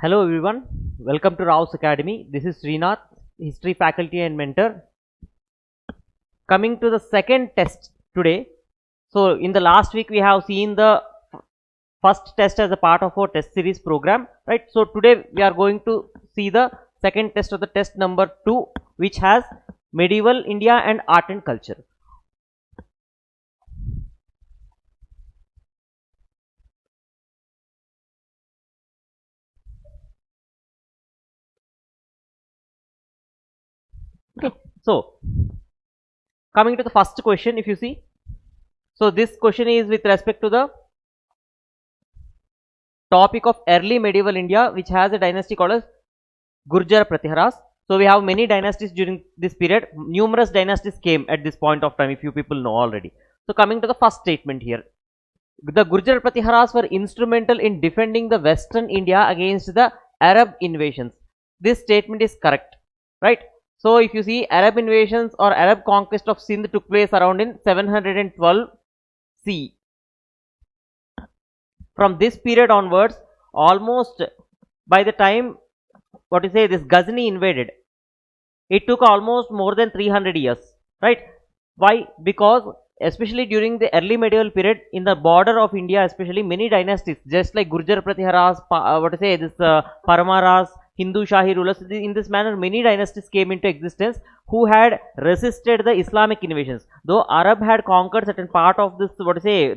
Hello everyone, welcome to Raos Academy. This is Srinath, history faculty and mentor. Coming to the second test today. So in the last week we have seen the first test as a part of our test series program, right? So today we are going to see the second test of the test number 2, which has medieval India and art and culture. Okay, so coming to the first question, if you see, so this question is with respect to the topic of early medieval India, which has a dynasty called as Gurjar Pratiharas. So we have many dynasties during this period. Numerous dynasties came at this point of time, if you people know already. So coming to the first statement here, the Gurjar Pratiharas were instrumental in defending the Western India against the Arab invasions. This statement is correct, right? So if you see, Arab invasions or Arab conquest of Sindh took place around in 712 CE. From this period onwards, almost by the time this Ghazni invaded, it took almost more than 300 years, right? Why? Because especially during the early medieval period, in the border of India, especially many dynasties, just like Gurjar Pratiharas, Paramaras, Hindu Shahi rulers, in this manner, many dynasties came into existence who had resisted the Islamic invasions. Though Arab had conquered certain part of this,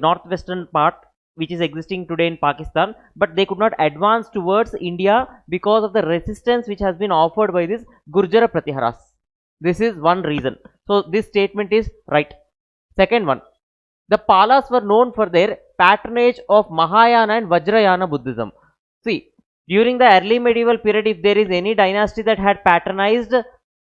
northwestern part, which is existing today in Pakistan, but they could not advance towards India because of the resistance which has been offered by this Gurjara Pratiharas. This is one reason. So this statement is right. Second one, the Palas were known for their patronage of Mahayana and Vajrayana Buddhism. See, during the early medieval period, if there is any dynasty that had patronized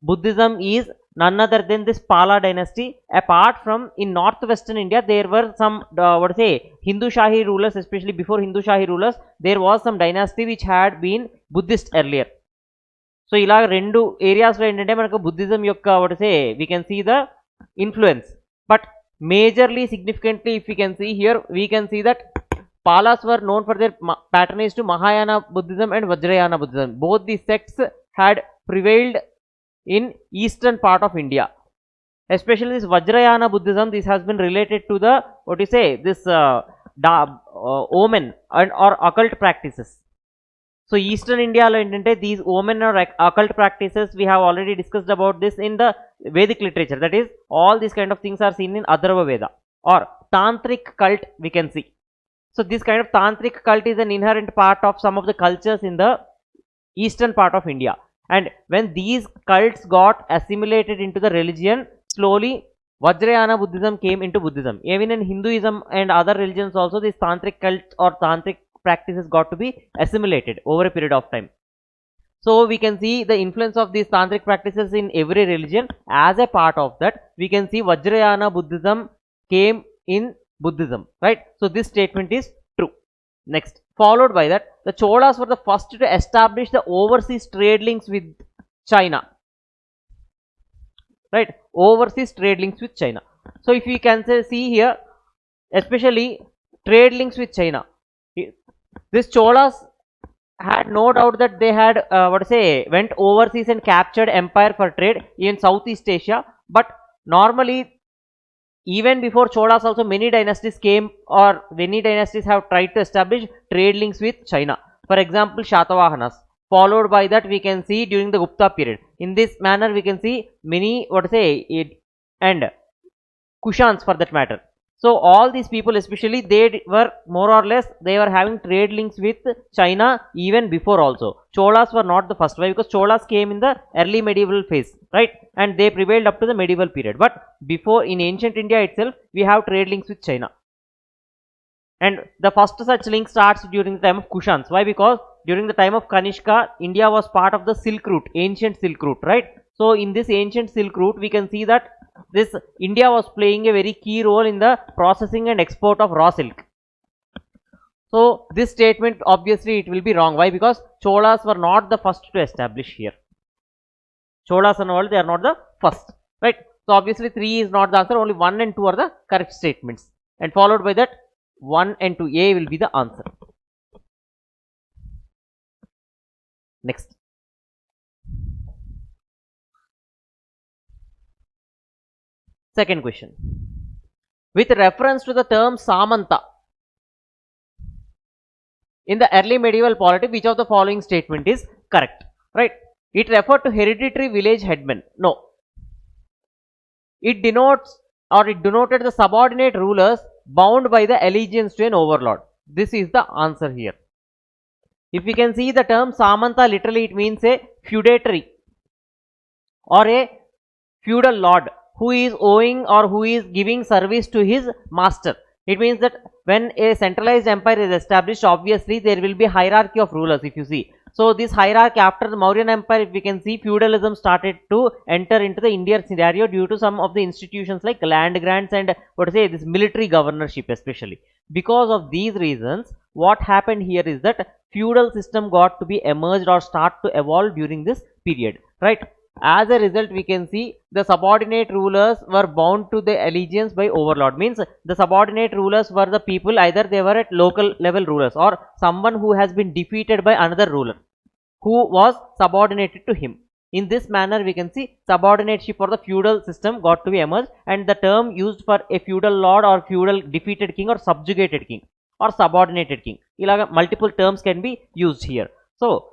Buddhism, is none other than this Pala dynasty. Apart from in northwestern India, there were some Hindu Shahi rulers, especially before Hindu Shahi rulers, there was some dynasty which had been Buddhist earlier. So ఇలా రెండు areas లో ఏంటంటే మనకు Buddhism యొక్క we can see the influence, but majorly significantly if we can see here, we can see that Palas were known for their patronage to Mahayana Buddhism and Vajrayana Buddhism. Both these sects had prevailed in eastern part of India. Especially this Vajrayana Buddhism, this has been related to the omen and or occult practices. So eastern India lo entante these omen or occult practices, we have already discussed about this in the Vedic literature. That is, all these kind of things are seen in Atharva Veda or tantric cult, we can see. So this kind of tantric cult is an inherent part of some of the cultures in the eastern part of India. And when these cults got assimilated into the religion, slowly Vajrayana Buddhism came into Buddhism. Even in Hinduism and other religions also, these tantric cults or tantric practices got to be assimilated over a period of time. So we can see the influence of these tantric practices in every religion. As a part of that, we can see Vajrayana Buddhism came in Buddhism, right? So this statement is true. Next, followed by that, the Cholas were the first to establish the overseas trade links with China, right? Overseas trade links with China. So if we can see here, especially trade links with China, this Cholas had no doubt that they had went overseas and captured empire for trade in Southeast Asia. But normally, even before Cholas also, many dynasties came or many dynasties have tried to establish trade links with China. For example, Shatavahanas. Followed by that, we can see during the Gupta period. In this manner, we can see many and Kushans for that matter. So all these people, especially, they were more or less, they were having trade links with China even before also. Cholas were not the first. Why? Because Cholas came in the early medieval phase, right? And they prevailed up to the medieval period. But before, in ancient India itself, we have trade links with China. And the first such link starts during the time of Kushans. Why? Because during the time of Kanishka, India was part of the Silk Route, ancient Silk Route, right? So in this ancient Silk Route, we can see that this India was playing a very key role in the processing and export of raw silk. So this statement, obviously it will be wrong. Why? Because Cholas were not the first to establish here. Cholas and all, they are not the first, right? So obviously 3 is not the answer, only 1 and 2 are the correct statements, and followed by that 1 and 2, A will be the answer. Next. Second question. With reference to the term Samanta in the early medieval polity, which of the following statement is correct? Right? It referred to hereditary village headmen. No. It denotes or it denoted the subordinate rulers bound by the allegiance to an overlord. This is the answer here. If we can see the term Samanta, literally it means a feudatory or a feudal lord who is owing or who is giving service to his master. It means that when a centralized empire is established, obviously there will be hierarchy of rulers, if you see. So this hierarchy after the Mauryan Empire, if we can see, feudalism started to enter into the Indian scenario due to some of the institutions like land grants and this military governorship especially. Because of these reasons, what happened here is that feudal system got to be emerged or start to evolve during this period, right? As a result, we can see the subordinate rulers were bound to the allegiance by overlord. Means the subordinate rulers were the people, either they were at local level rulers or someone who has been defeated by another ruler who was subordinated to him. In this manner, we can see subordinateship for the feudal system got to be emerged, and the term used for a feudal lord or feudal defeated king or subjugated king or subordinated king. Multiple terms can be used here. So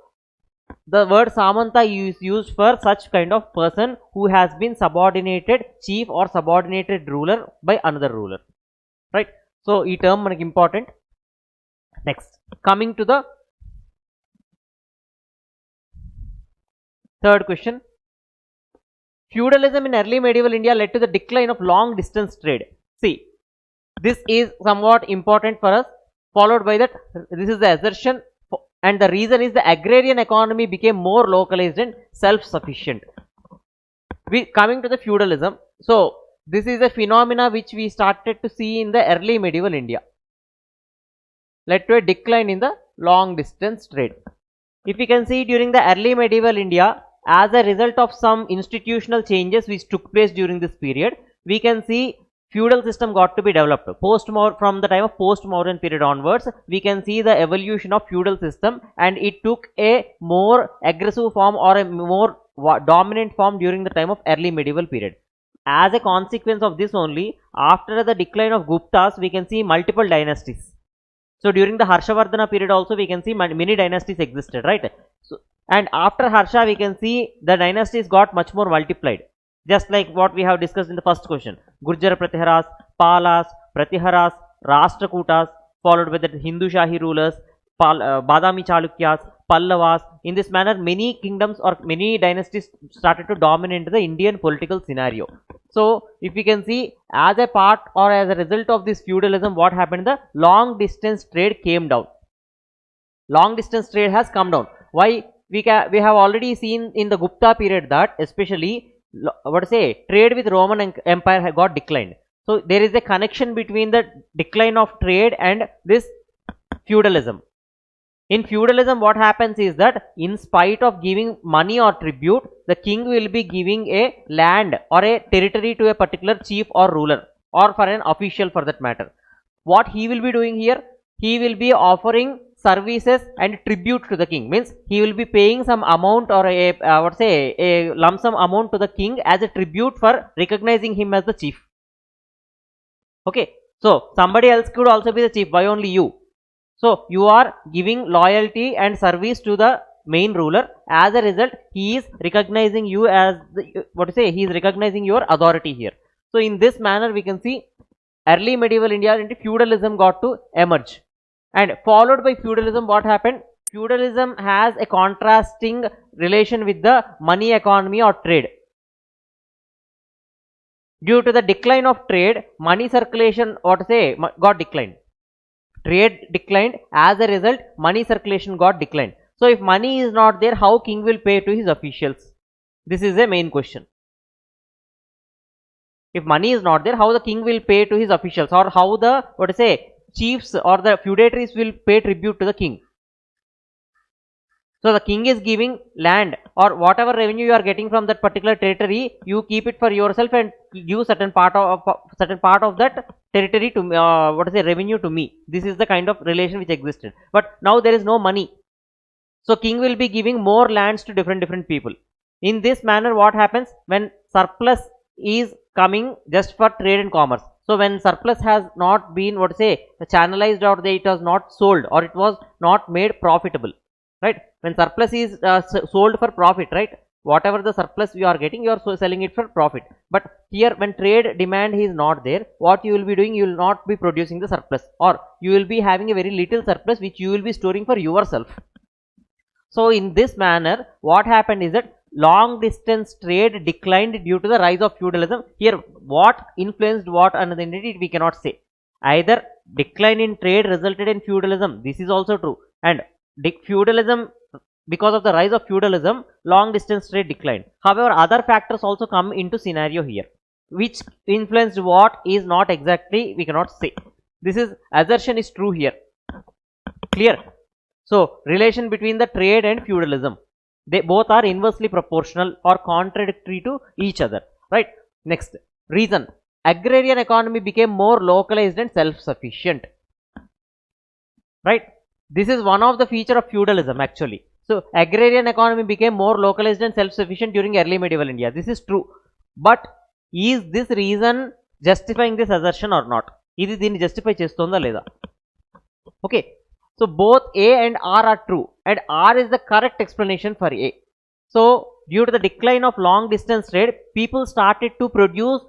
the word Samanta is used for such kind of person who has been subordinated chief or subordinated ruler by another ruler, right? So this term is important. Next, coming to the third question. Feudalism in early medieval India led to the decline of long distance trade. See, this is somewhat important for us. Followed by that, this is the assertion, and the reason is the agrarian economy became more localized and self-sufficient. Coming to the feudalism, so this is a phenomena which we started to see in the early medieval India, led to a decline in the long distance trade. If we can see during the early medieval India, as a result of some institutional changes which took place during this period, we can see feudal system got to be developed. From the time of post-Mauryan period onwards, we can see the evolution of feudal system, and it took a more aggressive form or a more dominant form during the time of early medieval period. As a consequence of this only, after the decline of Guptas, we can see multiple dynasties. So during the Harshavardhana period also, we can see many dynasties existed, right? So, and after Harsha, we can see the dynasties got much more multiplied. Just like what we have discussed in the first question. Gurjara Pratiharas, Palas, Pratiharas, Rashtrakutas, followed by the Hindu Shahi rulers, Badami Chalukyas, Pallavas. In this manner, many kingdoms or many dynasties started to dominate the Indian political scenario. So, if we can see, as a part or as a result of this feudalism, what happened? The long distance trade came down. Long distance trade has come down. Why? We have already seen in the Gupta period that especially trade with Roman Empire got declined. So there is a connection between the decline of trade and this feudalism. In feudalism, what happens is that in spite of giving money or tribute, the king will be giving a land or a territory to a particular chief or ruler, or for an official for that matter. What he will be doing here? He will be offering services and tribute to the king. Means he will be paying some amount or a lump sum amount to the king as a tribute for recognizing him as the chief. Okay, so somebody else could also be the chief. Why only you? So you are giving loyalty and service to the main ruler. As a result, he is recognizing you as the, he is recognizing your authority here. So in this manner, we can see early medieval India into feudalism got to emerge. And followed by feudalism, what happened? Feudalism has a contrasting relation with the money economy or trade. Due to the decline of trade, money circulation got declined. Trade declined, as a result, money circulation got declined. So if money is not there, how king will pay to his officials? This is a main question. If money is not there, how the king will pay to his officials, or how the chiefs or the feudatories will pay tribute to the king? So the king is giving land or whatever revenue you are getting from that particular territory, you keep it for yourself and give certain part of that territory to revenue to me. This is the kind of relation which existed. But now there is no money. So king will be giving more lands to different people. In this manner, what happens when surplus is coming just for trade and commerce? So when surplus has not been, what to say, channelized, or it was not sold, or it was not made profitable, right? When surplus is sold for profit, right? Whatever the surplus you are getting, you are selling it for profit. But here, when trade demand is not there, what you will be doing, you will not be producing the surplus, or you will be having a very little surplus which you will be storing for yourself. So in this manner, what happened is that long distance trade declined due to the rise of feudalism. Here, what influenced what and identity we cannot say. Either decline in trade resulted in feudalism. This is also true. And feudalism, because of the rise of feudalism, long distance trade declined. However, other factors also come into scenario here, which influenced what is not exactly we cannot say. This is assertion is true here. Clear? So relation between the trade and feudalism, they both are inversely proportional or contradictory to each other, right? Next, reason: agrarian economy became more localized and self-sufficient, right? This is one of the feature of feudalism actually. So agrarian economy became more localized and self-sufficient during early medieval India. This is true, but is this reason justifying this assertion or not? Idi deenni justify chestonda leda? Okay, so both A and R are true, and R is the correct explanation for A. So due to the decline of long distance trade, people started to produce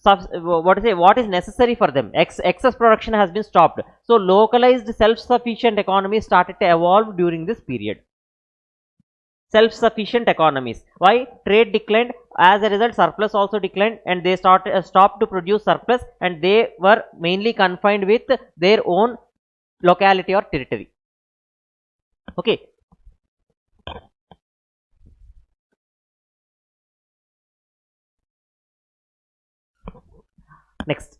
what is necessary for them. Excess production has been stopped. So localized self-sufficient economies started to evolve during this period. Self-sufficient economies. Why? Trade declined. As a result, surplus also declined, and they stopped to produce surplus, and they were mainly confined with their own locality or territory. Okay. Next.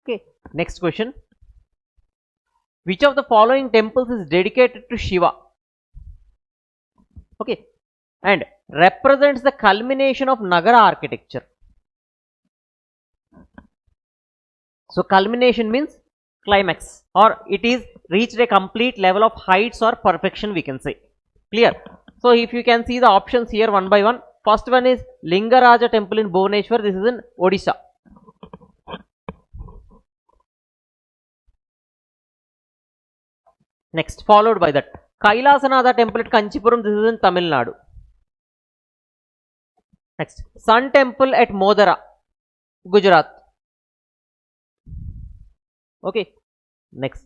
Okay, next question. Which of the following temples is dedicated to Shiva? Okay, and represents the culmination of Nagara architecture. So culmination means climax, or it is reached a complete level of heights or perfection, we can say. Clear? So if you can see the options here one by one. First one is Lingaraja temple in Bhubaneswar. This is in Odisha. Next, followed by that, Kailasanatha temple at Kanchipuram. This is in Tamil Nadu. Next, Sun temple at Modara, Gujarat. Okay. Next,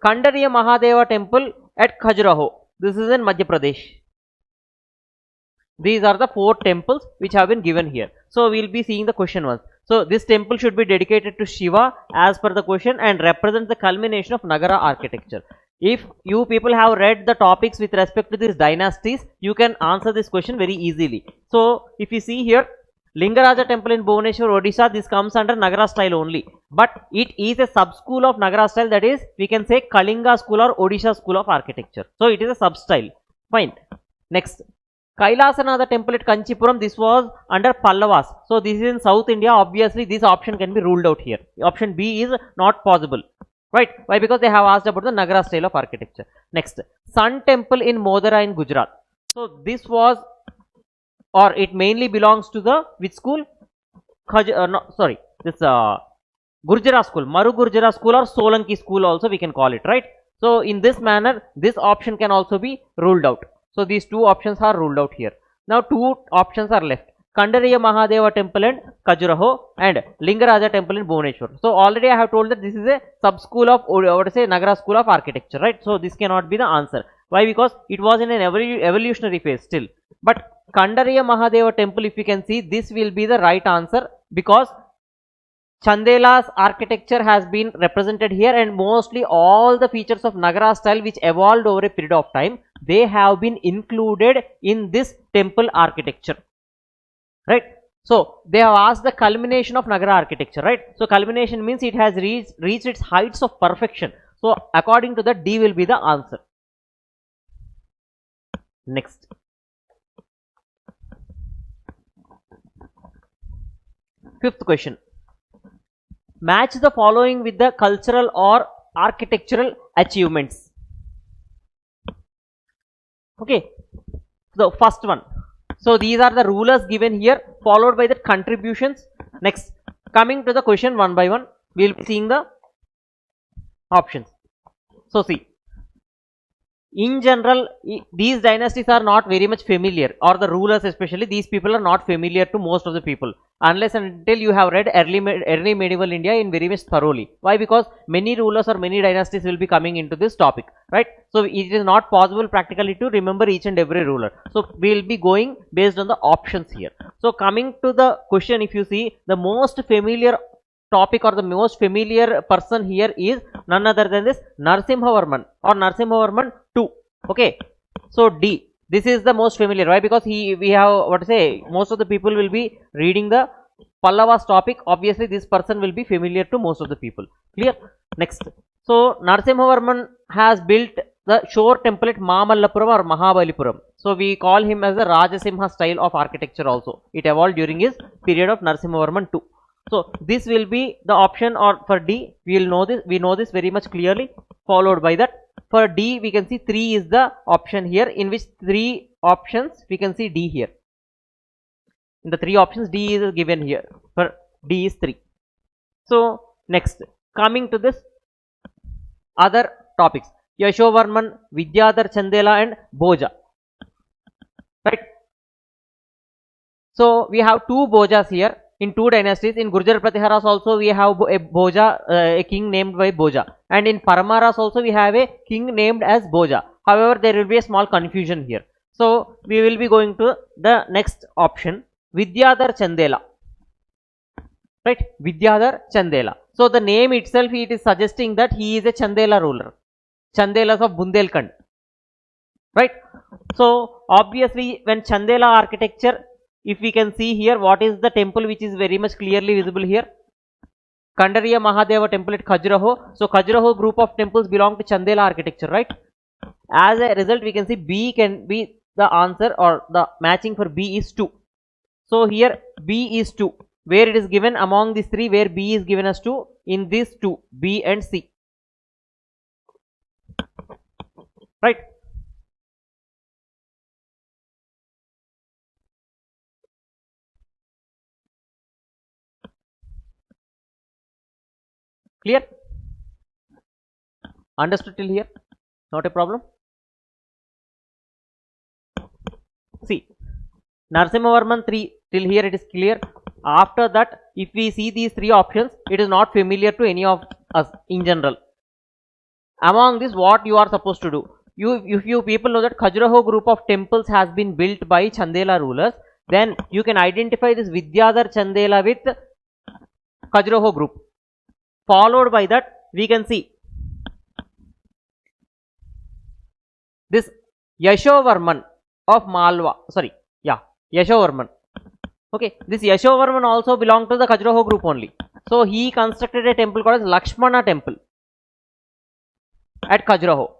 Kandariya Mahadeva temple at Khajuraho. This is in Madhya Pradesh. These are the 4 temples which have been given here. So we will be seeing the question once. So this temple should be dedicated to Shiva as per the question and represents the culmination of Nagara architecture. If you people have read the topics with respect to these dynasties, you can answer this question very easily. So if you see here, Lingaraja temple in Bhubaneswar, Odisha, this comes under Nagara style only. But it is a sub-school of Nagara style, that is, we can say Kalinga school or Odisha school of architecture. So it is a sub-style. Fine. Next, Kailasanatha temple at Kanchipuram, this was under Pallavas. So this is in South India. Obviously, this option can be ruled out here. Option B is not possible. Right? Why? Because they have asked about the Nagara style of architecture. Next, Sun temple in Modara in Gujarat. So this was, or it mainly belongs to the which school? This Gurjara school, Maru Gurjara school or Solanki school also we can call it, right? So in this manner, this option can also be ruled out. So these 2 options are ruled out here. Now 2 options are left. Kandariya Mahadeva temple in Khajuraho and Lingaraja temple in Bhubaneswar. So already I have told that this is a sub school of, what to say, Nagara school of architecture, right? So this cannot be the answer. Why? Because it was in an evolutionary phase still. But Kandariya Mahadeva temple, if you can see, this will be the right answer, because Chandela's architecture has been represented here, and mostly all the features of Nagara style which evolved over a period of time, they have been included in this temple architecture, right? So they have asked the culmination of Nagar architecture, right? So culmination means it has reached its heights of perfection. So according to that, D will be the answer. Next. Fifth question. Match the following with the cultural or architectural achievements. Okay. The first one. So these are the rulers given here, followed by the contributions. Next, coming to the question one by one, we will be seeing the options. So see, in general, these dynasties are not very much familiar, or the rulers especially, these people are not familiar to most of the people, unless and until you have read early medieval India in very much thoroughly. Why? Because many rulers or many dynasties will be coming into this topic, right? So it is not possible practically to remember each and every ruler. So we will be going based on the options here. So coming to the question, if you see, the most familiar topic or the most familiar person here is none other than this Narasimhavarman or Narasimhavarman II. Okay, so D. This is the most familiar. Why? Because we have what to say, most of the people will be reading the Pallavas topic. Obviously, this person will be familiar to most of the people. Clear? Next. So Narasimhavarman has built the shore temple at Mamallapuram or Mahabalipuram. So we call him as the Rajasimha style of architecture also. It evolved during his period of Narasimhavarman II. So this will be the option, or for D we will know this, we know this very much clearly, followed by that. For D we can see 3 is the option here, in which 3 options we can see D here. In the 3 options, D is given here. For D is 3. So next, coming to this other topics, Yashovarman, Vidyadhar Chandela and Bhoja, right? So we have 2 Bhojas here in 2 dynasties. In Gurjar Pratiharas also we have a Bhoja, a king named by Bhoja, and in Paramaras also we have a king named as Bhoja. However, there will be a small confusion here. So we will be going to the next option, Vidyadhar Chandela, right? Vidyadhar Chandela. So the name itself, it is suggesting that he is a Chandela ruler, Chandelas of Bundelkhand, right? So obviously when Chandela architecture, if we can see here, what is the temple which is very much clearly visible here? Kandariya Mahadeva temple at Khajuraho. So Khajuraho group of temples belong to Chandela architecture, right? As a result, we can see B can be the answer, or the matching for B is 2. So here B is 2. Where it is given among these 3, where B is given as 2, in these 2, B and C, right? Clear? Understood till here? Not a problem. See, Narasimhavarman 3, till here it is clear. After that, if we see these 3 options, it is not familiar to any of us in general. Among this, what you are supposed to do? If you people know that Khajuraho group of temples has been built by Chandela rulers, then you can identify this Vidyadhar Chandela with Khajuraho group. Followed by that, we can see this Yashovarman of Malwa. Sorry, yeah, Yashovarman. Okay, this Yashovarman also belonged to the Khajuraho group only. So he constructed a temple called as Lakshmana temple at Khajuraho.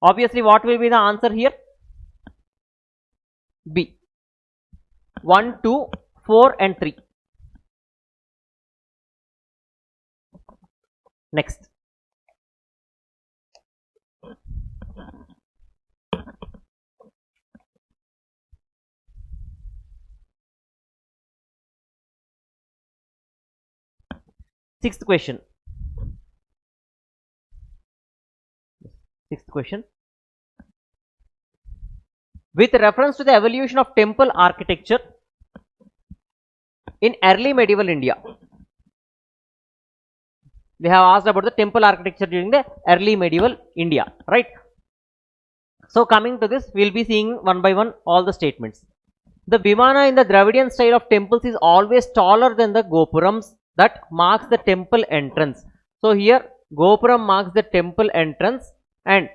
Obviously, what will be the answer here? B. 1, 2, 4 and 3. Next. Sixth question. With reference to the evolution of temple architecture in early medieval India, we have asked about the temple architecture during the early medieval India, right? So coming to this, we will be seeing one by one all the statements. The Vimana in the Dravidian style of temples is always taller than the Gopurams that marks the temple entrance. So here Gopuram marks the temple entrance, and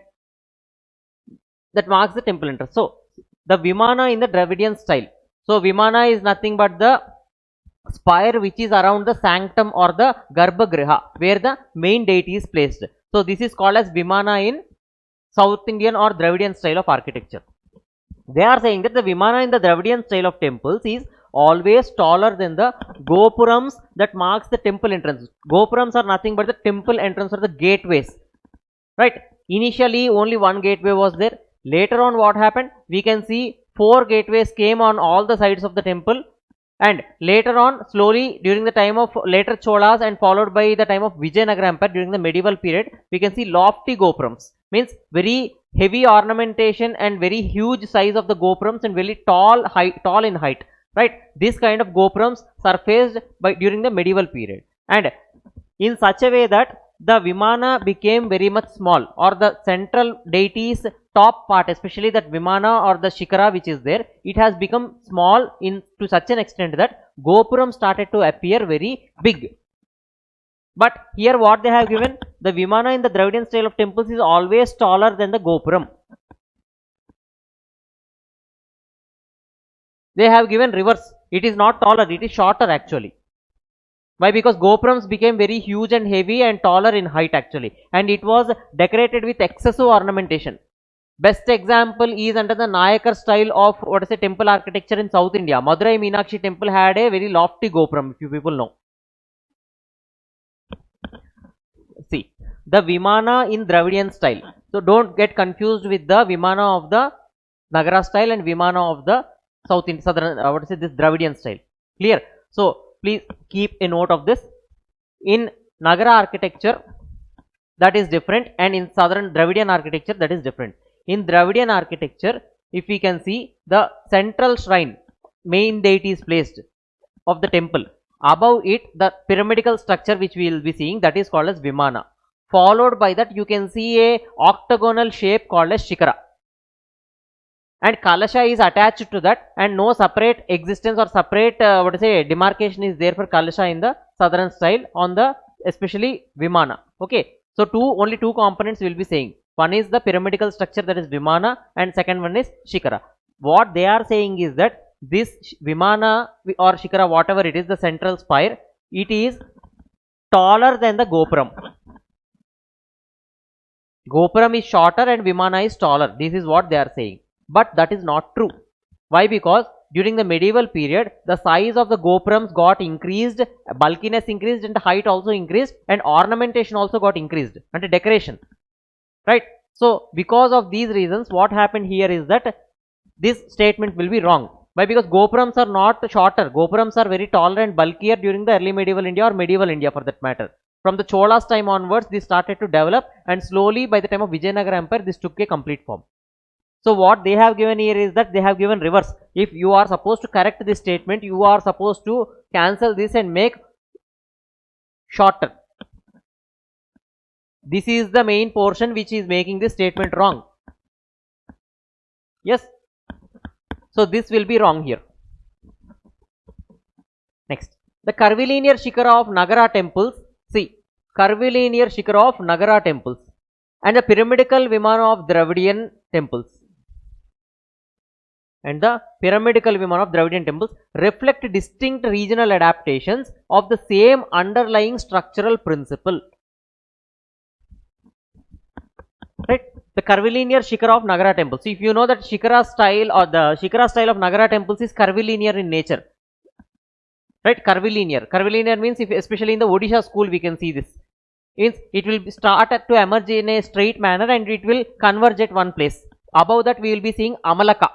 that marks the temple entrance. So the Vimana in the Dravidian style. So Vimana is nothing but the spire which is around the sanctum or the Garbhagriha, where the main deity is placed. So this is called as Vimana in South Indian or Dravidian style of architecture. They are saying that the Vimana in the Dravidian style of temples is always taller than the Gopurams that marks the temple entrance. Gopurams are nothing but the temple entrance or the gateways, right? Initially only one gateway was there. Later on what happened? We can see 4 gateways came on all the sides of the temple, and later on slowly during the time of later Cholas and followed by the time of Vijayanagara Empire during the medieval period, we can see lofty Gopurams, means very heavy ornamentation and very huge size of the Gopurams and very tall in height, right? This kind of Gopurams surfaced by during the medieval period, and in such a way that the Vimana became very much small, or the central deity's top part, especially that Vimana or the Shikara which is there, it has become small in to such an extent that Gopuram started to appear very big. But here what they have given, the Vimana in the Dravidian style of temples is always taller than the Gopuram. They have given reverse, it is not taller, it is shorter actually. Why? Because Gopurams became very huge and heavy and taller in height actually, and it was decorated with excessive ornamentation. Best example is under the Nayakar style of what is a temple architecture in South India. Madurai Meenakshi temple had a very lofty Gopuram, if you people know. See, the Vimana in Dravidian style. So don't get confused with the Vimana of the Nagara style and Vimana of the southern what is it, this Dravidian style. Clear? So please keep a note of this. In Nagara architecture that is different, and in southern Dravidian architecture that is different. In Dravidian architecture, if we can see, the central shrine, main deity is placed of the temple. Above it, the pyramidical structure which we will be seeing, that is called as Vimana. Followed by that, you can see a octagonal shape called as Shikara. And Kalasha is attached to that, and no separate existence or separate demarcation is there for Kalasha in the southern style on the especially Vimana. Okay, so only two components we will be saying. One is the pyramidical structure, that is Vimana, and second one is Shikara. What they are saying is that this Vimana or Shikara, whatever it is, the central spire, it is taller than the Gopuram. Gopuram is shorter and Vimana is taller. This is what they are saying. But that is not true. Why? Because during the medieval period, the size of the Gopurams got increased, bulkiness increased, and height also increased, and ornamentation also got increased, and decoration. Right? So because of these reasons, what happened here is that this statement will be wrong. Why? Because Gopurams are not shorter. Gopurams are very taller and bulkier during the early medieval India or medieval India for that matter. From the Cholas time onwards, this started to develop, and slowly by the time of Vijayanagara Empire, this took a complete form. So what they have given here is that they have given reverse. If you are supposed to correct this statement, you are supposed to cancel this and make shorter. This is the main portion which is making this statement wrong. Yes. So this will be wrong here. Next, the curvilinear Shikara of Nagara temples. See, curvilinear Shikara of Nagara temples and the pyramidical Vimana of Dravidian temples. And the pyramidical Vimana of Dravidian temples reflect distinct regional adaptations of the same underlying structural principle. Right? The curvilinear Shikara of Nagara temples. So if you know that Shikara style or the Shikara style of Nagara temples is curvilinear in nature. Right? Curvilinear. Curvilinear means, if especially in the Odisha school we can see this. Means it will start to emerge in a straight manner and it will converge at one place. Above that we will be seeing Amalaka.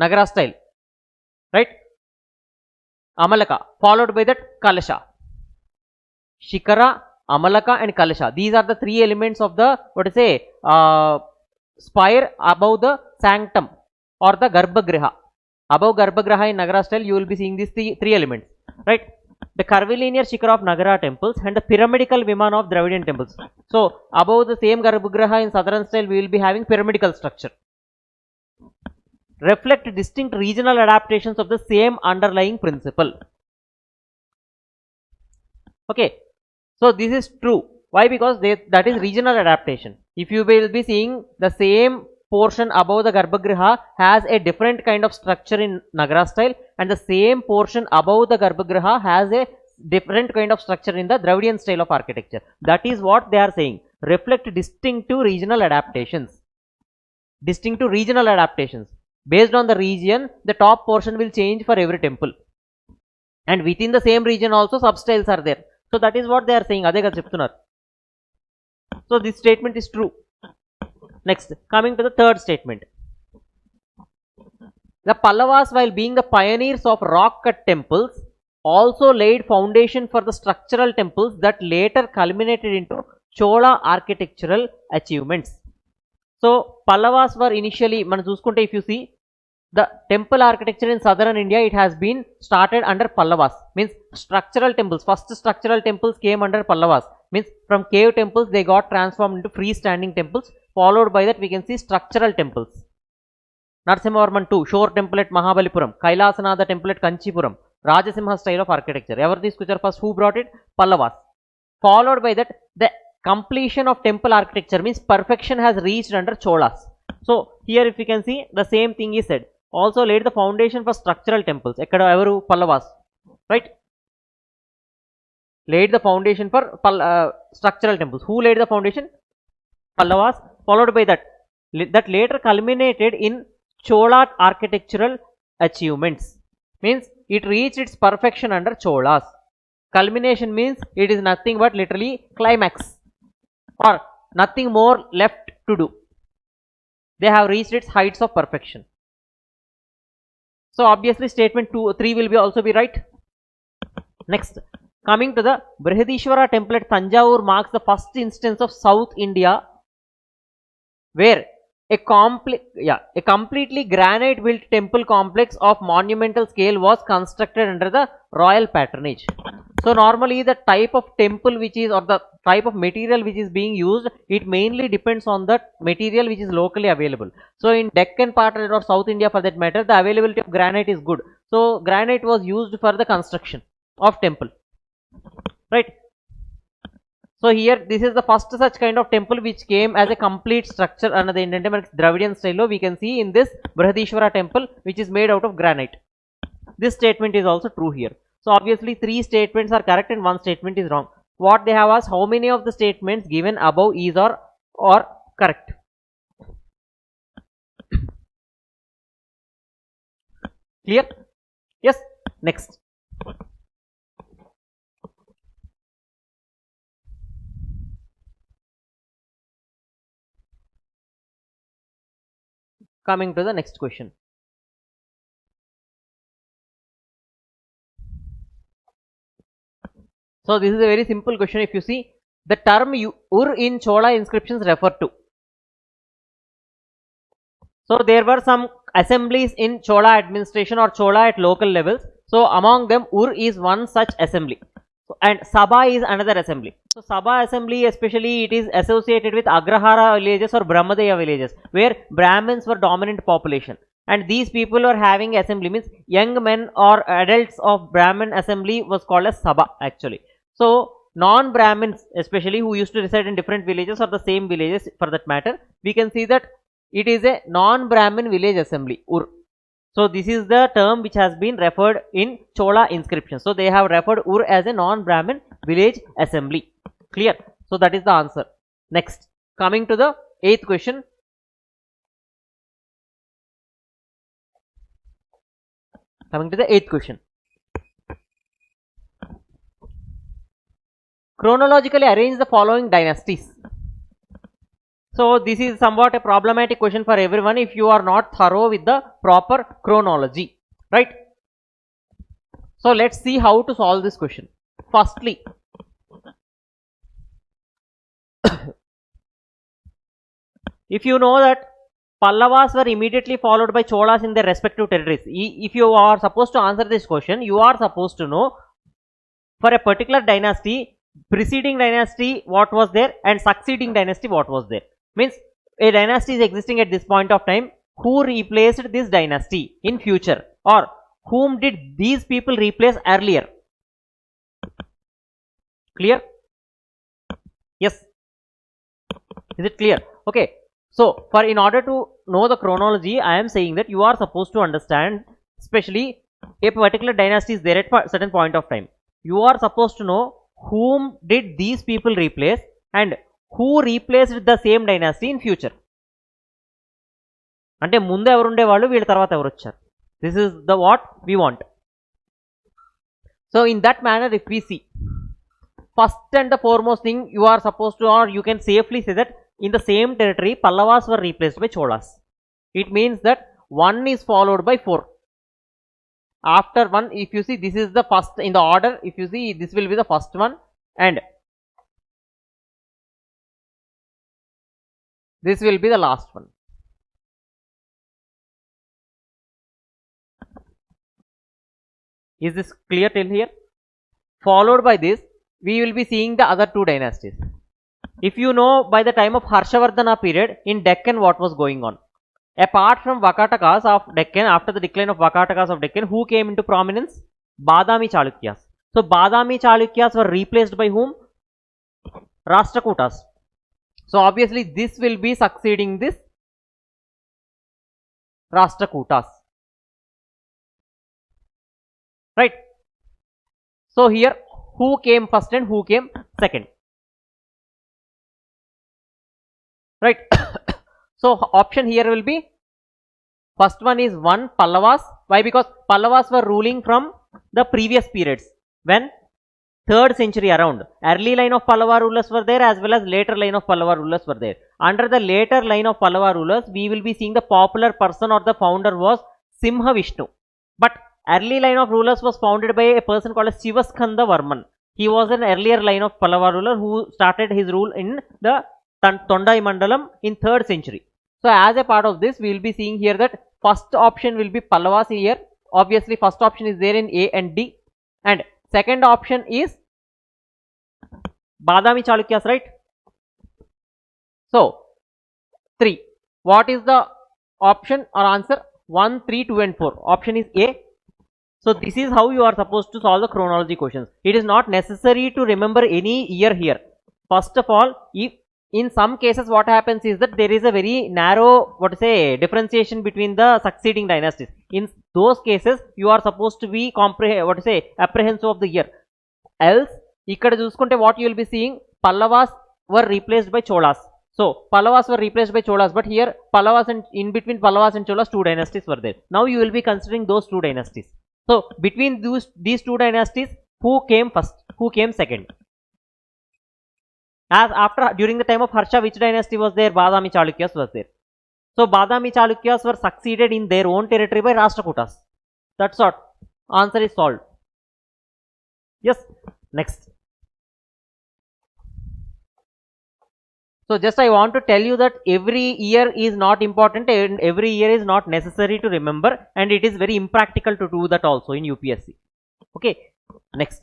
Nagara style, right? Amalaka, followed by that Kalasha. Shikara, Amalaka and Kalasha. These are the three elements of the, spire above the sanctum or the Garbhagriha. Above Garbhagriha in Nagara style, you will be seeing these three elements, right? The curvilinear Shikara of Nagara temples and the pyramidical Vimana of Dravidian temples. So, above the same Garbhagriha in southern style, we will be having pyramidical structure. Reflect distinct regional adaptations of the same underlying principle. Okay, so this is true. Why? Because that is regional adaptation. If you will be seeing the same portion above the Garbhagriha has a different kind of structure in Nagara style, and the same portion above the Garbhagriha has a different kind of structure in the Dravidian style of architecture. That is what they are saying. Reflect distinctive regional adaptations. Distinctive regional adaptations. Based on the region, the top portion will change for every temple. And within the same region also substyles are there. So that is what they are saying. Ade ga cheptunnaru. So this statement is true. Next, coming to the third statement. The Pallavas, while being the pioneers of rock cut temples, also laid foundation for the structural temples that later culminated into Chola architectural achievements. So Pallavas were initially, man chuskunte, if you see the temple architecture in southern India, it has been started under Pallavas. Means structural temples, first structural temples came under Pallavas. Means from cave temples they got transformed into freestanding temples. Followed by that we can see structural temples. Narasimhavarman II, Shore temple at Mahabalipuram, Kailasanatha temple at Kanchipuram, Rajasimha style of architecture. Ever this picture first, who brought it? Pallavas. Followed by that, the completion of temple architecture means perfection has reached under Cholas. So here if you can see, the same thing is said. Also laid the foundation for structural temples. Ekkada evaru? Pallavas, right? Laid the foundation for structural temples. Who laid the foundation? Pallavas. Followed by that later culminated in Chola architectural achievements. Means it reached its perfection under Cholas. Culmination means it is nothing but literally climax, or nothing more left to do. They have reached its heights of perfection. So obviously statement 3 will be also be right. Next, coming to the Brihadishwara temple at Tanjavur marks the first instance of South India where a completely granite built temple complex of monumental scale was constructed under the royal patronage. So normally the type of temple which is, or the type of material which is being used, it mainly depends on the material which is locally available. So in Deccan part or South India for that matter, the availability of granite is good. So granite was used for the construction of temple, right? So here this is the first such kind of temple which came as a complete structure under the Indian Dravidian style. We can see in this Brihadishwara temple which is made out of granite. This statement is also true here. So obviously 3 statements are correct and 1 statement is wrong. What they have asked, how many of the statements given above is or correct. Clear? Yes. Next. Coming to the next question. So this is a very simple question. If you see, the term Ur in Chola inscriptions refer to. So there were some assemblies in Chola administration or Chola at local levels. So among them Ur is one such assembly. And Sabha is another assembly. So Sabha assembly, especially it is associated with Agrahara villages or Brahmadeya villages, where Brahmins were dominant population. And these people were having assembly, means young men or adults of Brahmin assembly was called as Sabha actually. So non-Brahmins, especially who used to reside in different villages or the same villages for that matter, we can see that it is a non-Brahmin village assembly, Ur. So this is the term which has been referred in Chola inscription. So they have referred Ur as a non-Brahmin village assembly. Clear? So that is the answer. Next, coming to the 8th question. Coming to the 8th question. Chronologically arrange the following dynasties. So this is somewhat a problematic question for everyone if you are not thorough with the proper chronology, right? So let's see how to solve this question. Firstly, if you know that Pallavas were immediately followed by Cholas in their respective territories. If you are supposed to answer this question, you are supposed to know for a particular dynasty, preceding dynasty what was there and succeeding dynasty what was there. Means a dynasty is existing at this point of time. Who replaced this dynasty in future, or whom did these people replace earlier? Clear? Yes. Is it clear? Okay. So for in order to know the chronology, I am saying that you are supposed to understand, especially a particular dynasty is there at certain point of time. You are supposed to know whom did these people replace and who replaced the same dynasty in future. అంటే ముందు ఎవరు ఉండేవాళ్ళు వీళ్ళ తర్వాత ఎవరు వచ్చారు. This is the what we want. So in that manner, if we see, first and the foremost thing you are supposed to, or you can safely say that in the same territory Pallavas were replaced by Cholas. It means that 1 is followed by 4. After 1, if you see, this is the first in the order. If you see, this will be the first one and this will be the last one. Is this clear till here? Followed by this, we will be seeing the other 2 dynasties. If you know, by the time of Harshavardhana period in Deccan what was going on, apart from Vakatakas of Deccan, after the decline of Vakatakas of Deccan, who came into prominence? Badami Chalukyas. So Badami Chalukyas were replaced by whom? Rashtrakutas. So obviously this will be succeeding this Rashtrakutas. Right. So here who came first and who came second. Right. So option here will be, first one is 1 Pallavas. Why? Because Pallavas were ruling from the previous periods, when 3rd century around. Early line of Pallava rulers were there as well as later line of Pallava rulers were there. Under the later line of Pallava rulers, we will be seeing the popular person or the founder was Simha Vishnu. But early line of rulers was founded by a person called as Shivaskanda Varman. He was an earlier line of Pallava ruler who started his rule in the Tondai Mandalam in 3rd century. So as a part of this, we will be seeing here that first option will be Pallavas here. Obviously first option is there in A and D, and second option is Badami Chalukyas, right? So 3. What is the option or answer? 1, 3, 2 and 4. Option is A. So this is how you are supposed to solve the chronology questions. It is not necessary to remember any year here. First of all, if in some cases what happens is that there is a very narrow differentiation between the succeeding dynasties. In those cases you are supposed to be apprehensive of the year. Else ikkada chuskunte what you will be seeing, Pallavas were replaced by Cholas. So Pallavas were replaced by Cholas, but here Pallavas, and in between Pallavas and Cholas 2 dynasties were there. Now you will be considering those 2 dynasties. So between these 2 dynasties, who came first, who came second? As after, during the time of Harsha, which dynasty was there? Badami Chalukyas was there. So Badami Chalukyas were succeeded in their own territory by Rashtrakutas. That's what. Answer is solved. Yes. Next. So just I want to tell you that every year is not important and every year is not necessary to remember, and it is very impractical to do that also in UPSC. Okay. Next.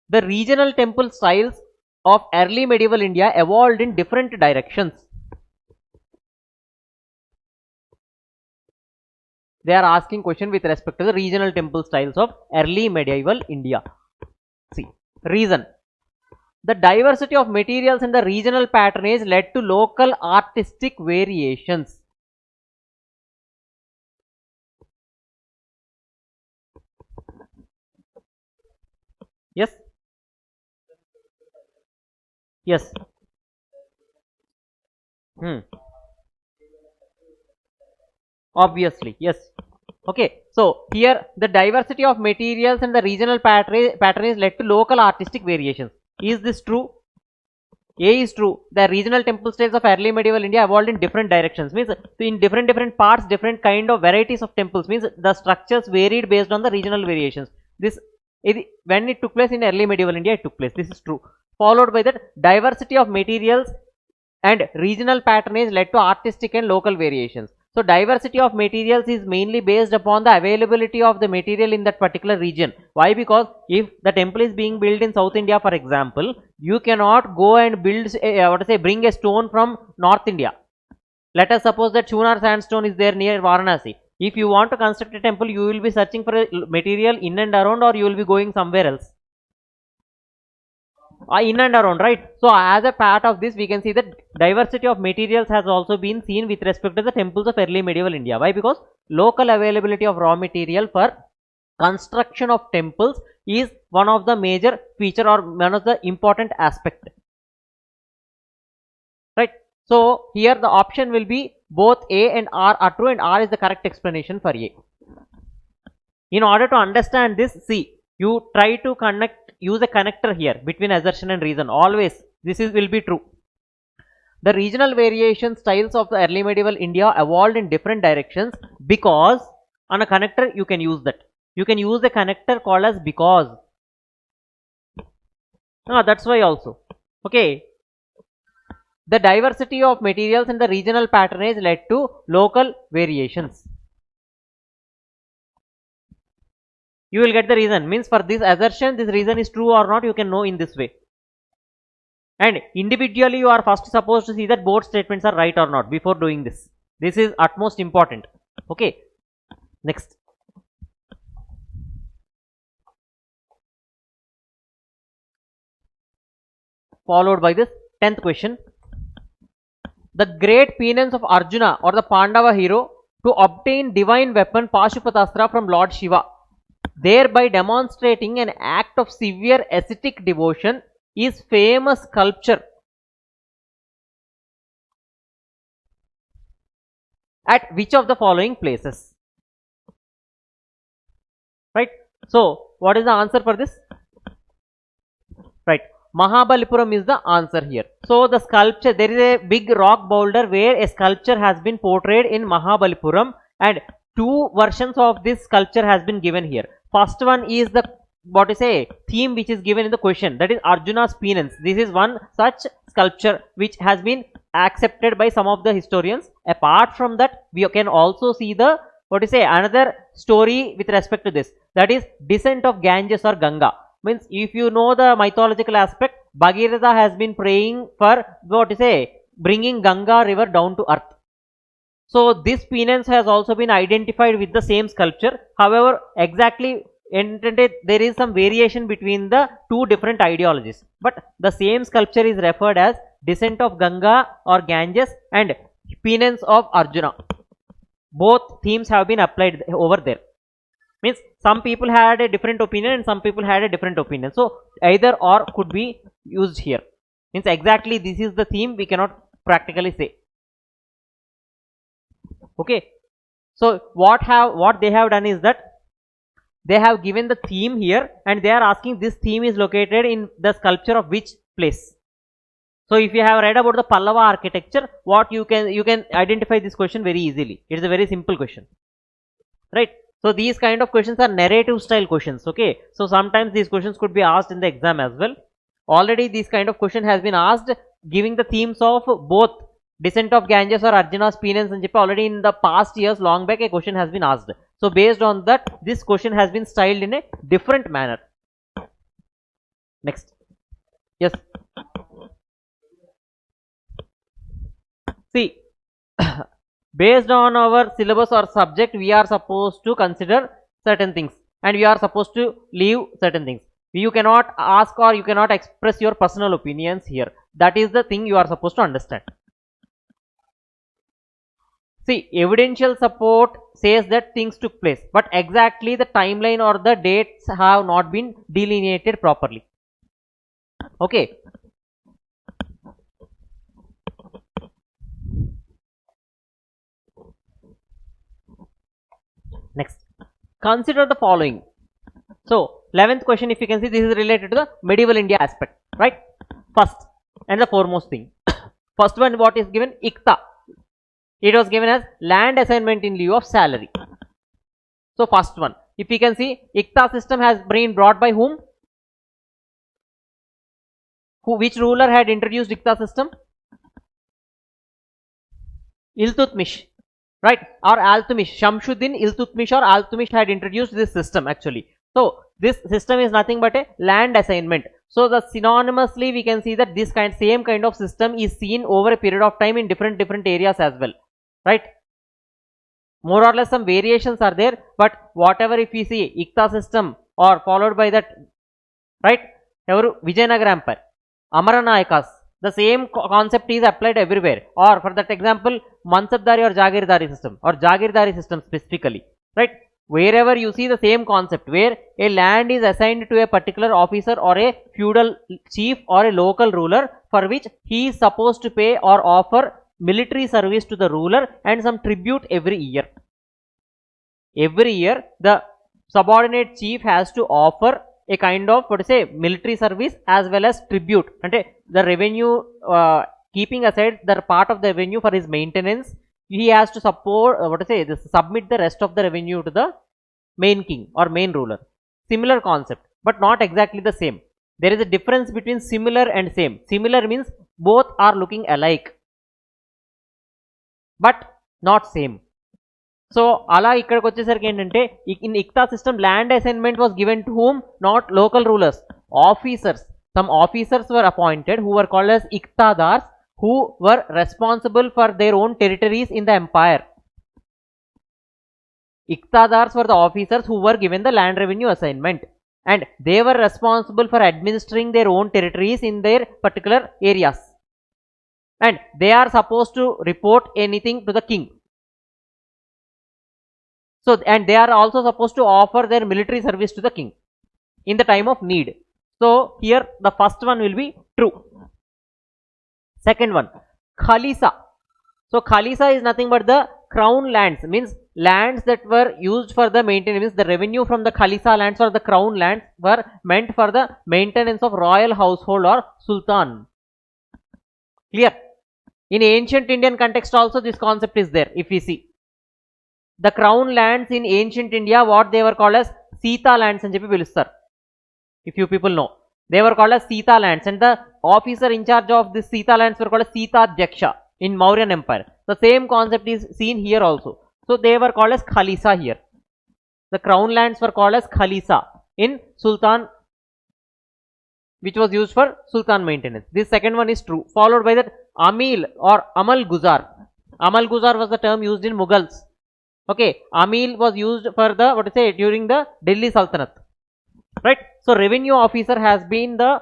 The regional temple styles of early medieval India evolved in different directions. They are asking question with respect to the regional temple styles of early medieval India. See, reason. The diversity of materials and the regional patronage led to local artistic variations. Yes. Yes. Obviously, yes. Okay, so here the diversity of materials and the regional patronage led to local artistic variations. Is this true? A is true. The regional temple styles of early medieval India evolved in different directions. Means in different parts, different kind of varieties of temples. Means the structures varied based on the regional variations. When it took place in early medieval India, it took place. This is true. Followed by that, diversity of materials and regional patronage led to artistic and local variations. So diversity of materials is mainly based upon the availability of the material in that particular region. Why? Because if the temple is being built in South India, for example, you cannot go and build bring a stone from North India. Let us suppose that Chunar sandstone is there near Varanasi. If you want to construct a temple, you will be searching for a material in and around, or you will be going somewhere else. in and around, right? So as a part of this, we can see that diversity of materials has also been seen with respect to the temples of early medieval India. Why? Because local availability of raw material for construction of temples is one of the major feature or one of the important aspect, right? So here the option will be both A and R are true, and R is the correct explanation for A. In order to understand this, see, you try to use a connector here between assertion and reason. Always this will be true. The regional variation styles of the early medieval India evolved in different directions because on a connector you can use that. You can use a connector called as because. That's why also. Okay. The diversity of materials and the regional patronage led to local variations. You will get the reason. Means for this assertion, this reason is true or not, you can know in this way. And individually, you are first supposed to see that both statements are right or not before doing this. This is utmost important. Okay. Next. Followed by this 10th question. The great penance of Arjuna or the Pandava hero to obtain divine weapon Pashupatastra from Lord Shiva, thereby demonstrating an act of severe ascetic devotion, is famous sculpture at which of the following places? Right. So what is the answer for this? Right. Mahabalipuram is the answer here. So the sculpture, there is a big rock boulder where a sculpture has been portrayed in Mahabalipuram, and two versions of this sculpture has been given here. First one is the theme which is given in the question, that is Arjuna's penance. This is one such sculpture which has been accepted by some of the historians. Apart from that, we can also see the another story with respect to this, that is descent of Ganges or Ganga. Means if you know the mythological aspect, Bhagirath has been praying for bringing Ganga river down to earth. So this penance has also been identified with the same sculpture. However, exactly there is some variation between the two different ideologies, but the same sculpture is referred as descent of Ganga or Ganges and penance of Arjuna. Both themes have been applied over there. Means some people had a different opinion and some people had a different opinion. So either or could be used here. Means exactly this is the theme, we cannot practically say. Okay. So what they have done is that they have given the theme here and they are asking this theme is located in the sculpture of which place. So if you have read about the Pallava architecture, what you can identify this question very easily. It is a very simple question, right? So these kind of questions are narrative style questions. Okay, so sometimes these questions could be asked in the exam as well. Already this kind of question has been asked giving the themes of both descent of Ganges or Arjuna's penance and already in the past years, long back, a question has been asked. So based on that, this question has been styled in a different manner. Next. Yes. See, based on our syllabus or subject, we are supposed to consider certain things and we are supposed to leave certain things. You cannot ask or you cannot express your personal opinions here. That is the thing you are supposed to understand. See, evidential support says that things took place, but exactly the timeline or the dates have not been delineated properly. Okay. Next, consider the following. So 11th question, if you can see, this is related to the medieval India aspect, right? First and the foremost thing. First one, what is given? Ikta. It was given as land assignment in lieu of salary. So first one, if you can see, Ikta system has been brought by whom? Which ruler had introduced Ikta system? Iltutmish, right? Or Altutmish. Shamsuddin Iltutmish or Altutmish had introduced this system actually. So this system is nothing but a land assignment. So the synonymously we can see that this same kind of system is seen over a period of time in different areas as well, right? More or less some variations are there, but whatever if we see Ikta system or followed by that, right? Vijayanagara Empire. Amaranayakas. The same concept is applied everywhere. Or for that example, Mansabdari or Jagirdari system, or Jagirdari system specifically, right? Wherever you see the same concept, where a land is assigned to a particular officer or a feudal chief or a local ruler, for which he is supposed to pay or offer military service to the ruler and some tribute every year. Every year, the subordinate chief has to offer a kind of military service as well as tribute, and the revenue, keeping aside the part of the revenue for his maintenance, he has to support submit the rest of the revenue to the main king or main ruler. Similar concept, but not exactly the same. There is a difference between similar and same. Similar means both are looking alike, but not same. So ala ikkadiki vachesariki entante, in Ikta system land assignment was given to whom? Not local rulers, officers. Some officers were appointed who were called as Iktadars, who were responsible for their own territories in the empire. Iktadars were the officers who were given the land revenue assignment, and they were responsible for administering their own territories in their particular areas, and they are supposed to report anything to the king. So, and they are also supposed to offer their military service to the king in the time of need. So here the first one will be true. Second one, Khalisa. So Khalisa is nothing but the crown lands, means lands that were used for the maintenance. The revenue from the Khalisa lands or the crown lands were meant for the maintenance of royal household or sultan. Clear? In ancient Indian context also this concept is there. If we see the crown lands in ancient India, what they were called as Sita lands and చెప్పి పిలుస్తారు. If you people know, they were called as Sita lands, and the officer in charge of this Sita lands were called as Sita Dhyaksha in Mauryan Empire. The same concept is seen here also. So they were called as Khalisa here. The crown lands were called as Khalisa in Sultan, which was used for Sultan maintenance. This second one is true. Followed by that Amil or Amal Guzar. Amal Guzar was the term used in Mughals. Okay, Amil was used for the during the Delhi Sultanate, right? So revenue officer has been the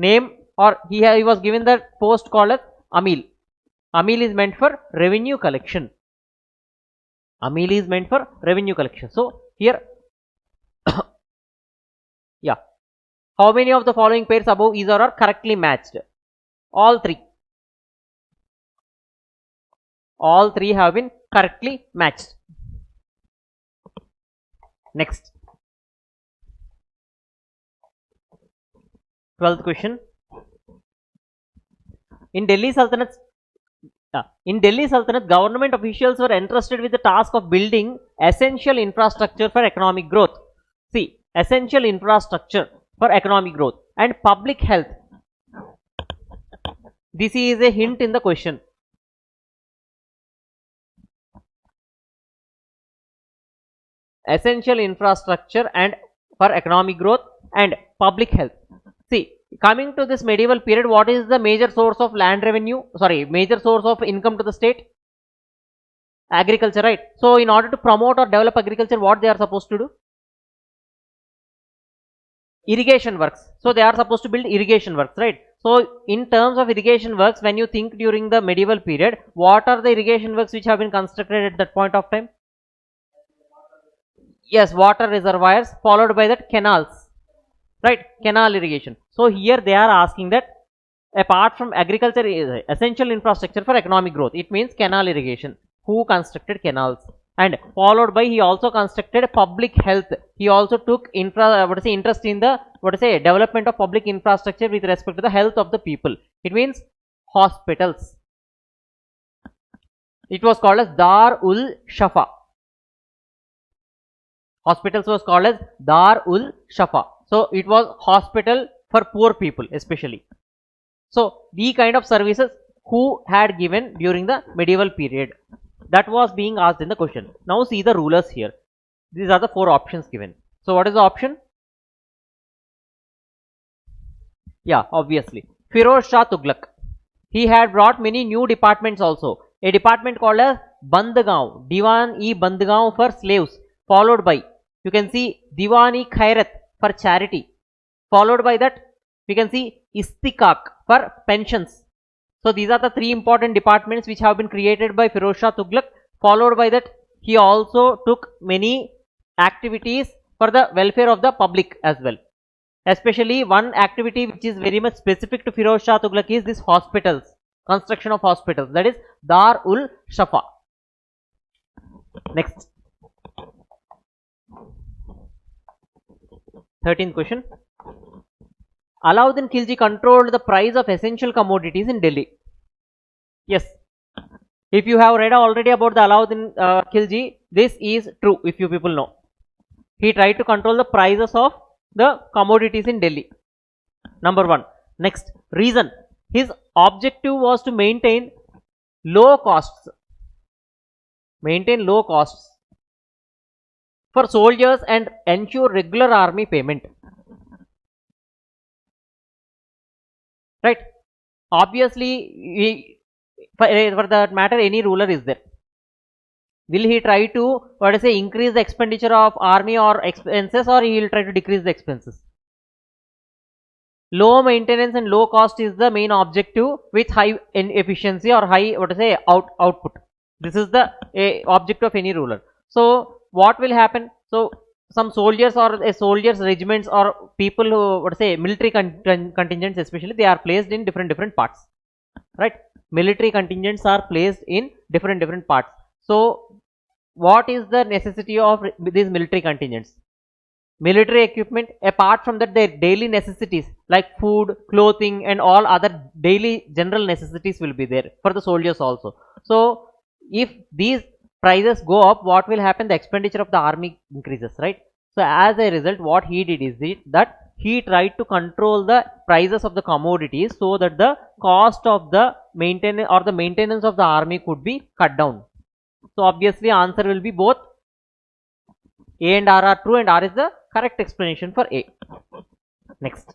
name, or he was given the post called as Amil. Amil is meant for revenue collection. Amil is meant for revenue collection. So here yeah, how many of the following pairs above is or are correctly matched? All three. All three have been correctly matched. Next, 12th question. In Delhi Sultanate, government officials were entrusted with the task of building essential infrastructure for economic growth. See, essential infrastructure for economic growth and public health. This is a hint in the question. Essential infrastructure and for economic growth and public health. See, coming to this medieval period, what is the major source of land revenue? Major source of income to the state? Agriculture, right? So in order to promote or develop agriculture, what they are supposed to do? Irrigation works. So they are supposed to build irrigation works, right? So in terms of irrigation works, when you think during the medieval period, what are the irrigation works which have been constructed at that point of time? Yes, water reservoirs, followed by that canals, right? Canal irrigation. So here they are asking that apart from agriculture is essential infrastructure for economic growth, it means canal irrigation. Who constructed canals? And followed by he also constructed public health. He also took interest in the development of public infrastructure with respect to the health of the people. It means hospitals. It was called as Dar ul Shafa. Hospitals was called as Dar ul Shafa. So it was hospital for poor people especially. So the kind of services who had given during the medieval period, that was being asked in the question. Now see the rulers here. These are the four options given. So what is the option? Yeah, obviously Firoz Shah Tughlaq. He had brought many new departments also. A department called as Bandgaon, Diwan-e-Bandgaon for slaves, followed by, you can see, Diwani Khairat for charity, followed by that We can see Istikak for pensions. So these are the three important departments which have been created by Firoz Shah Tughlaq. Followed by that, he also took many activities for the welfare of the public as well. Especially one activity which is very much specific to Firoz Shah Tughlaq is this hospitals, construction of hospitals, that is Dar ul Shafa. Next, 13th question. Alauddin Khilji controlled the price of essential commodities in Delhi. Yes, if you have read already about the Alauddin Khilji, this is true if you people know. He tried to control the prices of the commodities in Delhi. Number 1. Next, reason. His objective was to maintain low costs. Maintain low costs for soldiers and ensure regular army payment. Right? Obviously, for that matter, any ruler is there. Will he try to, increase the expenditure of army or expenses, or he will try to decrease the expenses? Low maintenance and low cost is the main objective with high efficiency or high, output. This is the objective of any ruler. So what will happen? So some soldiers or soldiers regiments or people who, military contingents especially, they are placed in different parts. Right? Military contingents are placed in different parts. So what is the necessity of these military contingents? Military equipment. Apart from that, their daily necessities like food, clothing and all other daily general necessities will be there for the soldiers also. So if these prices go up, what will happen? The expenditure of the army increases, right? So as a result, what he did is that he tried to control the prices of the commodities so that the cost of the maintenance of the army could be cut down. So obviously answer will be both A and R are true, and R is the correct explanation for A. Next.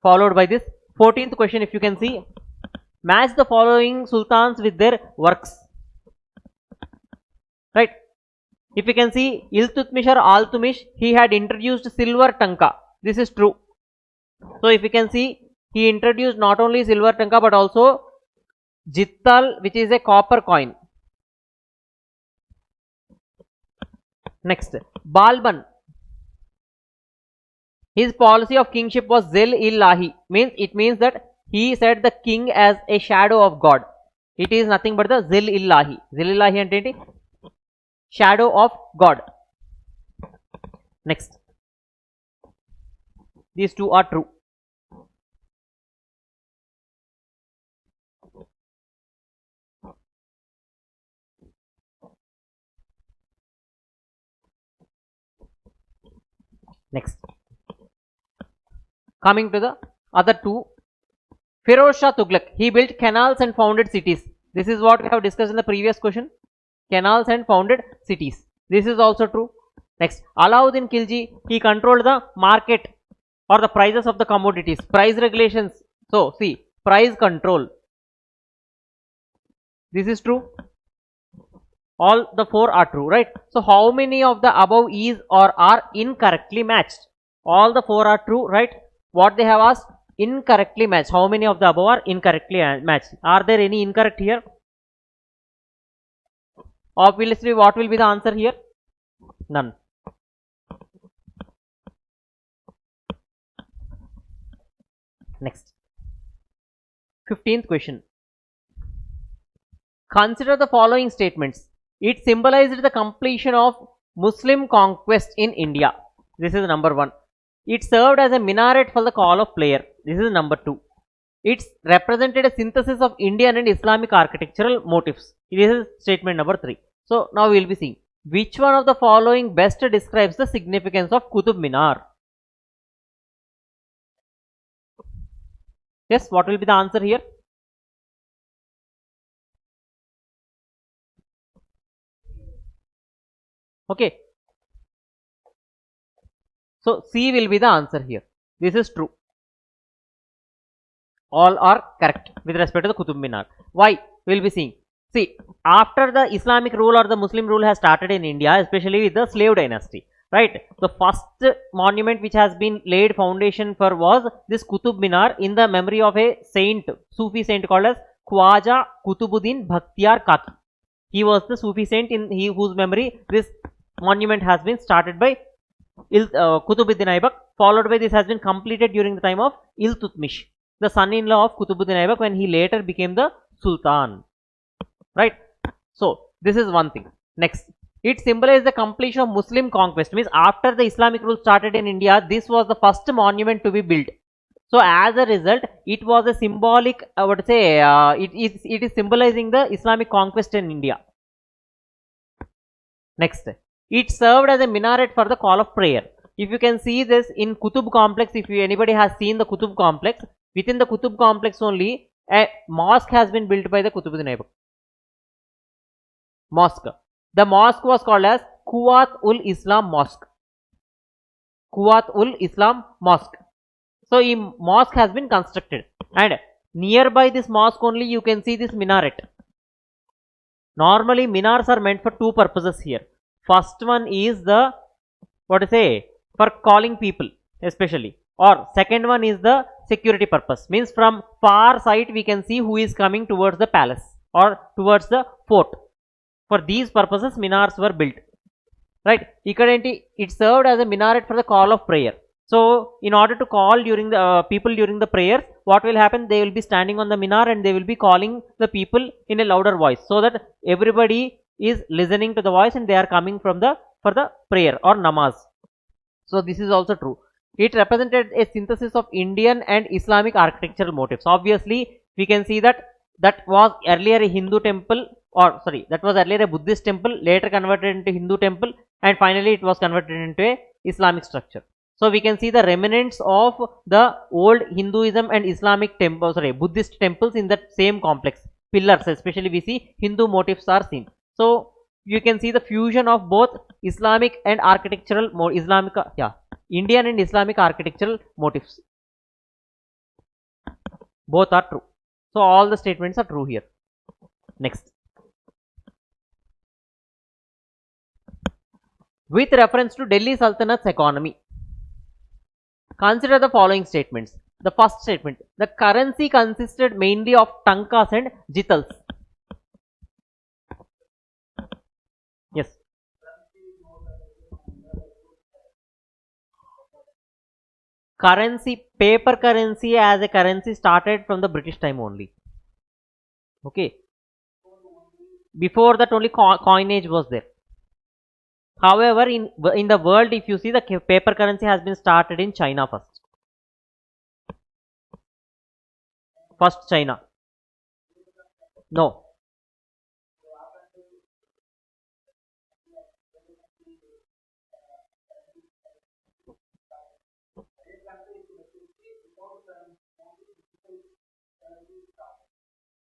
Followed by this 14th question, if you can see, match the following sultans with their works. Right? If you can see, Iltutmish or Altutmish, he had introduced silver tanka. This is true. So if you can see, he introduced not only silver tanka but also Jittal, which is a copper coin. Next, Balban. His policy of kingship was Zil-Illahi. It means that he said the king as a shadow of God. It is nothing but the Zil-Illahi. Zil-Illahi entity, shadow of God. Next, these two are true. Next, coming to the other two, Firoz Shah Tughlaq, he built canals and founded cities. This is what we have discussed in the previous question. Canals and founded cities. This is also true. Next, Alauddin Khilji, he controlled the market or the prices of the commodities, price regulations. So see, price control. This is true. All the four are true, right? So how many of the above is or are incorrectly matched? All the four are true, right? What they have asked, incorrectly matched. How many of the above are incorrectly matched? Are there any incorrect here? Obviously, what will be the answer here? None. Next, 15th question. Consider the following statements. It symbolized the completion of Muslim conquest in India. This is number 1. It served as a minaret for the call of prayer. This is number 2. It represented a synthesis of Indian and Islamic architectural motifs. This is statement number 3. So now we will be seeing which one of the following best describes the significance of Qutub Minar. Yes, what will be the answer here? Okay. So C will be the answer here. This is true. All are correct with respect to the Qutub Minar. Why? We will be seeing. See, after the Islamic rule or the Muslim rule has started in India, especially with the slave dynasty. right? The first monument which has been laid foundation for was this Qutub Minar in the memory of a saint, Sufi saint called as Khwaja Qutubuddin Bhaktiar Kaki. He was the Sufi saint in whose memory this monument has been started by Qutubuddin Aibak. Followed by this has been completed during the time of Iltutmish, the son-in-law of Qutubuddin Aibak, when he later became the Sultan, right? So this is one thing. Next, it symbolizes the completion of Muslim conquest. Means after the Islamic rule started in India, this was the first monument to be built. So as a result, it was a symbolic, I would say, it is symbolizing the Islamic conquest in India. Next, it served as a minaret for the call of prayer. If you can see this in Qutub complex, if anybody has seen the Qutub complex, within the Qutub complex only, a mosque has been built by the Qutubuddin Aibak. Mosque. The mosque was called as Quwat-ul-Islam Mosque. Quwat-ul-Islam Mosque. So a mosque has been constructed, and nearby this mosque only you can see this minaret. Normally minars are meant for two purposes here. First one is the, what to say, for calling people especially, or second one is the security purpose. Means from far sight we can see who is coming towards the palace or towards the fort. For these purposes minars were built, right? It served as a minaret for the call of prayer. So in order to call during the people during the prayers, what will happen? They will be standing on the minar and they will be calling the people in a louder voice, so that everybody is listening to the voice and they are coming for the prayer or namaz. So this is also true. It represented a synthesis of Indian and Islamic architectural motifs. Obviously we can see that was earlier a Hindu temple, or sorry, that was earlier a Buddhist temple, later converted into Hindu temple, and finally it was converted into a Islamic structure. So we can see the remnants of the old Hinduism and Islamic temple, Buddhist temples in that same complex. Pillars, especially we see Hindu motifs are seen. So you can see the fusion of both Islamic and architectural, Indian and Islamic architectural motifs. Both are true. So all the statements are true here. Next. With reference to Delhi Sultanat's economy, consider the following statements. The first statement, the currency consisted mainly of tankas and jitals. Yes. Currency, paper currency as a currency started from the British time only. Okay. Before that only coinage was there. However, in the world, if you see, the paper currency has been started in China first. First China. No.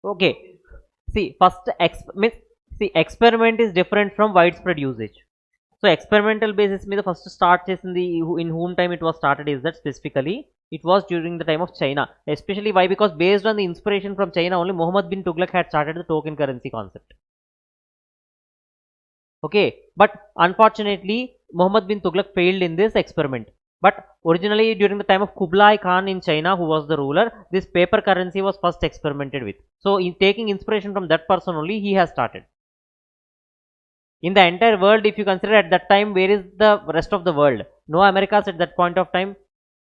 Okay. See, first experiment is different from widespread usage. So experimental basis means the first start is in whom time it was started is that specifically it was during the time of China. Especially why? Because based on the inspiration from China only, Muhammad bin Tughlaq had started the token currency concept. Okay, but unfortunately Muhammad bin Tughlaq failed in this experiment. But originally during the time of Kublai Khan in China, who was the ruler, this paper currency was first experimented with. So in taking inspiration from that person only, he has started. In the entire world, if you consider at that time, where is the rest of the world? No Americas at that point of time.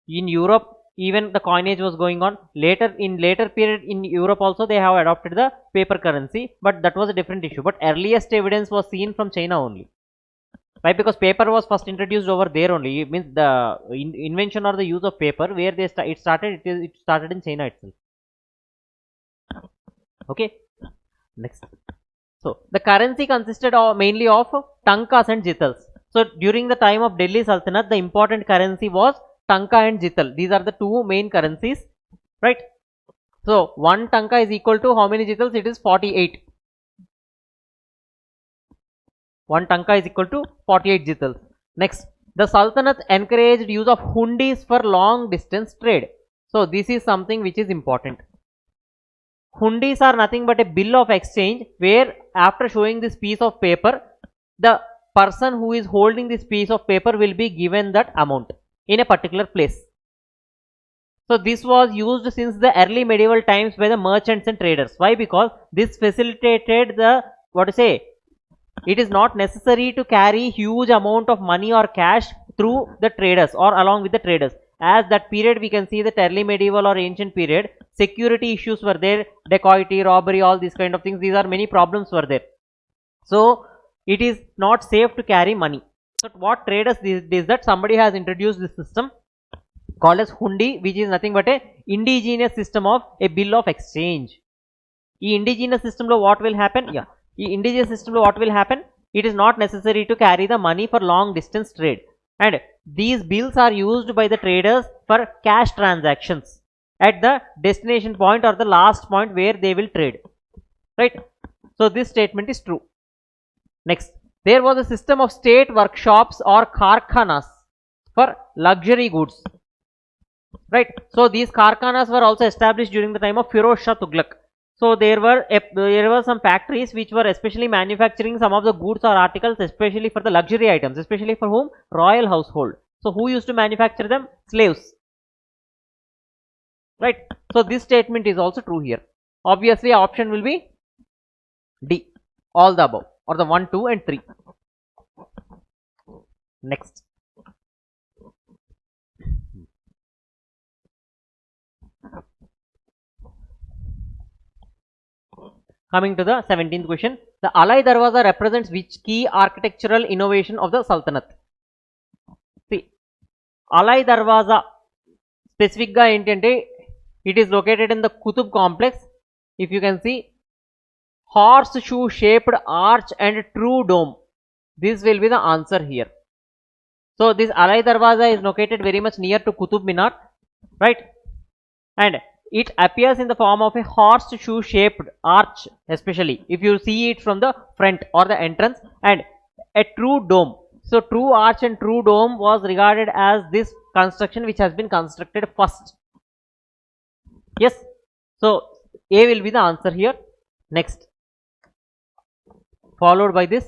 In Europe, even the coinage was going on. In later period in Europe also, they have adopted the paper currency, but that was a different issue. But earliest evidence was seen from China only. Why? Because paper was first introduced over there only. It means the invention or the use of paper, where it started in China itself. Okay. Next. So the currency consisted mainly of tankas and jitals. So during the time of Delhi Sultanate, the important currency was tanka and jital. These are the two main currencies, right? So 1 tanka is equal to how many jitals? It is 48. 1 tanka is equal to 48 jitals. Next, the Sultanate encouraged use of hundis for long distance trade. So this is something which is important. Hundis are nothing but a bill of exchange, where after showing this piece of paper, the person who is holding this piece of paper will be given that amount in a particular place. So this was used since the early medieval times by the merchants and traders. Why? Because this facilitated the, what to say, it is not necessary to carry huge amount of money or cash through the traders or along with the traders. As that period we can see that early medieval or ancient period, security issues were there, dacoity, robbery, all these kind of things. These are many problems were there. So it is not safe to carry money. So what traders did is that somebody has introduced this system called as hundi, which is nothing but a indigenous system of a bill of exchange. ఈ indigenous system lo what will happen? Yeah, ఈ indigenous system lo what will happen? It is not necessary to carry the money for long distance trade, and these bills are used by the traders for cash transactions at the destination point or the last point where they will trade, right? So this statement is true. Next, there was a system of state workshops or karkhanas for luxury goods, right? So these karkhanas were also established during the time of Firoz Shah Tughlaq. So there were some factories which were especially manufacturing some of the goods or articles, especially for the luxury items, especially for whom? Royal household. So who used to manufacture them? Slaves, right? So this statement is also true here. Obviously option will be D, all the above, or the 1, 2 and 3. Next, coming to the 17th question, the Alai Darwaza represents which key architectural innovation of the Sultanate? See, Alai Darwaza specific ga entante, it is located in the Qutub complex. If you can see, horseshoe shaped arch and true dome, this will be the answer here. So this Alai Darwaza is located very much near to Qutub Minar, right? And it appears in the form of a horseshoe shaped arch, especially if you see it from the front or the entrance, and a true dome. So true arch and true dome was regarded as this construction which has been constructed first. Yes, so A will be the answer here. Next, followed by this,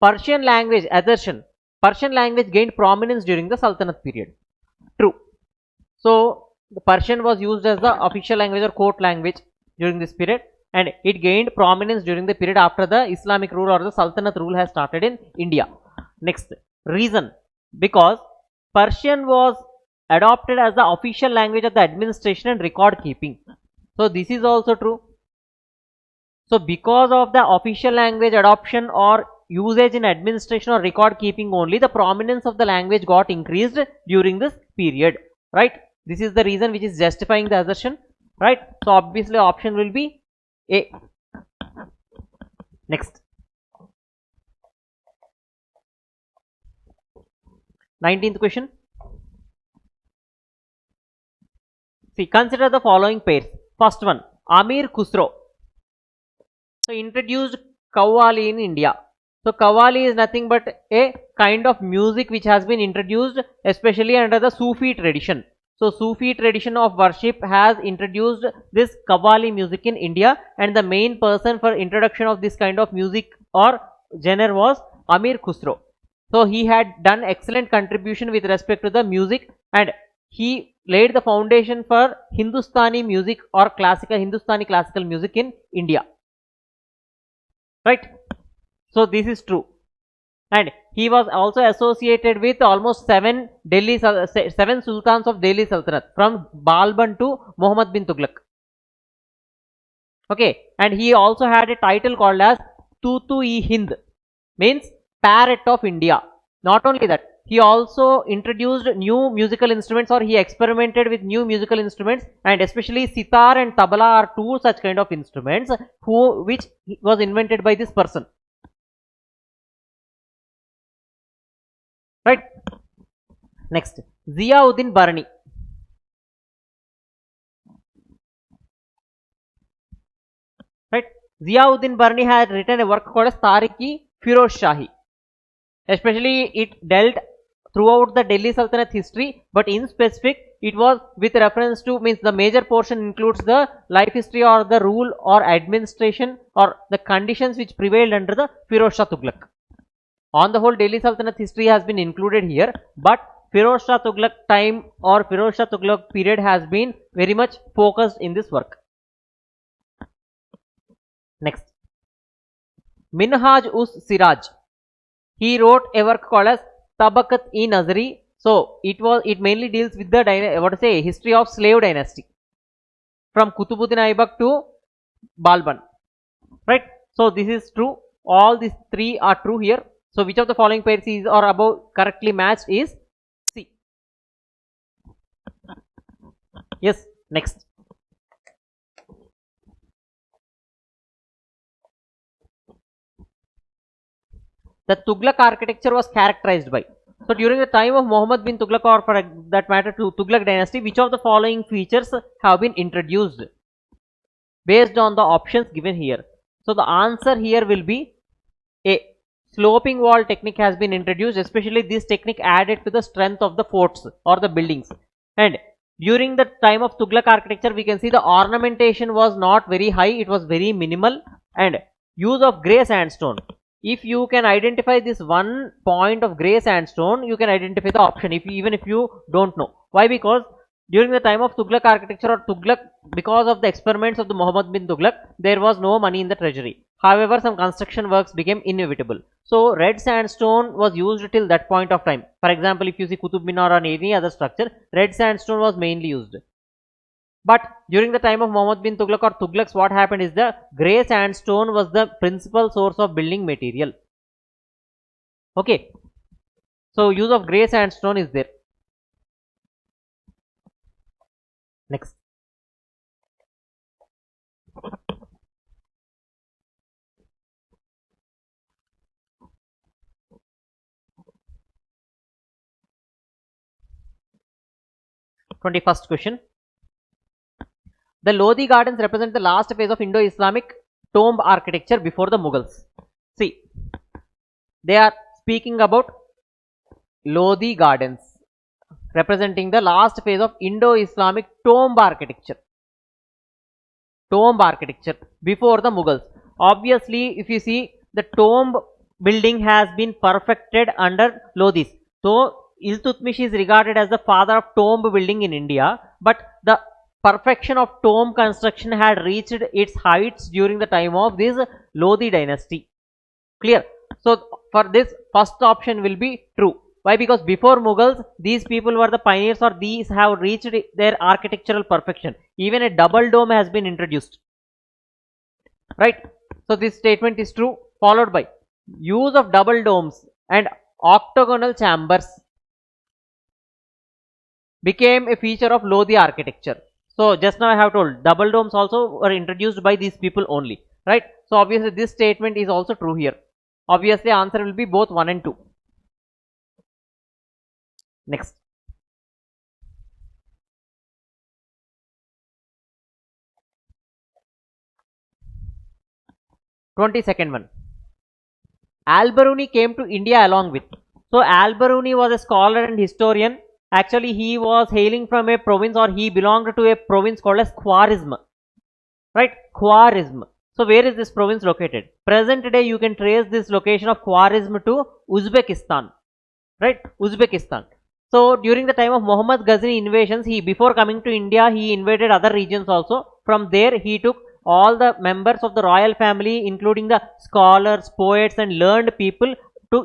Persian language assertion. Persian language gained prominence during the Sultanate period. True. So the Persian was used as the official language or court language during this period, and it gained prominence during the period after the Islamic rule or the Sultanate rule has started in India. Next, reason, because Persian was adopted as the official language of the administration and record keeping. So this is also true. So because of the official language adoption or usage in administration or record keeping only, the prominence of the language got increased during this period, right? This is the reason which is justifying the assertion, right? So obviously option will be A. Next, 19th question. See, consider the following pairs. First one, Amir Khusro. So introduced Qawwali in India. So Qawwali is nothing but a kind of music which has been introduced especially under the Sufi tradition. So Sufi tradition of worship has introduced this Qawwali music in India, and the main person for introduction of this kind of music or genre was Amir Khusro. So he had done excellent contribution with respect to the music, and he laid the foundation for Hindustani music or Hindustani classical music in India, right? So this is true. And he was also associated with almost 7 sultans of Delhi Sultanate, from Balban to Muhammad bin Tughlaq. Okay, and he also had a title called as Tutu-i-Hind, means parrot of India. Not only that, he also introduced new musical instruments, or he experimented with new musical instruments, and especially sitar and tabla are two such kind of instruments which was invented by this person, right? Next, Ziauddin Barni. Right, Ziauddin Barni had written a work called as Tariq-i-Firoz Shahi. Especially it dealt throughout the Delhi Sultanate history, but in specific it was with reference to, means the major portion includes the life history or the rule or administration or the conditions which prevailed under the Firoz Shah Tughlaq. On the whole, Delhi Sultanate history has been included here, but Firoz Shah Tughlaq time or Firoz Shah Tughlaq period has been very much focused in this work. Next, Minhaj-us-Siraj. He wrote a work called as Tabakat-e-Nazari. So it mainly deals with the history of slave dynasty from Kutubuddin Aibak to Balban. Right. So this is true. All these three are true here. So which of the following pairs is or above correctly matched is C. Yes. Next. The Tughlaq architecture was characterized by. So during the time of Muhammad bin Tughlaq, or for that matter to Tughlaq dynasty, which of the following features have been introduced based on the options given here? So the answer here will be A. Sloping wall technique has been introduced, especially this technique added to the strength of the forts or the buildings. And during the time of Tughlaq architecture, we can see the ornamentation was not very high, it was very minimal, and use of grey sandstone. If you can identify this one point of grey sandstone, you can identify the option even if you don't know. Why? Because during the time of Tughlaq architecture or Tughlaq, because of the experiments of the Muhammad bin Tughlaq, there was no money in the treasury. However, some construction works became inevitable. So red sandstone was used till that point of time. For example, if you see Qutub Minar or any other structure, red sandstone was mainly used. But during the time of Muhammad bin Tughlaq or Tughlaqs, what happened is the grey sandstone was the principal source of building material. Okay. So use of grey sandstone is there. Next. First question. The Lodi Gardens represent the last phase of Indo-Islamic tomb architecture before the Mughals. See, they are speaking about Lodi Gardens representing the last phase of Indo-Islamic tomb architecture. Tomb architecture before the Mughals. Obviously, if you see, the tomb building has been perfected under Lodis. So Iltutmish is regarded as the father of tomb building in India, but the perfection of tomb construction had reached its heights during the time of this Lodi dynasty. Clear? So for this, first option will be true. Why? Because before Mughals, these people were the pioneers, or these have reached their architectural perfection. Even a double dome has been introduced. Right? So this statement is true, followed by use of double domes and octagonal chambers became a feature of Lodi architecture. So just now I have told double domes also were introduced by these people only, right? So obviously this statement is also true here. Obviously answer will be both 1 and 2. Next. Second one. Al-Biruni came to India along with. So Al-Biruni was a scholar and historian. Actually, he was hailing from a province, or he belonged to a province called as Khwarizm. Right? Khwarizm. So where is this province located? Present day you can trace this location of Khwarizm to Uzbekistan. Right? Uzbekistan. So during the time of Muhammad Ghazni invasions, before coming to India, he invaded other regions also. From there he took all the members of the royal family, including the scholars, poets and learned people,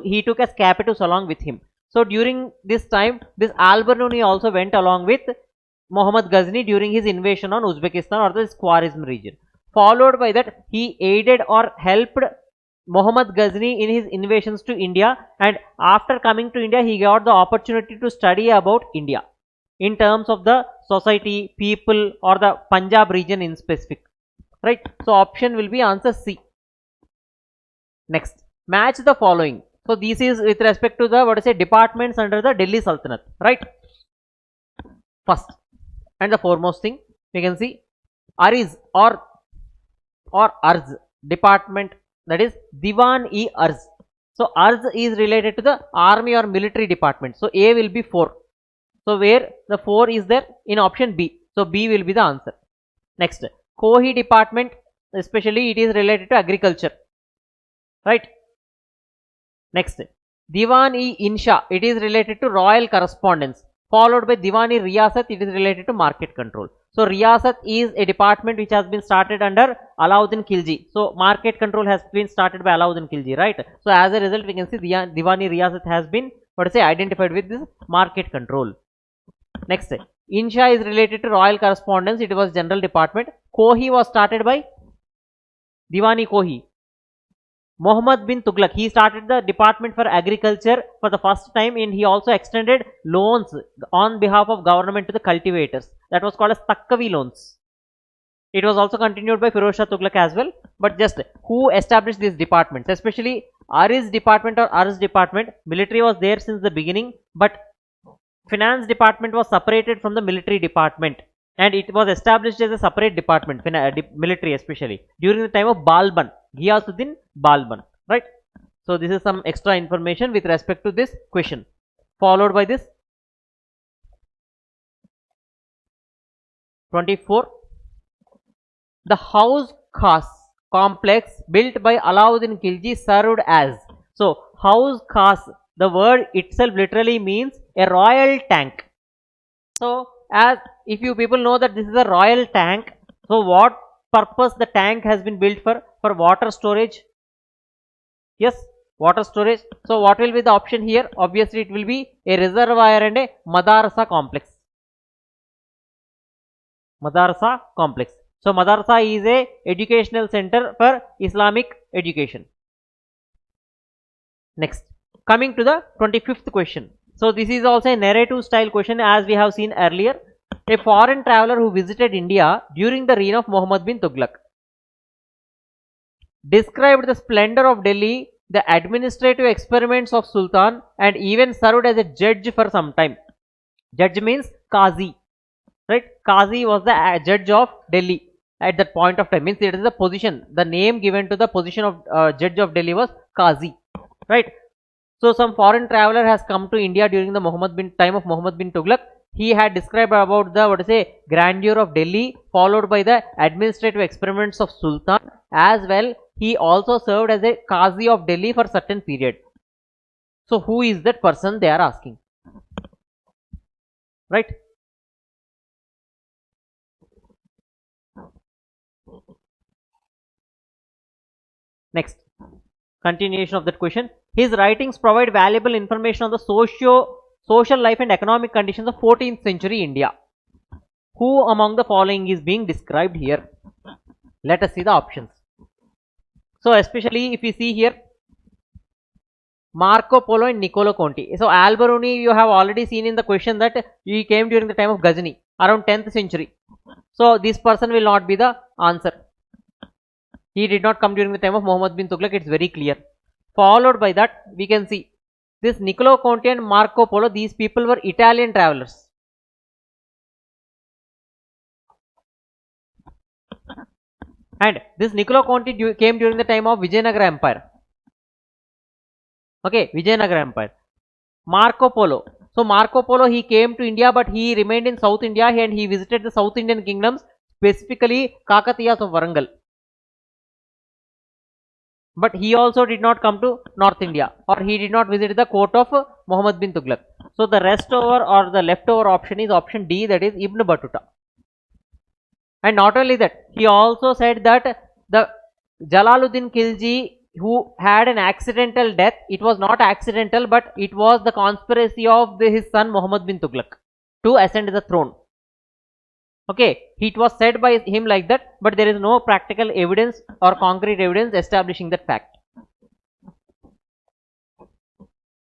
he took as captives along with him. So during this time, this Al-Biruni also went along with Muhammad Ghazni during his invasion on Uzbekistan or the Khwarizm region. Followed by that, he aided or helped Muhammad Ghazni in his invasions to India, and after coming to India, he got the opportunity to study about India in terms of the society, people or the Punjab region in specific. Right? So option will be answer C. Next, match the following. So this is with respect to the departments under the Delhi Sultanate, right? First and the foremost thing we can see Ariz or Arz department, that is Diwan-e-Arz. So Arz is related to the army or military department. So A will be 4. So where the 4 is there? In option B. So B will be the answer. Next, Kohi department, especially it is related to agriculture, right? Next, Diwan-e-Insha, it is related to royal correspondence, followed by Diwan-e-Riyasat, it is related to market control. So Riyasat is a department which has been started under Alauddin Khilji. So market control has been started by Alauddin Khilji, right? So as a result, we can see Diwan-e-Riyasat has been, what to say, identified with this market control. Next, Insha is related to royal correspondence, it was general department. Kohi was started by Diwani-Kohi. Muhammad bin Tughlaq, he started the department for agriculture for the first time, and he also extended loans on behalf of government to the cultivators. That was called as Takkavi loans. It was also continued by Firoz Shah Tughlaq as well. But just who established these departments, especially RAO'S department or RAO'S department, military was there since the beginning, but finance department was separated from the military department, and it was established as a separate department, military especially, during the time of Balban, Ghiyasuddin Balban, right? So this is some extra information with respect to this question. Followed by this 24, the house khas complex built by Alauddin Khilji served as. So house khas, the word itself literally means a royal tank. So as if you people know that this is a royal tank, so what purpose the tank has been built for? For water storage. Yes, water storage. So what will be the option here? Obviously it will be a reservoir and a madarasa complex. Madarasa complex. So madarasa is a educational center for Islamic education. Next, coming to the 25th question. So this is also a narrative style question, as we have seen earlier. A foreign traveler who visited India during the reign of Muhammad bin Tughlaq described the splendor of Delhi, the administrative experiments of Sultan, and even served as a judge for some time. Judge means Qazi, right? Qazi was the judge of Delhi at that point of time. Means it is the position, the name given to the position of judge of Delhi was Qazi, right? So some foreign traveler has come to India during the time of Muhammad bin Tughlaq. He had described about the grandeur of Delhi, followed by the administrative experiments of Sultan. As well, he also served as a Qazi of Delhi for certain period. So who is that person, they are asking, right? Next, continuation of that question. His writings provide valuable information on the social life and economic conditions of 14th century India. Who among the following is being described here? Let us see the options. So especially if you see here, Marco Polo and Niccolo Conti. So Al-Biruni you have already seen in the question that he came during the time of Ghazni, around 10th century. So this person will not be the answer. He did not come during the time of Muhammad bin Tughlaq, it's very clear. Followed by that, we can see this Niccolo Conti and Marco Polo, these people were Italian travelers. And this Niccolo Conti came during the time of Vijayanagara Empire. Okay, Vijayanagara Empire. Marco Polo. So Marco Polo, he came to India, but he remained in South India and he visited the South Indian kingdoms, specifically Kakatiyas of Warangal. But he also did not come to North India, or he did not visit the court of Muhammad bin Tughlaq. So the rest over or the leftover option is option D, that is Ibn Battuta. And not only that, he also said that the Jalaluddin Khilji, who had an accidental death, it was not accidental, but it was the conspiracy of his son Muhammad bin Tughlaq to ascend the throne. Okay, it was said by him like that, but there is no practical evidence or concrete evidence establishing that fact.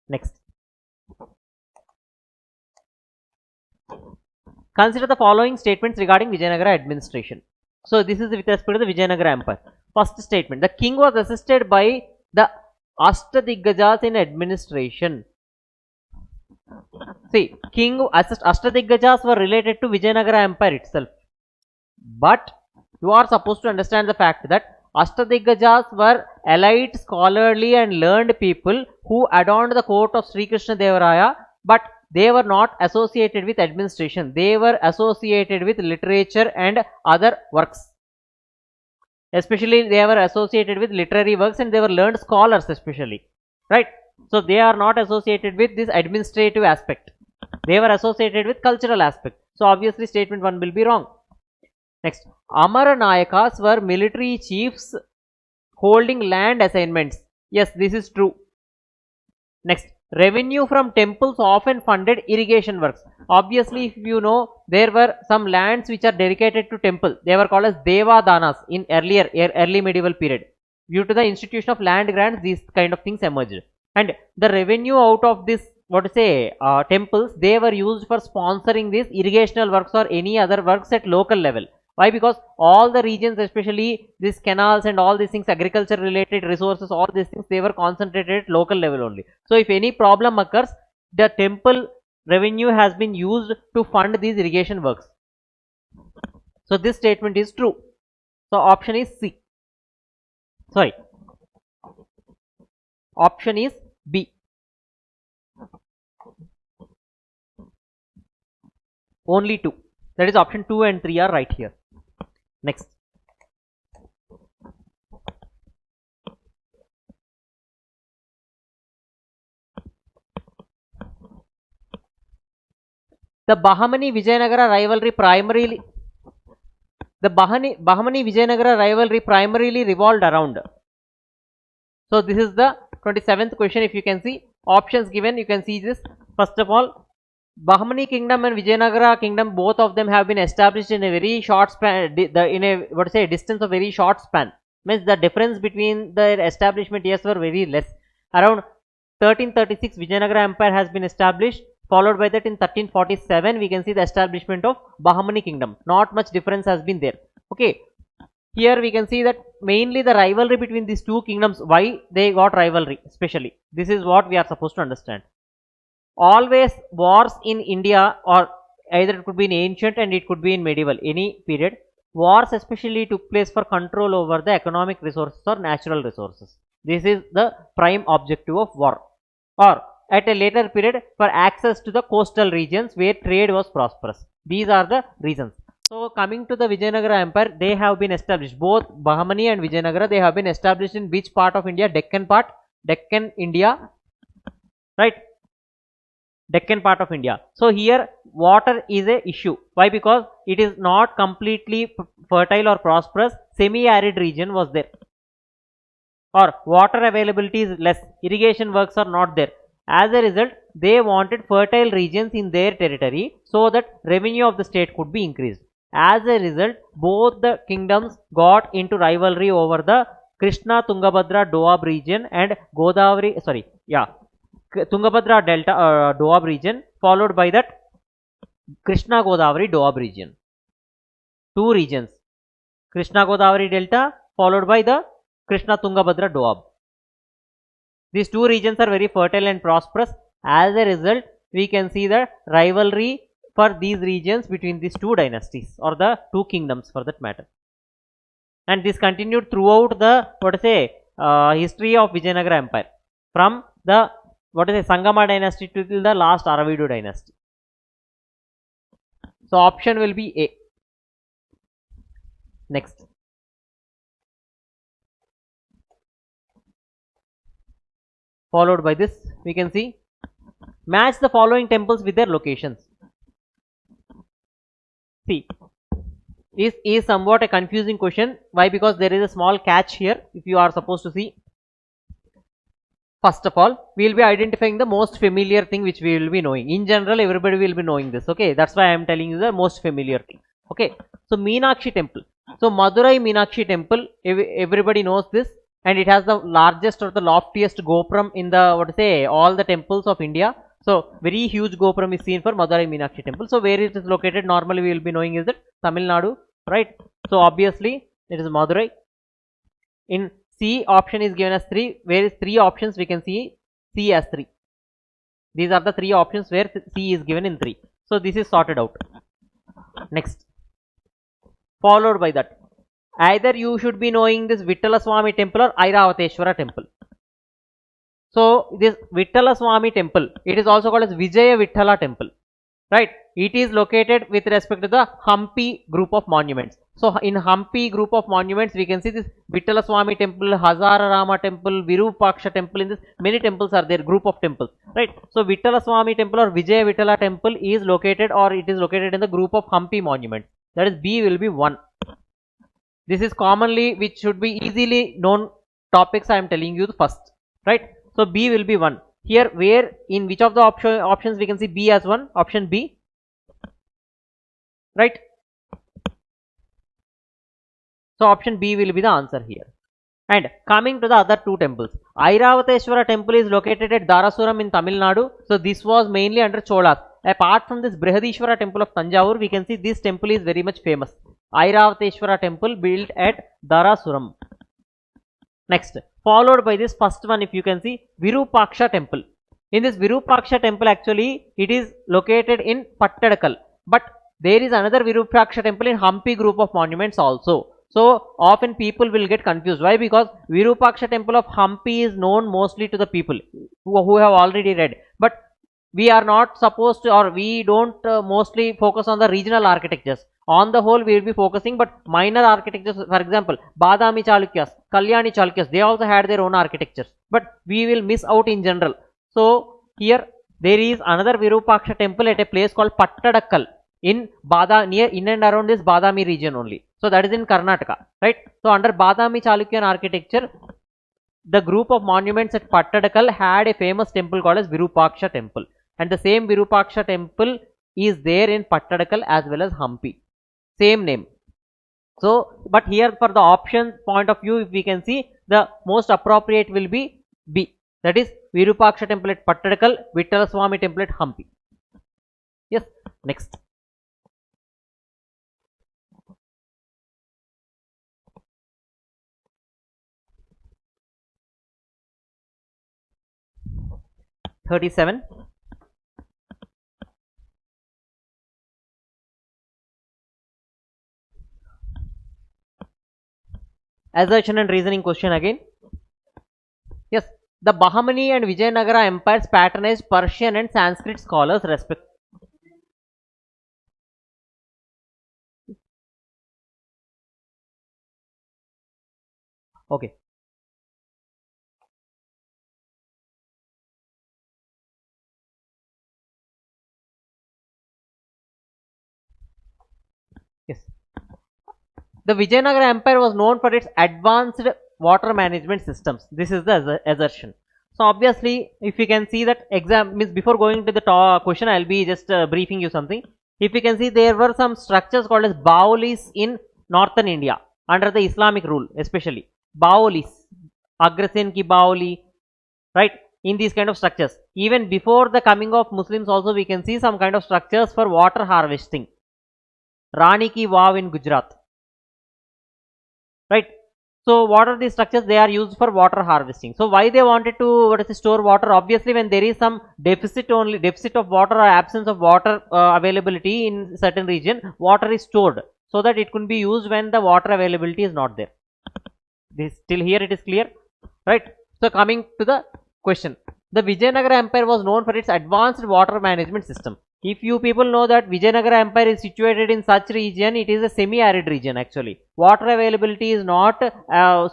Next, consider the following statements regarding Vijayanagara administration. So this is with respect to the Vijayanagara Empire. First statement: the king was assisted by the Ashtadiggajas in administration. See, king Ashtadiggajas were related to Vijayanagara Empire itself, but you are supposed to understand the fact that Ashtadiggajas were elite, scholarly and learned people who adorned the court of Sri Krishna Devaraya, but they were not associated with administration. They were associated with literature and other works. Especially they were associated with literary works and they were learned scholars especially, right? So they are not associated with this administrative aspect. They were associated with cultural aspect. So obviously statement 1 will be wrong. Next, Amara Nayakas were military chiefs holding land assignments. Yes, this is true. Next, revenue from temples often funded irrigation works. Obviously, if you know, there were some lands which are dedicated to temple. They were called as Deva Danas in early medieval period. Due to the institution of land grants, these kind of things emerged. And the revenue out of this, temples, they were used for sponsoring these irrigational works or any other works at local level. Why? Because all the regions, especially these canals and all these things, agriculture related resources, all these things, they were concentrated at local level only. So if any problem occurs, the temple revenue has been used to fund these irrigation works. So this statement is true. So option is C. Sorry. Option is B. Only 2. That is option 2 and 3 are right here. Next. The Bahmani Vijayanagara rivalry primarily revolved around. So this is the 27th question. If you can see options given, you can see this. First of all, Bahmani kingdom and Vijayanagara kingdom, both of them have been established in a very short span, in a distance of very short span. Means the difference between their establishment years were very less. Around 1336 Vijayanagara Empire has been established, followed by that in 1347 we can see the establishment of Bahmani kingdom. Not much difference has been there. Okay, here we can see that mainly the rivalry between these two kingdoms, why they got rivalry especially. This is what we are supposed to understand. Always wars in India, or either it could be in ancient and it could be in medieval, any period, wars especially took place for control over the economic resources or natural resources. This is the prime objective of war. Or at a later period, for access to the coastal regions where trade was prosperous. These are the reasons. So coming to the Vijayanagara Empire, they have been established, both Bahmani and Vijayanagara, they have been established in which part of India? Deccan part, Deccan India, right? Deccan part of India. So here water is a issue. Why? Because it is not completely fertile or prosperous. Semi-arid region was there, or water availability is less. Irrigation works are not there. As a result, they wanted fertile regions in their territory so that revenue of the state could be increased. As a result, both the kingdoms got into rivalry over the Krishna Tungabhadra Doab region and Tungabhadra Delta Doab region, followed by that Krishna Godavari Doab region. Two regions, Krishna Godavari Delta followed by the Krishna Tungabhadra Doab. These two regions are very fertile and prosperous. As a result, we can see the rivalry for these regions between these two dynasties, or the two kingdoms for that matter. And this continued throughout the history of Vijayanagara Empire, from the Sangama dynasty to till the last Aravidu dynasty. So option will be A. Next. Followed by this, we can see, match the following temples with their locations. See, this is somewhat a confusing question. Why? Because there is a small catch here. If you are supposed to see, first of all, we will be identifying the most familiar thing which we will be knowing. In general, everybody will be knowing this. Okay, that's why I am telling you the most familiar thing. Okay, so Meenakshi temple. So Madurai Meenakshi temple, everybody knows this, and it has the largest or the loftiest gopuram in the all the temples of India. So very huge gopuram is seen for Madurai Meenakshi temple. So where it is located, normally we will be knowing is that Tamil Nadu, right? So obviously it is Madurai. In C, option is given as 3. Where is 3 options, we can see C as 3. These are the 3 options where C is given in 3. So this is sorted out. Next, followed by that, either you should be knowing this Vittala Swami temple or Airavateshwara temple. So this Vittala Swami temple, it is also called as Vijaya Vittala temple, right? It is located with respect to the Hampi group of monuments. So in Hampi group of monuments, we can see this Vittala Swami temple, Hazara Rama temple, Virupaksha temple. In this, many temples are there, group of temples, right? So Vittala Swami temple or Vijaya Vittala temple is located, or it is located in the group of Hampi monuments. That is, B will be 1. This is commonly, which should be easily known topics I am telling you first, right? So B will be 1. Here, where in which of the options we can see B as 1? Option B, right? So option B will be the answer here. And coming to the other two temples, Airavateshwara temple is located at Darasuram in Tamil Nadu. So this was mainly under Cholas. Apart from this Brihadishwara temple of Tanjavur, we can see this temple is very much famous. Airavateshwara temple built at Darasuram. Next, followed by this first one, if you can see, Virupaksha temple. In this Virupaksha temple, actually it is located in Pattadakal, but there is another Virupaksha temple in Hampi group of monuments also. So often people will get confused. Why? Because Virupaksha temple of Hampi is known mostly to the people who have already read, but we are not supposed to, or we don't mostly focus on the regional architectures. On the whole, we will be focusing, but minor architectures, for example, Badami Chalukyas, Kalyani Chalukyas, they also had their own architectures, but we will miss out in general. So here there is another Virupaksha temple at a place called Pattadakkal in near in and around this Badami region only. So that is in Karnataka, right? So under Badami Chalukyan architecture, the group of monuments at Pattadakkal had a famous temple called as Virupaksha temple, and the same Virupaksha temple is there in Pattadakkal as well as Hampi. Same name. So, but here for the option point of view, if we can see, the most appropriate will be B. That is Virupaksha temple at Pattadakkal, Vittala Swami temple at Hampi. Yes, next. (37) Assertion and reasoning question again. Yes, the Bahmani and Vijayanagara empires patronized Persian and Sanskrit scholars respectively. Okay. Yes. The Vijayanagara Empire was known for its advanced water management systems. This is the assertion. So obviously, if you can see that exam means, before going to the question, I'll be just briefing you something. If you can see, there were some structures called as Baolis in northern India under the Islamic rule, especially Baolis, Agrasen ki Baoli, right? In these kind of structures, even before the coming of Muslims, also we can see some kind of structures for water harvesting. Rani ki Vav in Gujarat. Right. So what are these structures? They are used for water harvesting. So why they wanted to store water? Obviously, when there is some deficit of water or absence of water availability in certain region, water is stored so that it can be used when the water availability is not there. This till here it is clear, right? So coming to the question, the Vijayanagara Empire was known for its advanced water management system. If you people know that Vijayanagara Empire is situated in such region, it is a semi-arid region actually. Water availability is not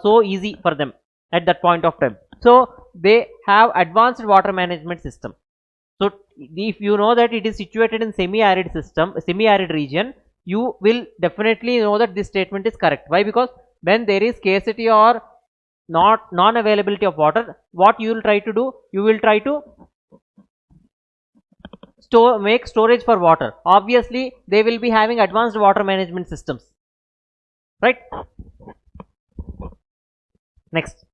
so easy for them at that point of time. So they have advanced water management system. So if you know that it is situated in semi-arid system, semi-arid region, you will definitely know that this statement is correct. Why? Because when there is scarcity or non-availability of water, what you will try to do? You will try to make storage for water. Obviously, they will be having advanced water management systems, right? Next,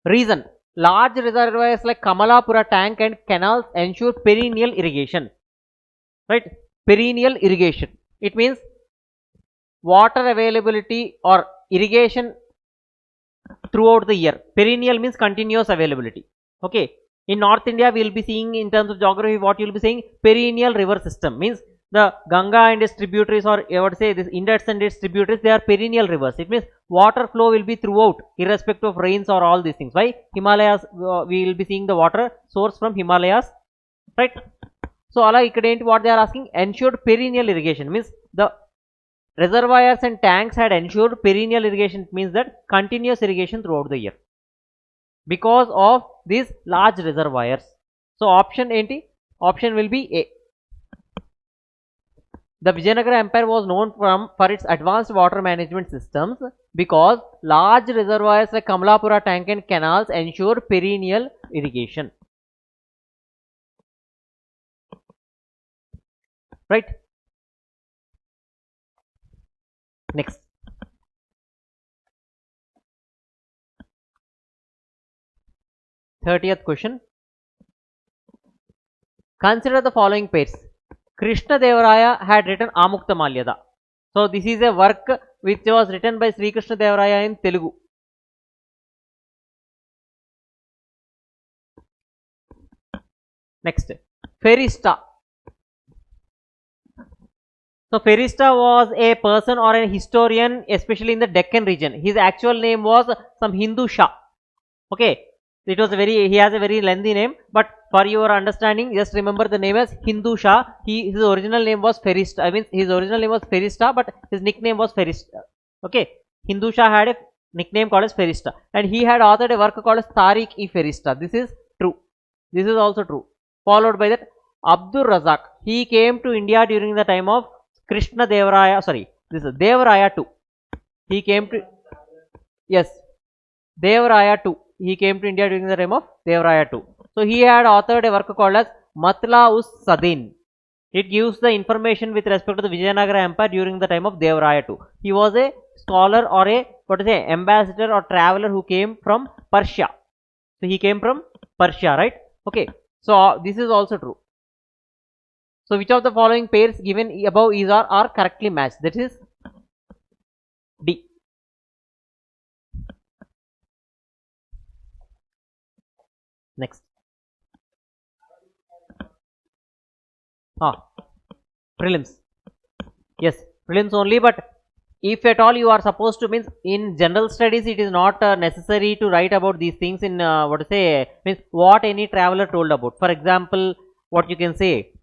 reason: large reservoirs like Kamalapura tank and canals ensure perennial irrigation, right? Perennial irrigation, it means water availability or irrigation throughout the year. Perennial means continuous availability. Okay. In North India, we will be seeing, in terms of geography, what you will be saying, perennial river system means the Ganga and its tributaries, or I would say this Indus and its tributaries, they are perennial rivers. It means water flow will be throughout, irrespective of rains or all these things. Why? Himalayas, we will be seeing the water source from Himalayas, right? So ala ikkada what they are asking, ensured perennial irrigation means the reservoirs and tanks had ensured perennial irrigation. It means that continuous irrigation throughout the year because of these large reservoirs. So option enti? Option will be A. The Vijayanagara Empire was known for its advanced water management systems because large reservoirs like Kamalapura tank and canals ensure perennial irrigation. Right? Next. Thirtieth question. Consider the following pairs. Krishna Devaraya had written Amukta Malyada. So this is a work which was written by Sri Krishna Devaraya in Telugu. Next, Ferista. So Ferista was a person or a historian, especially in the Deccan region. His actual name was some Hindu Shah. Okay, it was he has a very lengthy name, but for your understanding, just remember the name as Hindu Shah. His original name was Ferista. I mean, his original name was Ferista, but his nickname was Ferista. Okay, Hindu Shah had a nickname called as Ferista, and he had authored a work called as Tariq-e-Ferista. This is true. This is also true. Followed by that, Abdur Razak. He came to India during the time of Krishna Devaraya. Sorry, this is Devaraya II. He came to, yes, Devaraya II. He came to India during the time of Devaraya II. So he had authored a work called as Matla-us-Sadin. It gives the information with respect to the Vijayanagara Empire during the time of Devaraya II. He was a scholar or a ambassador or traveler who came from Persia. So he came from Persia, right? Okay. So this is also true. So which of the following pairs given above are correctly matched? That is D. Next. Prelims. Yes, prelims only, but if at all you are supposed to, means in general studies it is not necessary to write about these things in means what any traveler told about. For example, what you can say,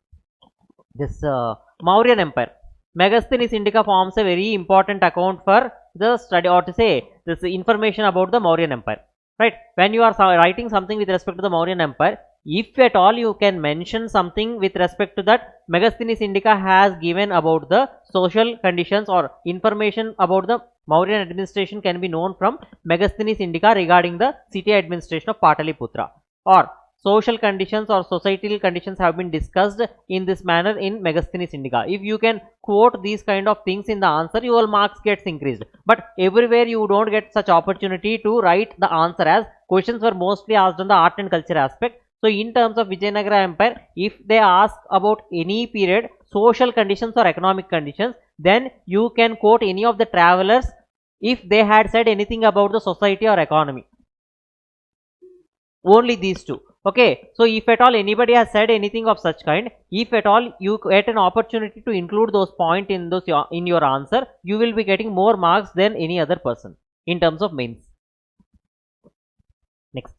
this Mauryan Empire. Megasthenes Indica forms a very important account for the study, or to say this information about the Mauryan Empire. Right? When you are writing something with respect to the Mauryan Empire, if at all you can mention something with respect to that, Megasthenes Indica has given about the social conditions or information about the Mauryan administration can be known from Megasthenes Indica regarding the city administration of Pataliputra, or social conditions or societal conditions have been discussed in this manner in Megasthenes Indica. If you can quote these kind of things in the answer, your marks gets increased. But everywhere you don't get such opportunity to write the answer, as questions were mostly asked on the art and culture aspect. So in terms of Vijayanagara Empire, if they ask about any period, social conditions or economic conditions, then you can quote any of the travelers if they had said anything about the society or economy. Only these two. Okay, so if at all anybody has said anything of such kind, if at all you get an opportunity to include those points in your answer, you will be getting more marks than any other person in terms of mains. Next,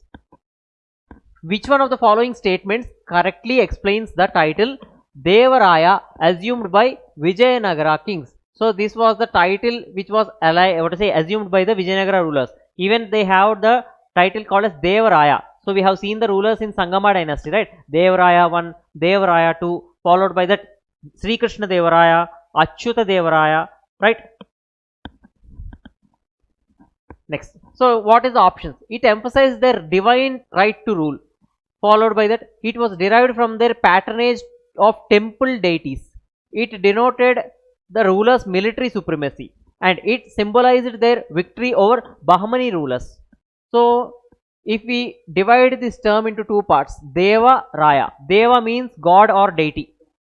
which one of the following statements correctly explains the title Devaraya assumed by Vijayanagara kings? So this was the title which was assumed by the Vijayanagara rulers. Even they have the title called as Devaraya. So we have seen the rulers in Sangama dynasty, right? Devaraya I, Devaraya II, followed by that Sri Krishna Devaraya, Achyuta Devaraya, right? Next. So what is the options? It emphasized their divine right to rule. Followed by that, it was derived from their patronage of temple deities. It denoted the rulers' military supremacy, and it symbolized their victory over Bahmani rulers. So if we divide this term into two parts, Deva, Raya. Deva means God or deity.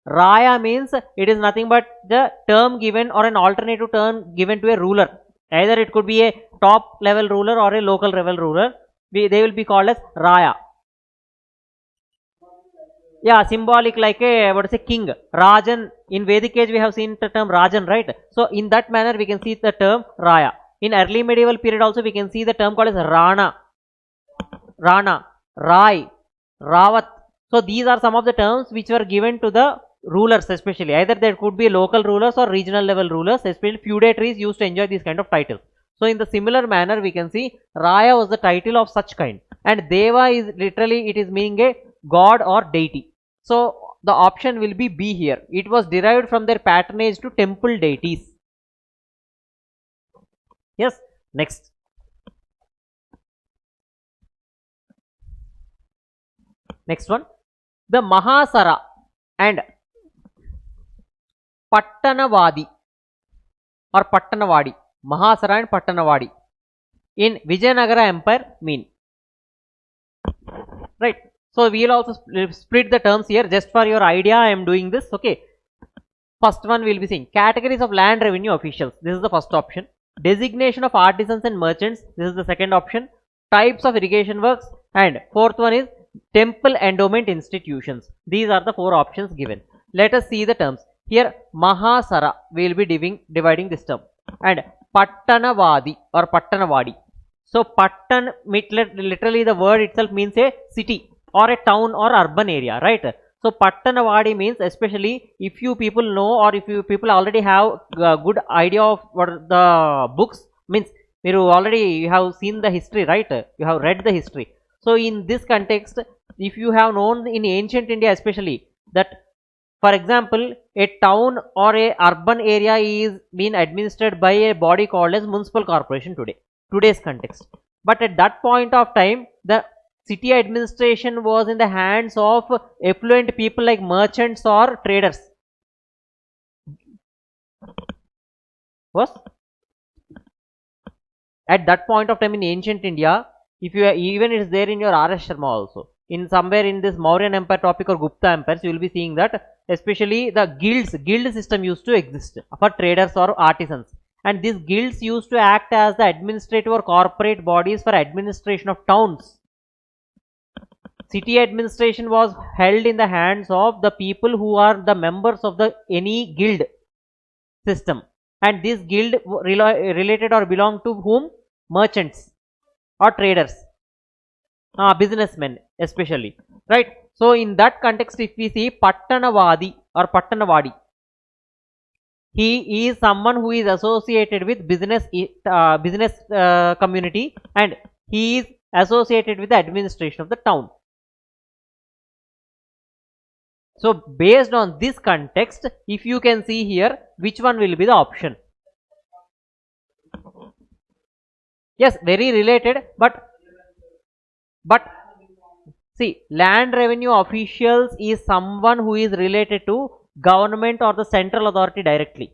Raya means it is nothing but the term given or an alternative term given to a ruler. Either it could be a top level ruler or a local level ruler. They will be called as Raya. Yeah, symbolic like a what is a king. Rajan, in Vedic age we have seen the term Rajan, right? So in that manner we can see the term Raya. In early medieval period also we can see the term called as Rana, Rana, Rai, Rawat. So these are some of the terms which were given to the rulers, especially either there could be local rulers or regional level rulers, especially feudatories used to enjoy these kind of titles. So in the similar manner we can see Raya was the title of such kind, and Deva is literally, it is meaning a god or deity. So the option will be B here. It was derived from their patronage to temple deities. Yes, next. Next one, the Mahasara and Pattanavadi or Pattanavadi, Mahasara and Pattanavadi in Vijayanagara Empire mean, right? So we will also split the terms here just for your idea. I am doing this. Okay. First one we will be seeing categories of land revenue officials. This is the first option. Designation of artisans and merchants. This is the second option. Types of irrigation works, and fourth one is temple endowment institutions. These are the four options given. Let us see the terms. Here Mahasara we will be dividing this term, and Pattanavadi or Pattanavadi. So Pattan, literally the word itself means a city or a town or urban area, right? So Pattanavadi means, especially if you people know, or if you people already have a good idea of what the books means, you already have seen the history, right? You have read the history. So in this context, if you have known in ancient India especially that, for example, a town or a urban area is being administered by a body called as municipal corporation today's context. But at that point of time, the city administration was in the hands of affluent people like merchants or traders. Was at that point of time in ancient India, if you even it is there in your R.S. Sharma also, in somewhere in this Mauryan Empire topic or Gupta empires, you will be seeing that especially the guild system used to exist for traders or artisans, and these guilds used to act as the administrative or corporate bodies for administration of towns. City administration was held in the hands of the people who are the members of the any guild system, and this guild related or belong to whom? Merchants or traders, businessmen especially, right? So in that context, if we see Pattanavadi or Pattanavadi, he is someone who is associated with business community, and he is associated with the administration of the town. So based on this context, if you can see here, which one will be the option? Yes, very related, but see, land revenue officials is someone who is related to government or the central authority directly.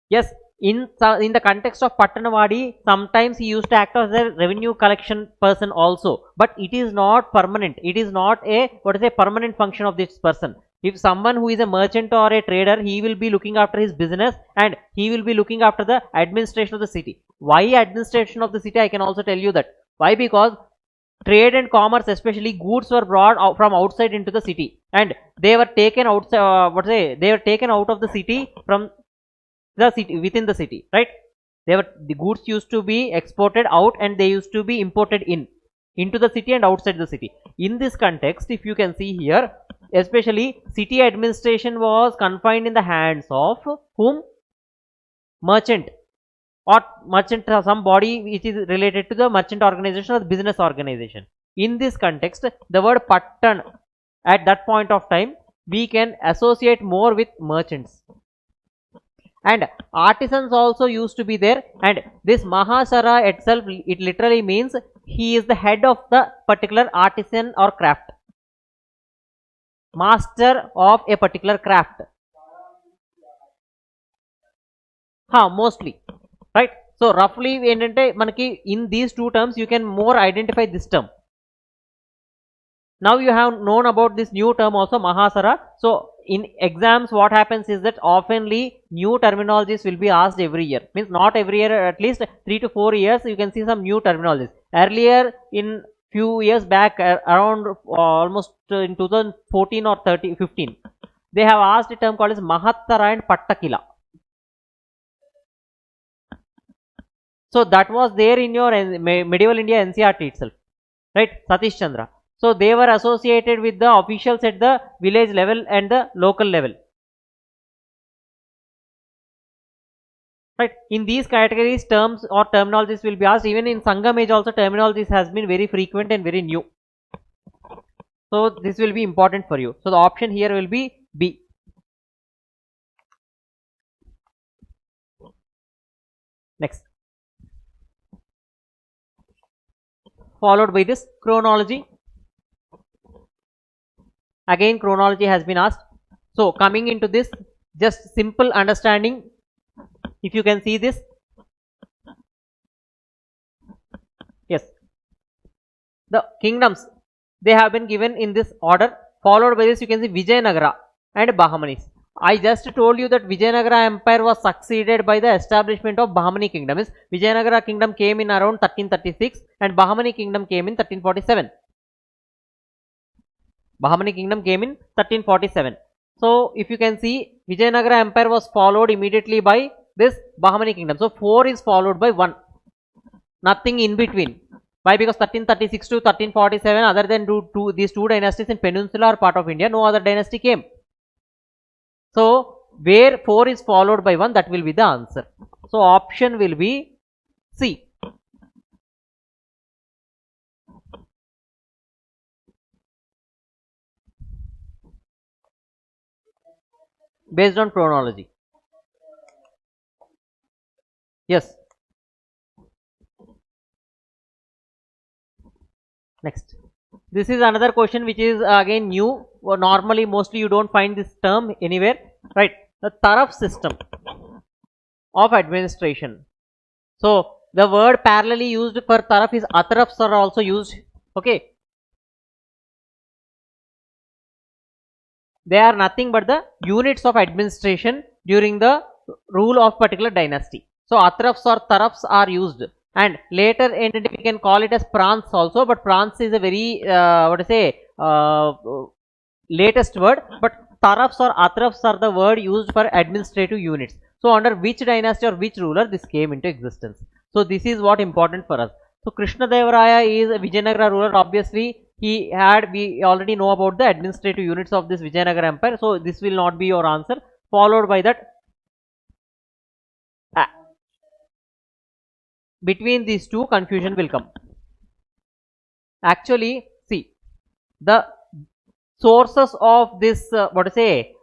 Yes, in the context of Pattanavadi, sometimes he used to act as a revenue collection person also, but it is not permanent. It is not a permanent function of this person. If someone who is a merchant or a trader, he will be looking after his business, and he will be looking after the administration of the city. Why administration of the city? I can also tell you that. Why? Because trade and commerce, especially goods, were brought out from outside into the city, and they were taken outside. They were taken out of the city from the city, within the city, right? The goods used to be exported out, and they used to be imported into the city and outside the city. In this context, if you can see here, especially city administration was confined in the hands of whom? Merchant or somebody which is related to the merchant organization or the business organization. In this context, the word Pattan at that point of time we can associate more with merchants, and artisans also used to be there. And this Mahasara itself, it literally means he is the head of the particular artisan or craft, master of a particular craft, mostly, right? So roughly in these two terms you can more identify this term. Now you have known about this new term also, Mahasara. So in exams what happens is that oftenly new terminologies will be asked every year. Means not every year, at least 3 to 4 years you can see some new terminologies. Earlier in few years back, around almost in 2014 or 15, they have asked a term called as Mahattara and Pattakila. So that was there in your medieval India NCERT itself, right? Satish Chandra. So they were associated with the officials at the village level and the local level. Right. In these categories, terms or terminologies will be asked. Even in Sangam age also, terminologies has been very frequent and very new. So this will be important for you. So the option here will be B. Next. Followed by this chronology. Again, chronology has been asked. So coming into this, just simple understanding. If you can see this, yes, the kingdoms, they have been given in this order. Followed by this, you can see Vijayanagara and Bahamanis. I just told you that Vijayanagara Empire was succeeded by the establishment of Bahamani kingdom. Vijayanagara kingdom came in around 1336 and Bahamani kingdom came in 1347. Bahamani kingdom came in 1347. So if you can see, Vijayanagara Empire was followed immediately by this Bahamani kingdom. So 4 is followed by 1. Nothing in between. Why? Because 1336 to 1347, other than these two dynasties in peninsular part of India, no other dynasty came. So where 4 is followed by 1, that will be the answer. So option will be C. Based on chronology. Yes. Next. This is another question which is again new. Normally, mostly you don't find this term anywhere, right? The Taraf system of administration. So the word parallelly used for Taraf is Atarafs are also used. Okay. They are nothing but the units of administration during the rule of particular dynasty. So Atrafs or Tarafs are used, and later ended we can call it as Prants also, but Prants is a very what to say latest word, but Tarafs or Atrafs are the word used for administrative units. So under which dynasty or which ruler this came into existence. So this is what important for us. So Krishna Devaraya is a Vijayanagara ruler. Obviously we already know about the administrative units of this Vijayanagara Empire. So this will not be your answer. Followed by that, between these two confusion will come. Actually, see, the sources of this what to say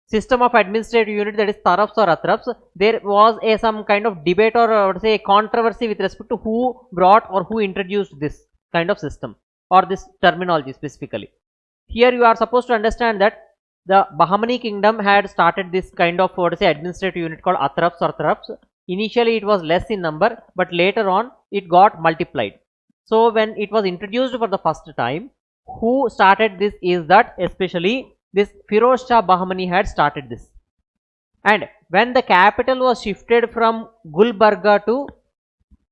system of administrative unit, that is Tarafs or Atrafs, there was some kind of debate or what to say controversy with respect to who brought or who introduced this kind of system or this terminology specifically. Here you are supposed to understand that the Bahamani kingdom had started this kind of what to say administrative unit called Atrafs or Tarafs. Initially it was less in number, but later on it got multiplied. So when it was introduced for the first time, who started this is that especially this Firoz Shah Bahamani had started this. And when the capital was shifted from Gulbarga to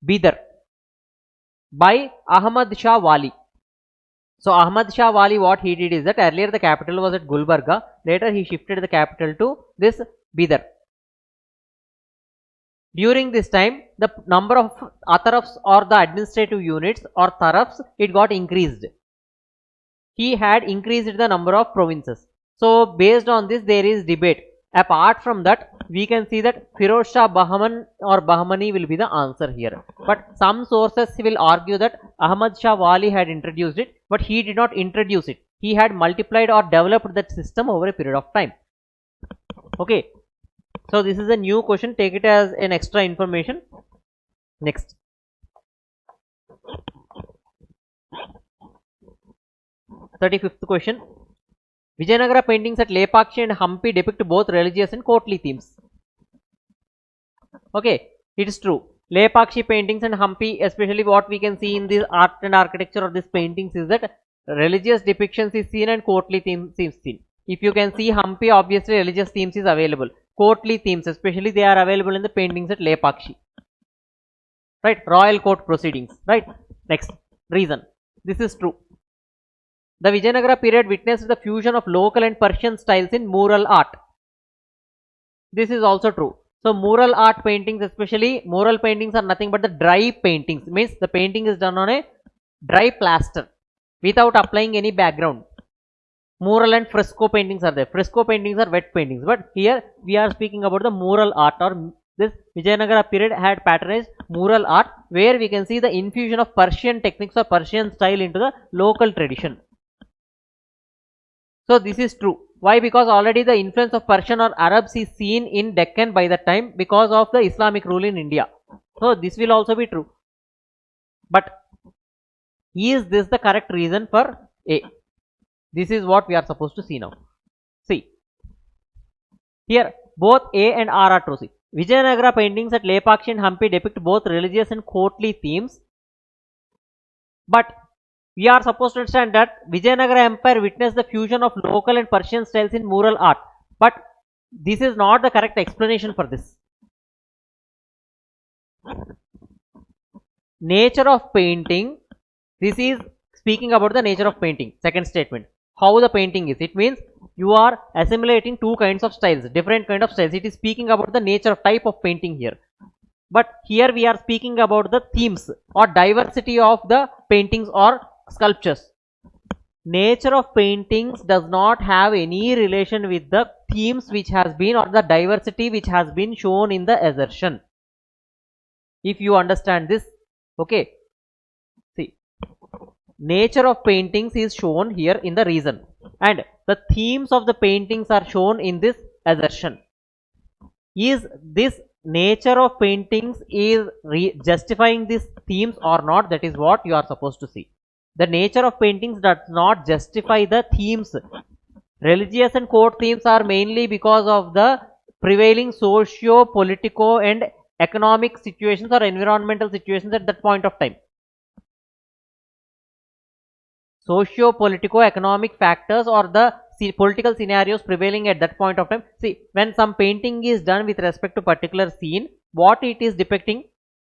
Bidar by Ahmad Shah Wali. So Ahmad Shah Wali, what he did is that earlier the capital was at Gulbarga, later he shifted the capital to this Bidar. During this time, the number of Atarafs or the administrative units or Tarafs, it got increased. He had increased the number of provinces. So based on this, there is debate. Apart from that, we can see that Firoz Shah Bahaman or Bahamani will be the answer here. But some sources will argue that Ahmad Shah Wali had introduced it, but he did not introduce it. He had multiplied or developed that system over a period of time. Okay. So this is a new question. Take it as an extra information. Next. Thirty-fifth question. Vijayanagara paintings at Lepakshi and Hampi depict both religious and courtly themes. Okay, it is true. Lepakshi paintings and Hampi, especially what we can see in the art and architecture of these paintings is that religious depictions is seen and courtly themes is seen. If you can see Hampi, obviously religious themes is available. Courtly themes, especially they are available in the paintings at Lepakshi. Right, royal court proceedings. Right. Next, reason. This is true. The Vijayanagara period witnessed the fusion of local and Persian styles in mural art. This is also true. So mural art paintings, especially mural paintings, are nothing but the dry paintings. Means the painting is done on a dry plaster without applying any background. Mural and fresco paintings are there. Fresco paintings are wet paintings. But here we are speaking about the mural art, or this Vijayanagara period had patronized mural art, where we can see the infusion of Persian techniques or Persian style into the local tradition. So this is true. Why? Because already the influence of Persian or Arabs is seen in Deccan by that time because of the Islamic rule in India. So this will also be true. But is this the correct reason for A? This is what we are supposed to see now. See, here both A and R are true. See, Vijayanagara paintings at Lepakshi and Hampi depict both religious and courtly themes. But we are supposed to understand that Vijayanagara Empire witnessed the fusion of local and Persian styles in mural art. But this is not the correct explanation for this. Nature of painting. This is speaking about the nature of painting. Second statement. How the painting is. It means you are assimilating two kinds of styles, different kind of styles. It is speaking about the nature of type of painting here. But here we are speaking about the themes or diversity of the paintings or sculptures. Nature of paintings does not have any relation with the themes which has been or the diversity which has been shown in the assertion. If you understand this, okay. See, nature of paintings is shown here in the reason, and the themes of the paintings are shown in this assertion. Is this nature of paintings is justifying these themes or not? That is what you are supposed to see. The nature of paintings does not justify the themes. Religious and court themes are mainly because of the prevailing socio-politico and economic situations or environmental situations at that point of time. Socio-politico economic factors or the political scenarios prevailing at that point of time. See, when some painting is done with respect to particular scene, what it is depicting,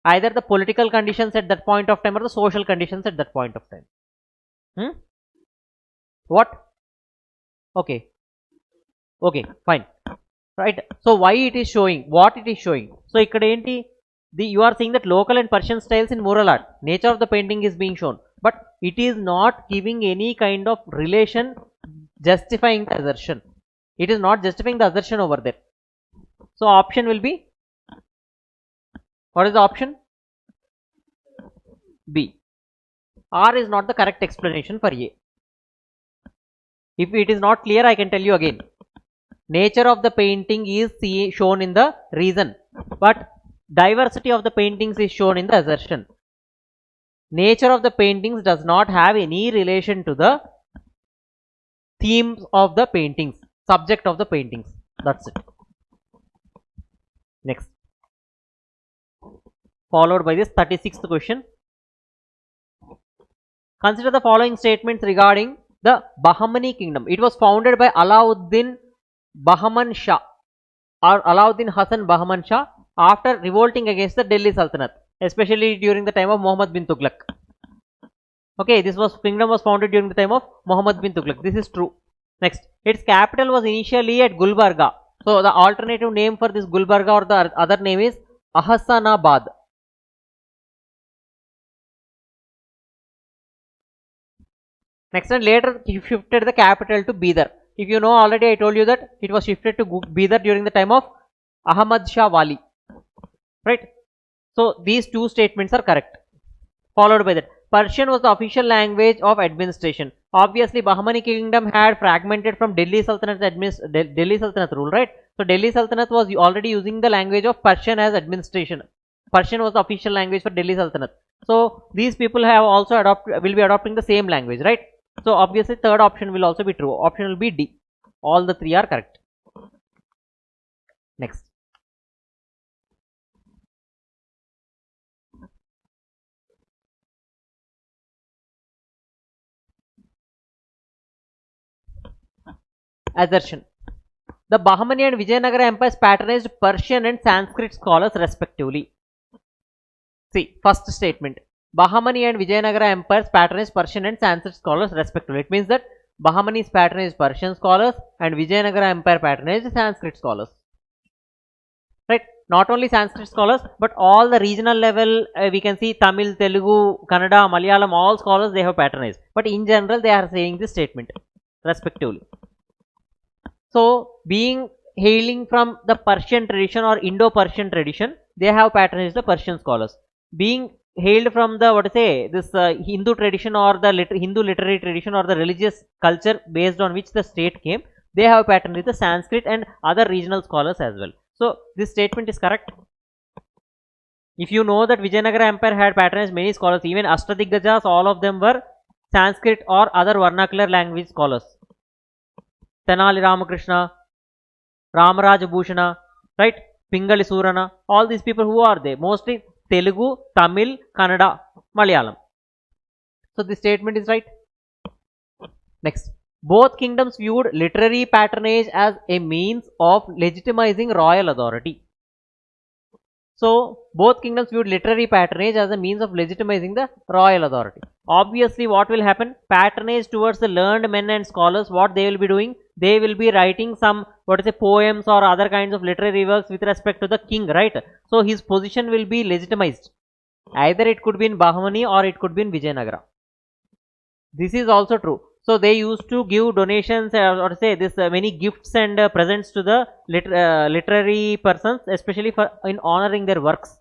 either the political conditions at that point of time or the social conditions at that point of time. What? Okay, fine, right? So why it is showing, what it is showing? So you are seeing that local and Persian styles in mural art, nature of the painting is being shown, but it is not giving any kind of relation justifying the assertion. It is not justifying the assertion over there. So option will be, what is the option? B. R is not the correct explanation for A. If it is not clear, I can tell you again. Nature of the painting is shown in the reason, but diversity of the paintings is shown in the assertion. Nature of the paintings does not have any relation to the themes of the paintings, subject of the paintings. That's it. Next. Followed by this 36th question. Consider the following statements regarding the Bahmani kingdom. It was founded by Alauddin Bahman Shah or Alauddin Hasan Bahman Shah after revolting against the Delhi Sultanate, especially during the time of Muhammad bin Tughlaq. Okay, this kingdom was founded during the time of Muhammad bin Tughlaq. This is true. Next, its capital was initially at Gulbarga. So the alternative name for this Gulbarga or the other name is Ahsanabad. Next, and later he shifted the capital to Bidar. If you know, already I told you that it was shifted to Bidar during the time of Ahmad Shah Wali. Right? So these two statements are correct. Followed by that, Persian was the official language of administration. Obviously, Bahmani kingdom had fragmented from Delhi Sultanate rule, right? So Delhi Sultanate was already using the language of Persian as administration. Persian was the official language for Delhi Sultanate. So these people have also will be adopting the same language, right? So obviously third option will also be true. Option will be D. All the three are correct. Next. Assertion. The Bahmani and Vijayanagara empires patronized Persian and Sanskrit scholars respectively. See, first statement. Bahmani and Vijayanagara empires patronized Persian and Sanskrit scholars respectively. It means that Bahmani's patronized Persian scholars and Vijayanagara empire patronized Sanskrit scholars. Right? Not only Sanskrit scholars, but all the regional level, we can see Tamil, Telugu, Kannada, Malayalam, all scholars they have patronized. But in general, they are saying this statement respectively. So, being hailing from the Persian tradition or Indo-Persian tradition, they have patronized the Persian scholars. Being hailed from the this Hindu tradition or the Hindu literary tradition or the religious culture based on which the state came, they have patronized the Sanskrit and other regional scholars as well. So, this statement is correct. If you know that Vijayanagara Empire had patronized many scholars, even Ashtadiggajas, all of them were Sanskrit or other vernacular language scholars. Tenali Ramakrishna, Ramaraja Bhushana, right? Pingali Surana, all these people, who are they? Mostly Telugu, Tamil, Kannada, Malayalam. So, this statement is right. Next. Both kingdoms viewed literary patronage as a means of legitimizing royal authority. So, both kingdoms viewed literary patronage as a means of legitimizing the royal authority. Obviously, what will happen? Patronage towards the learned men and scholars, what they will be doing? They will be writing some, poems or other kinds of literary works with respect to the king, right? So, his position will be legitimized. Either it could be in Bahmani or it could be in Vijayanagara. This is also true. So, they used to give donations or say this many gifts and presents to the literary persons, especially for in honoring their works.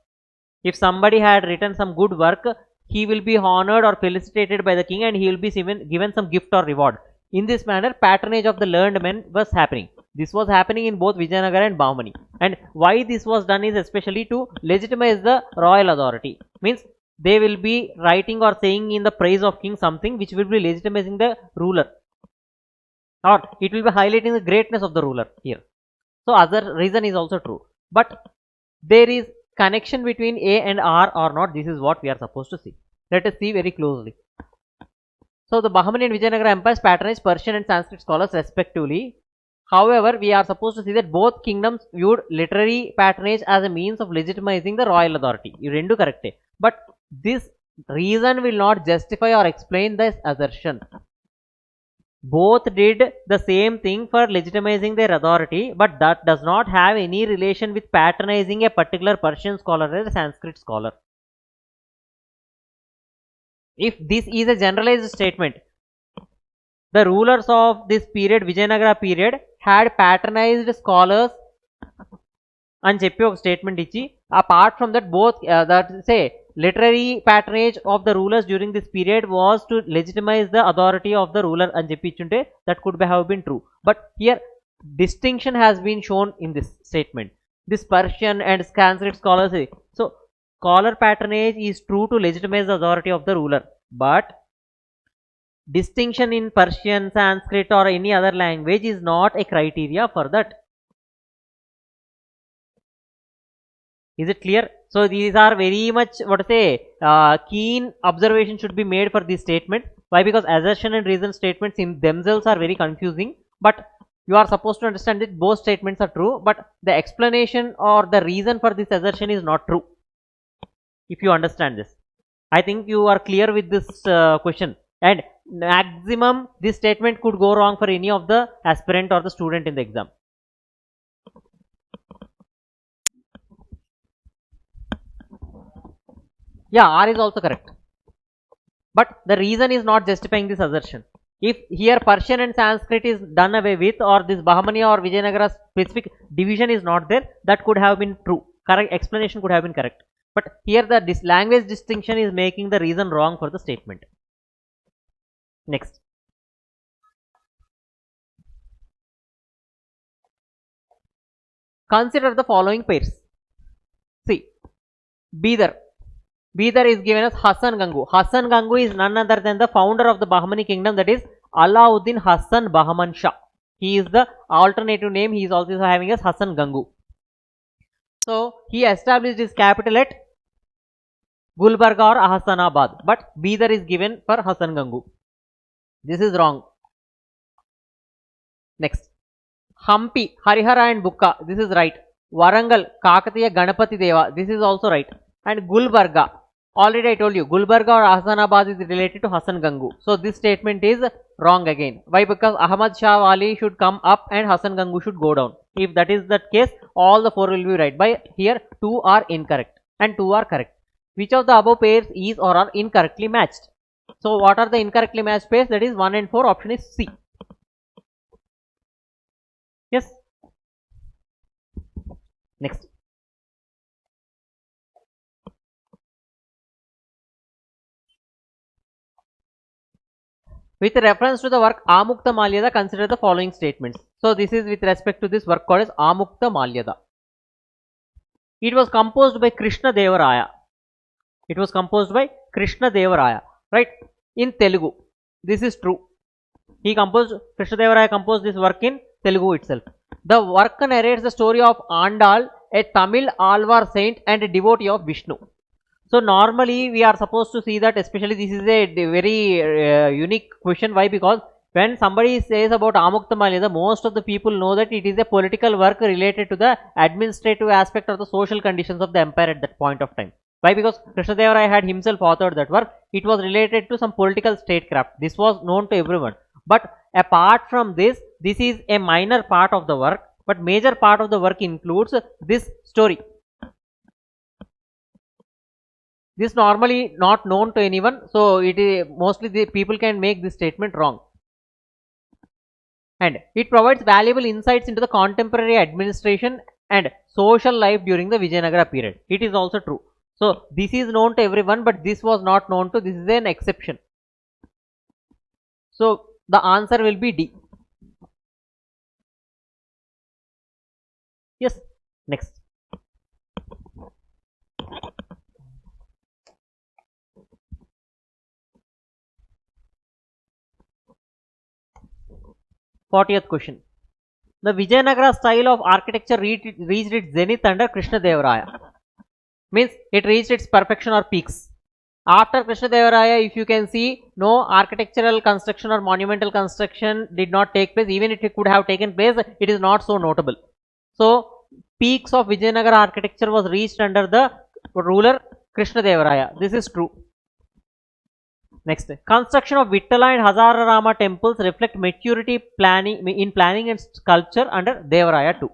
If somebody had written some good work, he will be honored or felicitated by the king and he will be given some gift or reward. In this manner, patronage of the learned men was happening. This was happening in both Vijayanagara and Bahmani. And why this was done is especially to legitimize the royal authority. Means they will be writing or saying in the praise of king something which will be legitimizing the ruler, or it will be highlighting the greatness of the ruler here. So, other reason is also true, but there is connection between A and R or not. This is what we are supposed to see. Let us see very closely. So, the Bahmani and Vijayanagara empires patronized Persian and Sanskrit scholars respectively. However, we are supposed to see that both kingdoms viewed literary patronage as a means of legitimizing the royal authority. You rendu correct, but this reason will not justify or explain this assertion. Both did the same thing for legitimizing their authority, but that does not have any relation with patronizing a particular Persian scholar or a Sanskrit scholar. If this is a generalized statement, the rulers of this period, Vijayanagara period, had patronized scholars and చెప్పి ఒక statement ఇచ్చి, apart from that, both that say literary patronage of the rulers during this period was to legitimize the authority of the ruler అని చెప్పి ఇచ్చుంటే that could have been true. But here distinction has been shown in this statement. This Persian and Sanskrit scholars say, so scholar patronage is true to legitimize the authority of the ruler, but distinction in Persian, Sanskrit or any other language is not a criteria for that. Is it clear? So, these are very much keen observation should be made for this statement. Why? Because assertion and reason statements in themselves are very confusing, but you are supposed to understand that both statements are true, but the explanation or the reason for this assertion is not true. If you understand this, I think you are clear with this question, and maximum this statement could go wrong for any of the aspirant or the student in the exam. Yeah, R is also correct, but the reason is not justifying this assertion. If here Persian and Sanskrit is done away with, or this Bahmani or Vijayanagara specific division is not there, that could have been true. Correct explanation could have been correct, but here this language distinction is making the reason wrong for the statement. Next, consider the following pairs. See, Bidar is given as Hassan Gangu. Hassan Gangu is none other than the founder of the Bahmani kingdom, that is Alauddin Hassan Bahman Shah. He is the alternative name. He is also having as Hassan Gangu. So, he established his capital at Gulbarga or Ahsanabad, but Bidar is given for Hassan Gangu. This is wrong. Next, Hampi, Harihara and Bukka. This is right. Warangal, Kakatiya Ganapati Deva. This is also right. And Gulbarga, Already I told you, Gulbarga or Ahsanabad is related to Hassan Gangu. So this statement is wrong again. Why? Because Ahmad Shah Wali should come up and Hassan Gangu should go down. If that is the case, all the 4 will be right. By here, 2 are incorrect and 2 are correct. Which of the above pairs is or are incorrectly matched? So what are the incorrectly matched pairs? That is 1 and 4. Option is C. Yes. Next. With reference to the work Amukta Malyada, consider the following statements. So this is with respect to this work called as Amukta Malyada. It was composed by Krishna Devaraya. It was composed by Krishna Devaraya, right? In Telugu. This is true. Krishna Devaraya composed this work in Telugu itself. The work narrates the story of Andal, a Tamil Alvar saint and a devotee of Vishnu. So normally we are supposed to see that, especially this is a very unique question. Why? Because when somebody says about Amukta Malyada, most of the people know that it is a political work related to the administrative aspect or the social conditions of the empire at that point of time. Why? Because Krishnadevaraya had himself authored that work. It was related to some political statecraft. This was known to everyone. But apart from this, this is a minor part of the work. But major part of the work includes this story. This normally not known to anyone, so it is mostly the people can make this statement wrong. And it provides valuable insights into the contemporary administration and social life during the Vijayanagara period. It is also true. So this is known to everyone, but this was not known to. This is an exception. So the answer will be D. Yes. Next. Fortieth question. The Vijayanagara style of architecture reached its zenith under Krishna Devaraya. Means it reached its perfection or peaks. After Krishna Devaraya, if you can see, no architectural construction or monumental construction did not take place. Even if it could have taken place, it is not so notable. So peaks of Vijayanagara architecture was reached under the ruler Krishna Devaraya. This is true. Next, construction of Vittala and Hazararama temples reflect maturity in planning and sculpture under Devaraya too.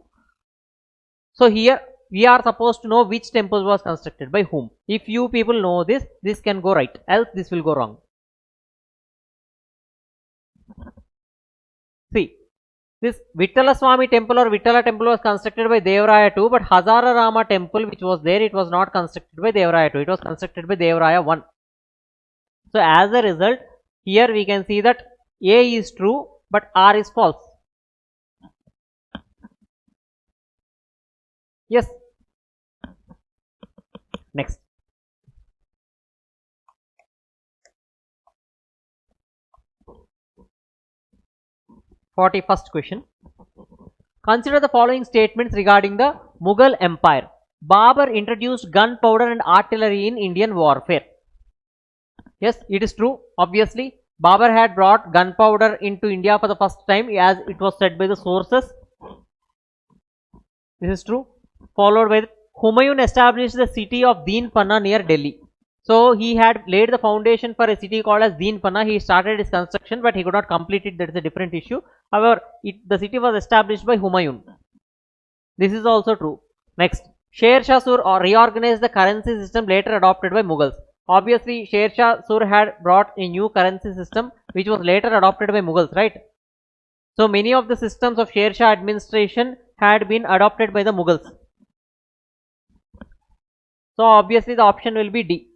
So here we are supposed to know which temple was constructed by whom. If you people know this, this can go right, else this will go wrong. See, this Vittala Swami temple or Vittala temple was constructed by Devaraya too, but Hazararama temple which was there, it was not constructed by Devaraya too, it was constructed by Devaraya 1. So as a result, here we can see that A is true, but R is false. Yes. Next. First question. Consider the following statements regarding the Mughal Empire. Babur introduced gunpowder and artillery in Indian warfare. Yes, it is true. Obviously, Babur had brought gunpowder into India for the first time, as it was said by the sources. This is true. Followed by Humayun established the city of Deenpanna near Delhi. So he had laid the foundation for a city called as Deenpanna. He started its construction, but he could not complete it. That is a different issue. However, the city was established by Humayun. This is also true. Next, Sher Shah Sur reorganized the currency system later adopted by Mughals. Obviously, Sher Shah Sur had brought a new currency system which was later adopted by Mughals, right? So many of the systems of Sher Shah administration had been adopted by the Mughals. So obviously the option will be D.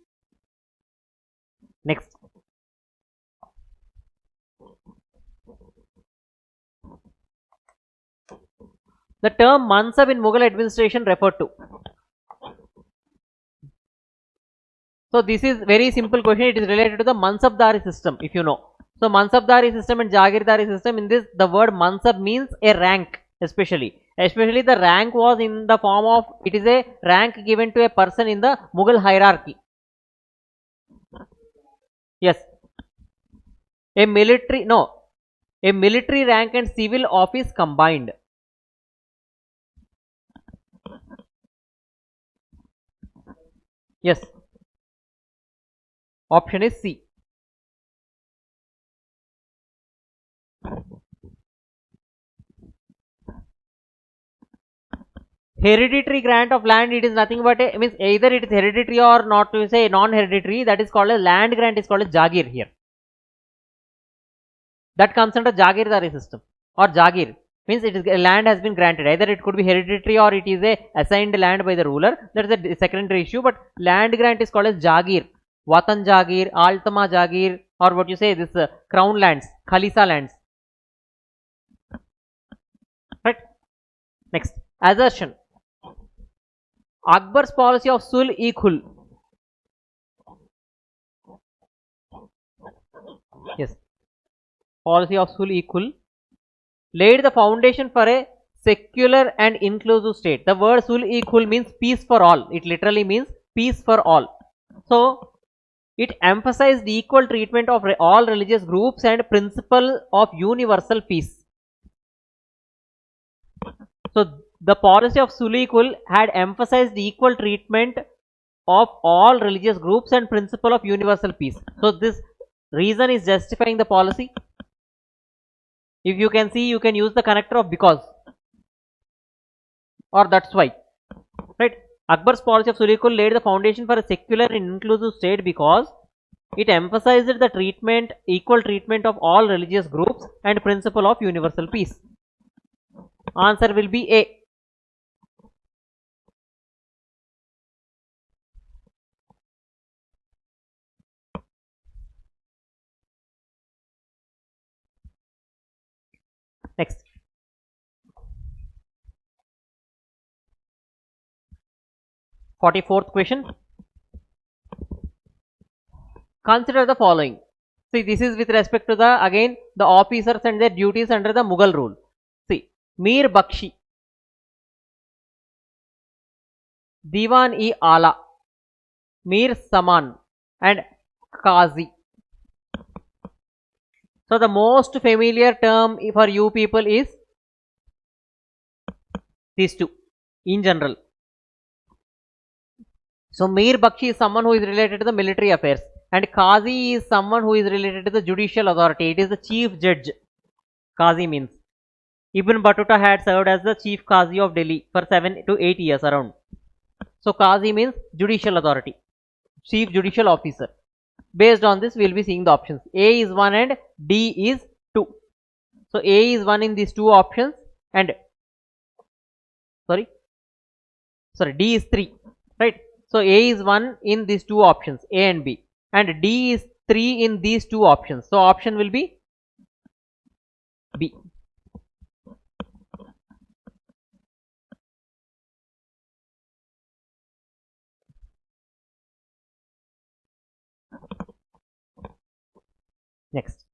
Next. The term Mansab in Mughal administration referred to. So this is very simple question. It is related to the Mansabdari system, if you know. So Mansabdari system and Jagirdari system, in this the word Mansab means a rank, especially the rank was in the form of, it is a rank given to a person in the Mughal hierarchy. Yes. A military rank and civil office combined. Yes. Option is C. Hereditary grant of land, it is nothing but a, means either it is hereditary or not, to say non-hereditary, that is called a land grant, is called a Jagir here. That comes under Jagirdari system, or Jagir means it is land has been granted, either it could be hereditary or it is a assigned land by the ruler, that is a secondary issue, but land grant is called as Jagir, Watan Jagir, Altama Jagir, or what you say, this crown lands, Khalisa lands, right? Next, assertion. Akbar's policy of sul-e-khul. Yes, policy of sul-e-khul laid the foundation for a secular and inclusive state. The word sul-e-khul means peace for all. It literally means peace for all. So, it emphasized equal treatment of all religious groups and principle of universal peace. So, the policy of sul-e-khul had emphasized equal treatment of all religious groups and principle of universal peace. So, this reason is justifying the policy. If you can see, you can use the connector of because, or that's why, right? Akbar's policy of sul-e-khul laid the foundation for a secular and inclusive state because it emphasized the treatment, equal treatment of all religious groups and principle of universal peace. Answer will be A. Next, 44th question. Consider the following. See, this is with respect to the, again, the officers and their duties under the Mughal rule. See, Mir Bakshi, Diwan-e-Ala, Mir Saman and Qazi. So, the most familiar term for you people is these two in general. So, Mir Bakshi is someone who is related to the military affairs and Qazi is someone who is related to the judicial authority. It is the chief judge. Qazi means. Ibn Battuta had served as the chief Qazi of Delhi for 7 to 8 years around. So, Qazi means judicial authority, chief judicial officer. Based on this, we will be seeing the options. A is 1 and D is 2. So, A is 1 in these two options and D is 3, right? So, A is 1 in these two options, A and B, and D is 3 in these two options. So, option will be B. Next,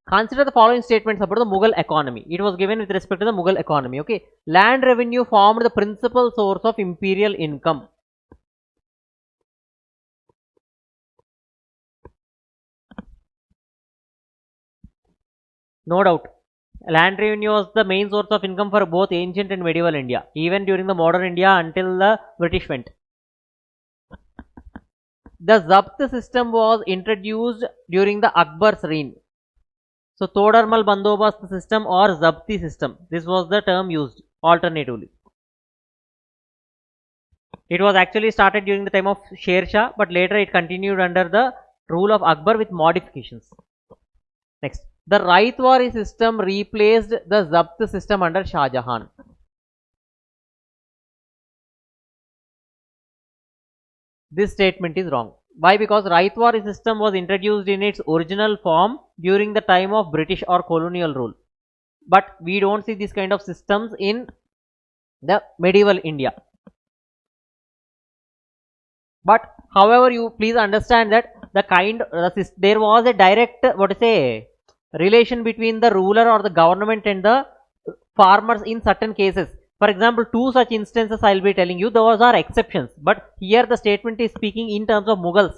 consider the following statements about the Mughal economy. It was given with respect to the Mughal economy. Okay, land revenue formed the principal source of imperial income. No doubt, land revenue was the main source of income for both ancient and medieval India, even during the modern India until the British went. The Zabt system was introduced during the Akbar's reign. So, Todarmal Bandobast system or Zabti system, this was the term used alternatively. It was actually started during the time of Sher Shah, but later it continued under the rule of Akbar with modifications. Next, the Raitwari system replaced the Zabt system under Shah Jahan. This statement is wrong. Why? Because Raitwari system was introduced in its original form during the time of British or colonial rule. But we don't see this kind of systems in the medieval India. But however, you please understand that there was a direct, relation between the ruler or the government and the farmers in certain cases. For example, two such instances I will be telling you. Those are exceptions, but here the statement is speaking in terms of Mughal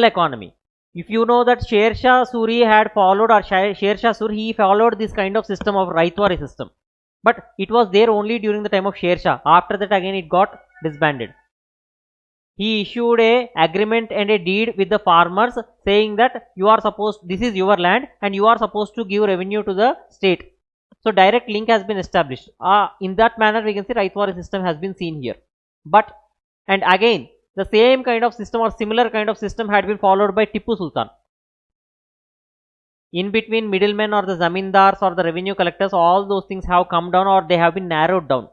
economy. If you know that Sher Shah Suri had followed, or Sher Shah Suri, he followed this kind of system of Raitwari system. But it was there only during the time of Sher Shah. After that again it got disbanded. He issued a agreement and a deed with the farmers saying that you are supposed, this is your land and you are supposed to give revenue to the state. So direct link has been established. In that manner we can see Raitwari system has been seen here. But, and again the same kind of system or similar kind of system had been followed by Tipu Sultan. In between middlemen or the zamindars or the revenue collectors, all those things have come down or they have been narrowed down.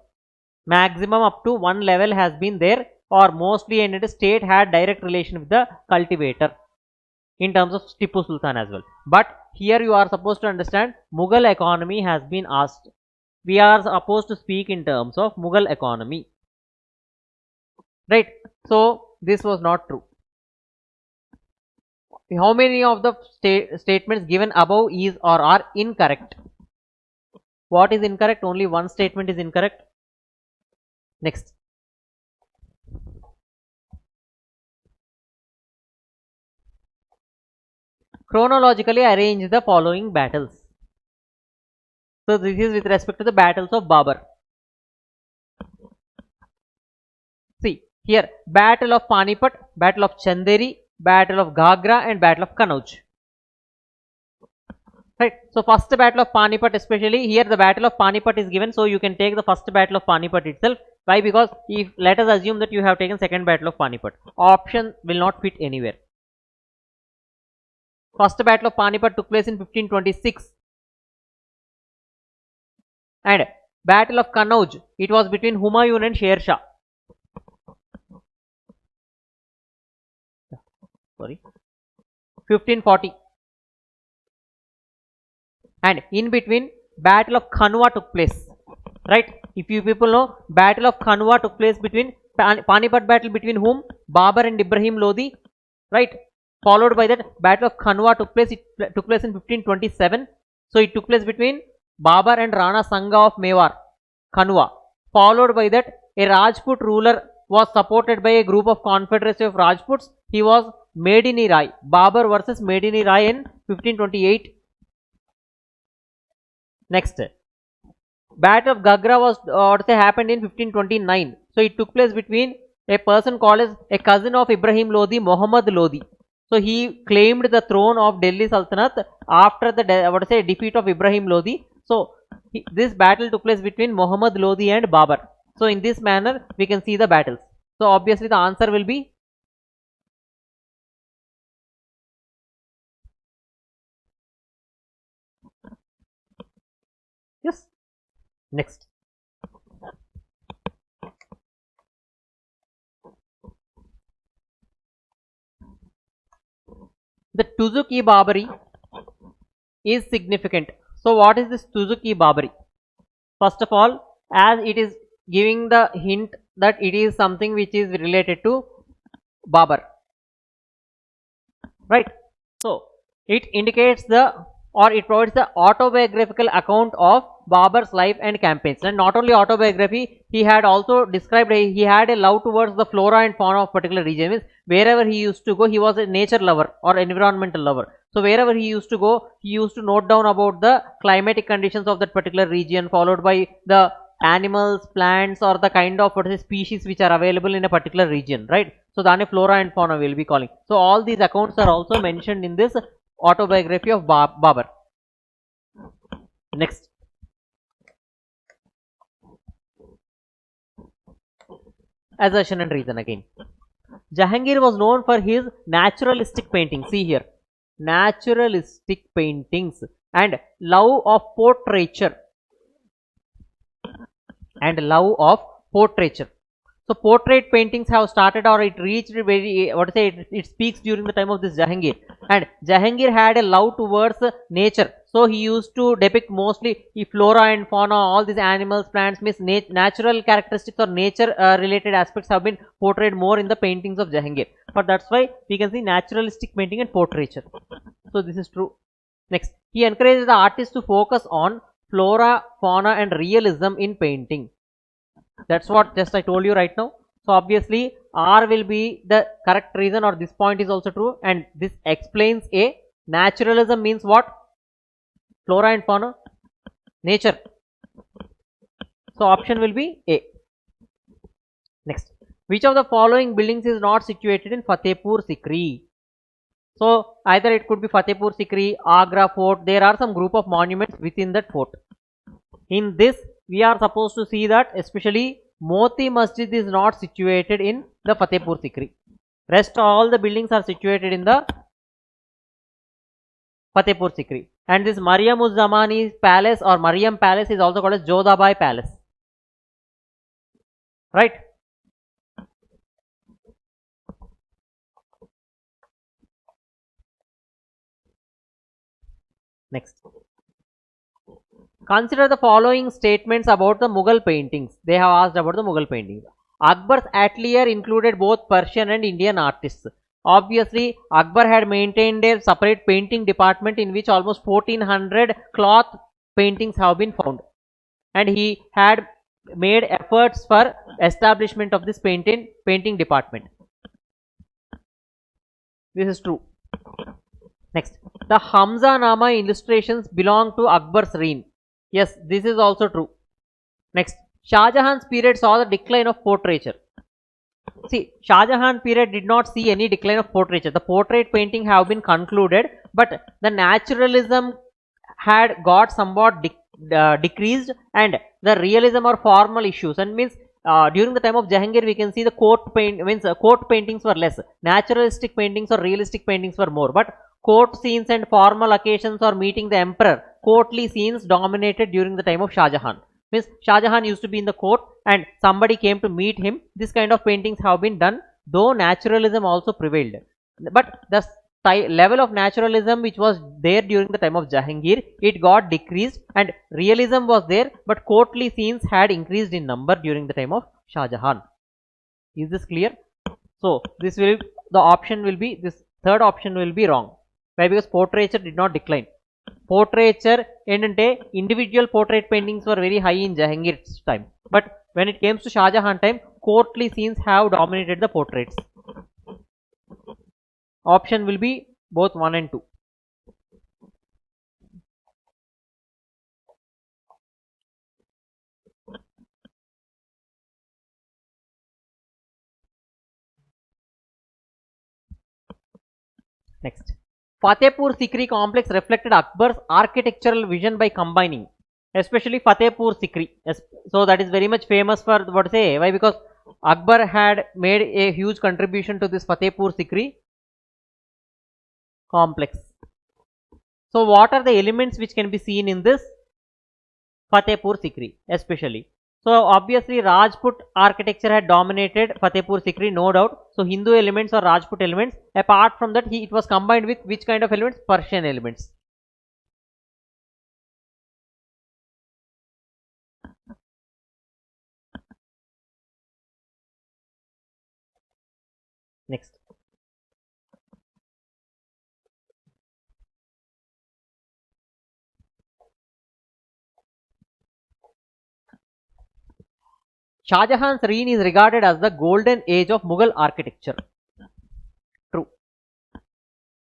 Maximum up to one level has been there, or mostly and the state had direct relation with the cultivator in terms of Tipu Sultan as well. But here you are supposed to understand Mughal economy has been asked. We are supposed to speak in terms of Mughal economy. Right. So this was not true. How many of the statements given above is or are incorrect? What is incorrect? Only one statement is incorrect. Next. Chronologically arrange the following battles. So this is with respect to the battles of Babur. See here, Battle of Panipat, Battle of Chanderi, Battle of Ghagra and Battle of Kanauj. Right. So first Battle of Panipat, especially here the Battle of Panipat is given. So you can take the first Battle of Panipat itself. Why? Because if let us assume that you have taken second Battle of Panipat, option will not fit anywhere. First Battle of Panipat took place in 1526. And Battle of Kanauj, it was between Humayun and Sher Shah. Sorry, 1540. And in between Battle of Khanwa took place. Right? If you people know, Battle of Khanwa took place between Panipat battle between whom? Babur and Ibrahim Lodi. Right? Followed by that Battle of Khanwa took place. It took place in 1527. So it took place between Babur and Rana Sangha of Mewar, Khanwa. Followed by that a Rajput ruler was supported by a group of confederacy of Rajputs. He was Medini Rai. Babur versus Medini Rai in 1528. Next, Battle of Ghagra was happened in 1529. So it took place between a person called as a cousin of Ibrahim Lodi, Muhammad Lodi. So he claimed the throne of Delhi Sultanate after the defeat of Ibrahim Lodi. So this battle took place between Muhammad Lodi and Babur. So in this manner we can see the battles. So obviously the answer will be yes. Next. The Tuzuk-i-Babari is significant. So what is this Tuzuk-i-Babari? First of all, as it is giving the hint that it is something which is related to Babur. Right. So it indicates the, or it provides the autobiographical account of Babur's life and campaigns. And not only autobiography, he had also described, he had a love towards the flora and fauna of particular region. Means wherever he used to go, he was a nature lover or environmental lover. So wherever he used to go, he used to note down about the climatic conditions of that particular region, followed by the animals, plants, or the kind of species which are available in a particular region. Right. So then flora and fauna we will be calling. So all these accounts are also mentioned in this autobiography of Babur. Next. Assertion and reason again. Jahangir was known for his naturalistic paintings. See here, naturalistic paintings and love of portraiture. So portrait paintings have started, or it reached very, it speaks during the time of this Jahangir. And Jahangir had a love towards nature. So he used to depict mostly flora and fauna, all these animals, plants, natural characteristics or nature related aspects have been portrayed more in the paintings of Jahangir. But that's why we can see naturalistic painting and portraiture. So this is true. Next, he encourages the artist to focus on flora, fauna and realism in painting. That's what just I told you right now. So obviously R will be the correct reason, or this point is also true, and this explains A. Naturalism means what? Flora and fauna, nature. So option will be A. Next, which of the following buildings is not situated in Fatehpur Sikri? So either it could be Fatehpur Sikri, Agra Fort. There are some group of monuments within that fort. In this we are supposed to see that especially Moti Masjid is not situated in the Fatehpur Sikri. Rest all the buildings are situated in the Fatehpur Sikri. And this Mariam Uz Zamani Palace or Mariam Palace is also called as Jodhabai Palace. Right? Next. Consider the following statements about the Mughal paintings. They have asked about the Mughal paintings. Akbar's atelier included both Persian and Indian artists. Obviously, Akbar had maintained a separate painting department in which almost 1400 cloth paintings have been found. And he had made efforts for establishment of this painting department. This is true. Next, the Hamza Nama illustrations belong to Akbar's reign. Yes, this is also true. Next, Shah Jahan's period saw the decline of portraiture. See, Shah Jahan period did not see any decline of portraiture. The portrait painting have been concluded, but the naturalism had got somewhat decreased, and the realism or formal issues, and means during the time of Jahangir we can see the court paintings were less. Naturalistic paintings or realistic paintings were more, but court scenes and formal occasions or meeting the emperor, courtly scenes dominated during the time of Shah Jahan. Means Shah Jahan used to be in the court and somebody came to meet him. This kind of paintings have been done, though naturalism also prevailed. But the level of naturalism which was there during the time of Jahangir, it got decreased, and realism was there, but courtly scenes had increased in number during the time of Shah Jahan. Is this clear? So this will, the option will be, this third option will be wrong. Why? Because portraiture did not decline. Portraiture endante individual portrait paintings were very high in Jahangir's time, but when it came to Shah Jahan time, courtly scenes have dominated the portraits. Option will be both 1 and 2. Next, Fatehpur Sikri complex reflected Akbar's architectural vision by combining, especially Fatehpur Sikri. So that is very much famous for what to say. Why? Because Akbar had made a huge contribution to this Fatehpur Sikri complex. So what are the elements which can be seen in this Fatehpur Sikri especially? So obviously Rajput architecture had dominated Fatehpur Sikri, no doubt. So Hindu elements or Rajput elements. Apart from that, it was combined with which kind of elements? Persian elements. Next. Shah Jahan's reign is regarded as the golden age of Mughal architecture. True.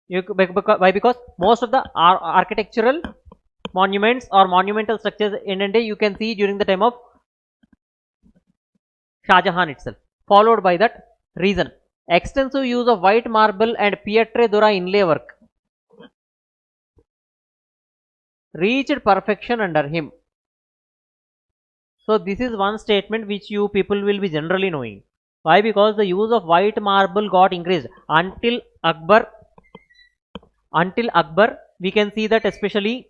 Why? Because most of the architectural monuments or monumental structures in India you can see during the time of Shah Jahan itself. Followed by that reason, extensive use of white marble and pietre dura inlay work reached perfection under him. So this is one statement which you people will be generally knowing. Why? Because the use of white marble got increased until Akbar. We can see that especially,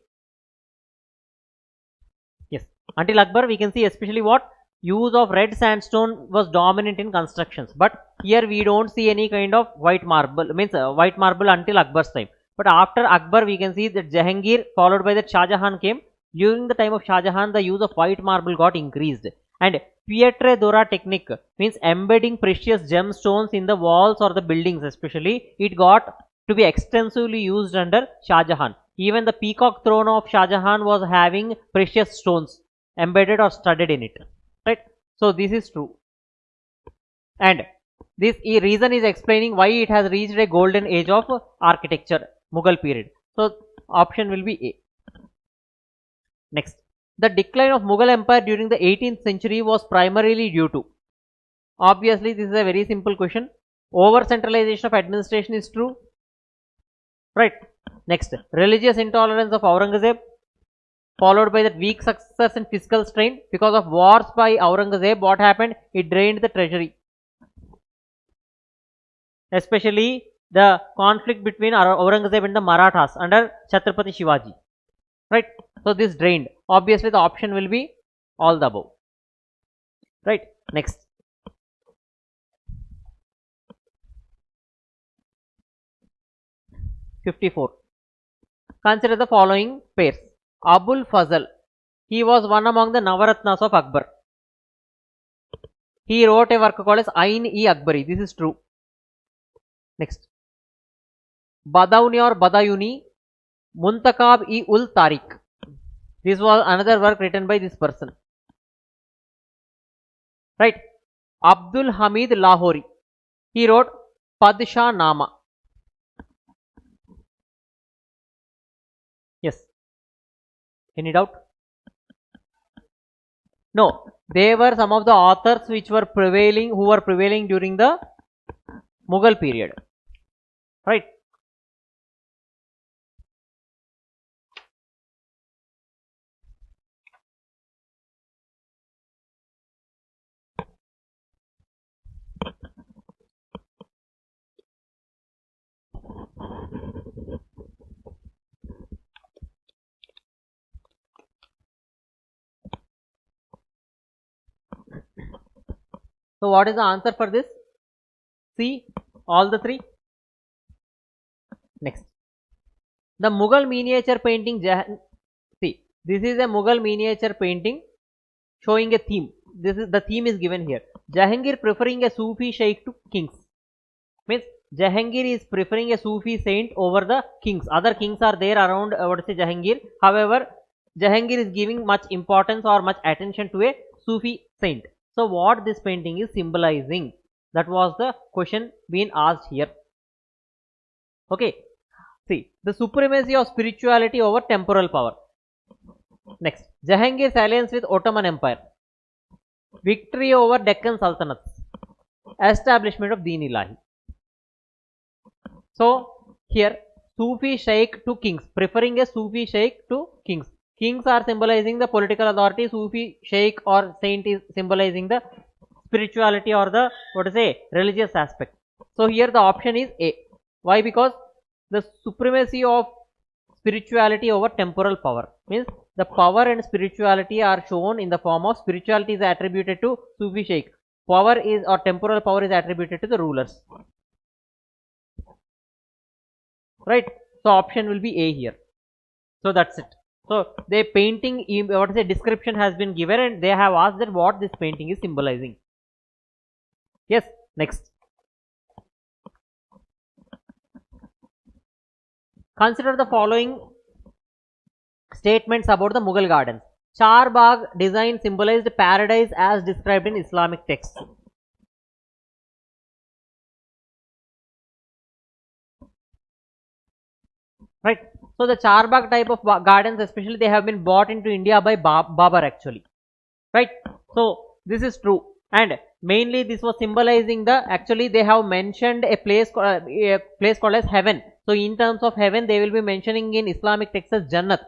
yes, until Akbar we can see especially what use of red sandstone was dominant in constructions. But here we don't see any kind of white marble, means white marble until Akbar's time. But after Akbar we can see that Jahangir followed by that Shah Jahan came. During the time of Shah Jahan, the use of white marble got increased, and pietre dura technique means embedding precious gemstones in the walls or the buildings especially, it got to be extensively used under Shah Jahan. Even the peacock throne of Shah Jahan was having precious stones embedded or studded in it. Right? So this is true. and this reason is explaining why it has reached a golden age of architecture, Mughal period. So option will be A. Next, the decline of Mughal empire during the 18th century was primarily due to, obviously this is a very simple question, over centralization of administration is true, right? Next, religious intolerance of Aurangzeb, followed by that weak success and fiscal strain. Because of wars by Aurangzeb, what happened? It drained the treasury, especially the conflict between Aurangzeb and the Marathas under Chhatrapati Shivaji, right? So this drained. Obviously the option will be all the above, right? Next, '54. Consider the following pairs. Abul Fazl, he was one among the Navaratnas of Akbar. He wrote a work called as Ain-e-Akbari. This is true. Next, Badauni or Badayuni, Muntakab-e-ul Tariq. This was another work written by this person, right? Abdul Hamid Lahori, he wrote Padshah Nama. Yes. Any doubt? No, they were some of the authors which were prevailing, who were prevailing during the Mughal period, right? So what is the answer for this? C, all the three. Next, the Mughal miniature painting. See, this is a Mughal miniature painting showing a theme. This is the theme is given here. Jahangir preferring a Sufi sheikh to kings. Means Jahangir is preferring a Sufi saint over the kings. Other kings are there around Jahangir. However, Jahangir is giving much importance or much attention to a Sufi saint. So what this painting is symbolizing? That was the question being asked here. Okay. See, the supremacy of spirituality over temporal power. Next, Jahangir's alliance with Ottoman Empire. Victory over Deccan Sultanates. Establishment of Deen Ilahi. So here, Sufi sheikh to kings, preferring a Sufi sheikh to kings. Kings are symbolizing the political authority, Sufi sheikh or saint is symbolizing the spirituality or the religious aspect. So here the option is A. Why? Because the supremacy of spirituality over temporal power, means the power and spirituality are shown in the form of spirituality is attributed to Sufi sheikh, power is or temporal power is attributed to the rulers, right? So option will be A here. So that's it. So the painting, description has been given and they have asked that what this painting is symbolizing. Yes. Next, consider the following statements about the Mughal gardens. Char Bagh design symbolized paradise as described in Islamic texts. Right. So the Char Bagh type of gardens, especially, they have been brought into India by Babar actually. Right. So this is true, and mainly this was symbolizing the, actually they have mentioned a place called as heaven. So in terms of heaven, they will be mentioning in Islamic texts as Jannat.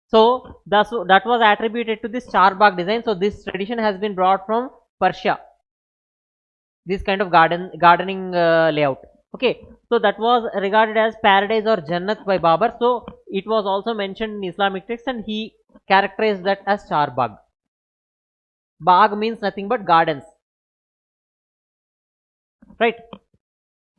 So that was attributed to this Char Bagh design. So this tradition has been brought from Persia, this kind of gardening layout. Okay, so that was regarded as paradise or Jannat by Babar. So it was also mentioned in Islamic texts and he characterized that as Char Bagh. Bagh means nothing but gardens, right?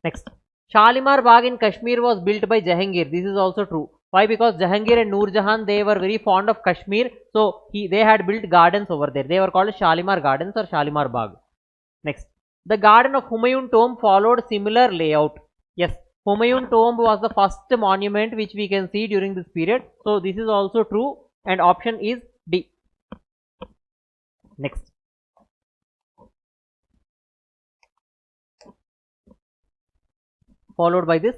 Next, Shalimar Bagh in Kashmir was built by Jahangir. This is also true. Why? Because Jahangir and Noor Jahan, they were very fond of Kashmir. So they had built gardens over there. They were called Shalimar Gardens or Shalimar Bagh. Next, the garden of Humayun tomb followed similar layout. Yes, Humayun tomb was the first monument which we can see during this period. So this is also true and option is D. Next, followed by this.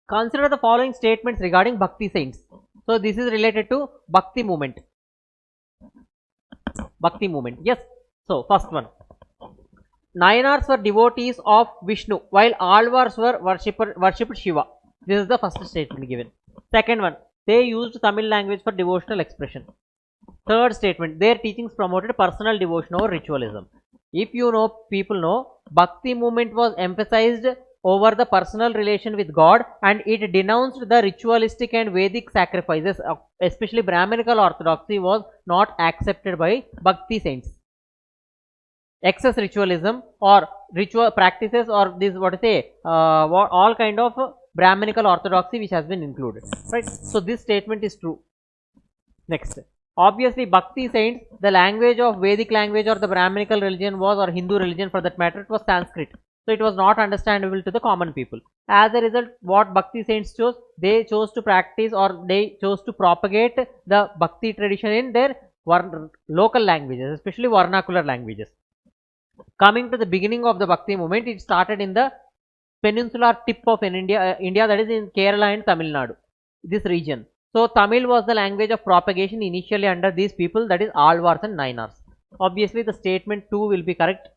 Consider the following statements regarding Bhakti saints. So this is related to Bhakti movement. Bhakti movement. Yes. So first one. Nayanars were devotees of Vishnu, while Alvars were worshipped Shiva. This is the first statement given. Second one. They used Tamil language for devotional expression. Third statement. Their teachings promoted personal devotion over ritualism. If you know, people know, Bhakti movement was emphasized over the personal relation with God, and it denounced the ritualistic and Vedic sacrifices. Especially Brahminical orthodoxy was not accepted by Bhakti saints. Excess ritualism or ritual practices, or this what to say, all kind of Brahminical orthodoxy which has been included, right? So this statement is true. Next, obviously Bhakti saints, the language of Vedic language or the Brahminical religion was, or Hindu religion for that matter, it was Sanskrit. So it was not understandable to the common people. As a result, what Bhakti saints chose, they chose to practice, or they chose to propagate the Bhakti tradition in their local languages, especially vernacular languages. Coming to the beginning of the Bhakti movement, it started in the peninsular tip of India, that is in Kerala and Tamil Nadu, this region. So Tamil was the language of propagation initially under these people, that is Alvars and Nayanars. Obviously the statement 2 will be correct.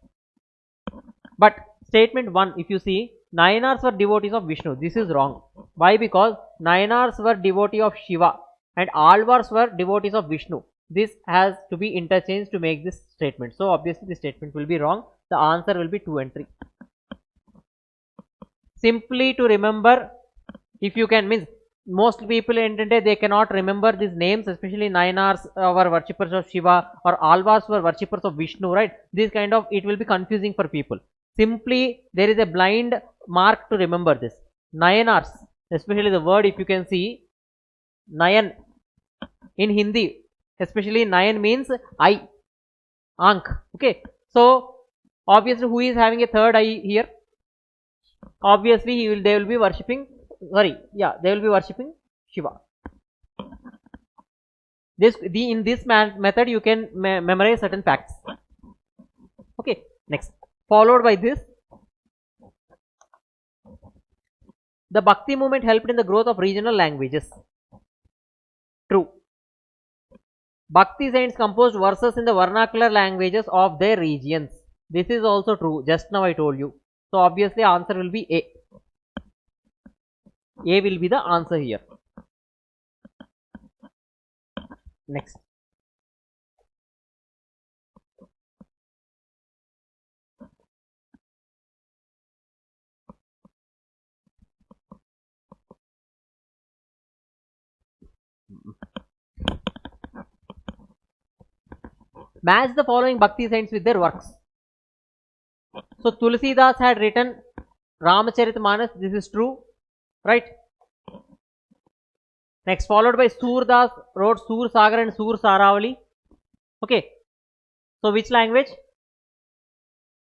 But statement 1, if you see, Nayanars were devotees of Vishnu. This is wrong. Why? Because Nayanars were devotee of Shiva and Alvars were devotees of Vishnu. This has to be interchanged to make this statement. So obviously this statement will be wrong. The answer will be 2 and 3. Simply to remember, if you can, means most people they cannot remember these names, especially Nayanars were worshippers of Shiva or Alvars were worshippers of Vishnu, right? This kind of, it will be confusing for people. Simply there is a blind mark to remember this. Nayanars, especially the word, if you can see, Nayan in Hindi, especially Nayan means eye, Ankh. Okay, so obviously who is having a third eye here? Obviously they will be worshipping, they will be worshipping Shiva. In this method you can memorize certain facts. Okay, next, followed by this, the Bhakti movement helped in the growth of regional languages. True. Bhakti saints composed verses in the vernacular languages of their regions. This is also true. Just now I told you. So obviously answer will be A. A will be the answer here. Next. Match the following Bhakti saints with their works. So Tulsidas had written Ramcharitmanas. This is true, right? Next, followed by Surdas wrote Sur Sagar and Sur Saravali. Okay, so which language?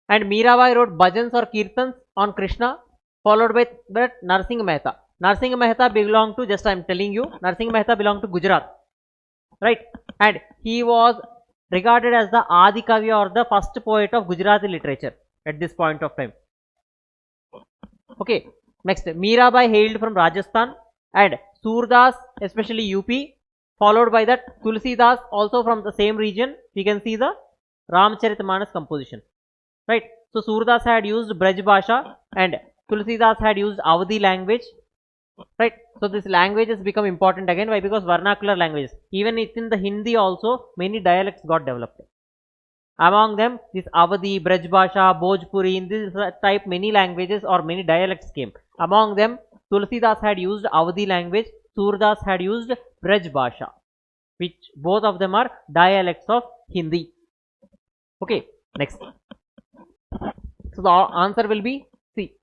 And Mirabai wrote bhajans or kirtans on Krishna, followed by that Narsingh Mehta. Narsingh Mehta belonged to, just I am telling you, Narsingh Mehta belonged to Gujarat, right? And he was regarded as the Adi Kavya, or the first poet of Gujarati literature at this point of time. Okay, next, Mirabai hailed from Rajasthan, and Surdas especially UP, followed by that Tulsidas also from the same region. We can see the Ramcharitmanas composition, right? So Surdas had used Braj Bhasha and Tulsidas had used Avadi language, right? So this language has become important again. Why? Because vernacular languages, even within the Hindi also many dialects got developed. Among them this Avadi, Braj Bhasha, Bhojpuri, in this type many languages or many dialects came. Among them Tulsidas had used Avadi language, Surdas had used Braj Bhasha, which both of them are dialects of Hindi. Okay, next. So the answer will be C.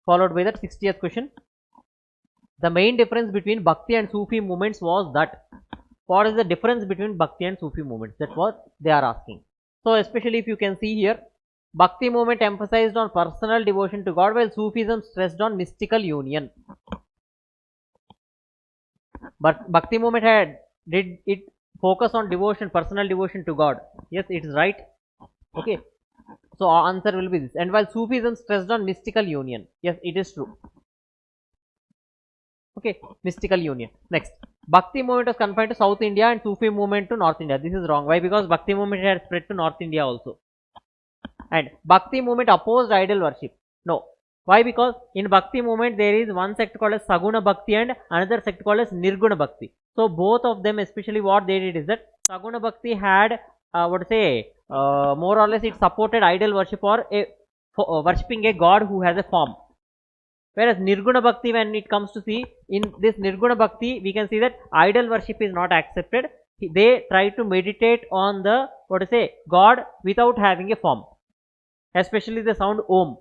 Followed by that 60th question. The main difference between Bhakti and Sufi movements was that. What is the difference between Bhakti and Sufi movements? That's what they are asking. So especially if you can see here, Bhakti movement emphasized on personal devotion to God, while Sufism stressed on mystical union. But Bhakti movement did it focus on devotion, personal devotion to God? Yes, it is right. Okay, so our answer will be this. And while Sufism stressed on mystical union, yes, it is true. Okay, mystical union. Next, Bhakti movement was confined to South India and Sufi movement to North India. This is wrong. Why? Because Bhakti movement had spread to North India also. And Bhakti movement opposed idol worship. No. Why? Because in Bhakti movement there is one sect called as Saguna Bhakti and another sect called as Nirguna Bhakti. So both of them, especially what they did is that Saguna Bhakti had more or less it supported idol worship or worshipping a god who has a form. Whereas Nirguna Bhakti, when it comes to see, in this Nirguna Bhakti, we can see that idol worship is not accepted. They try to meditate on the God without having a form, especially the sound Om.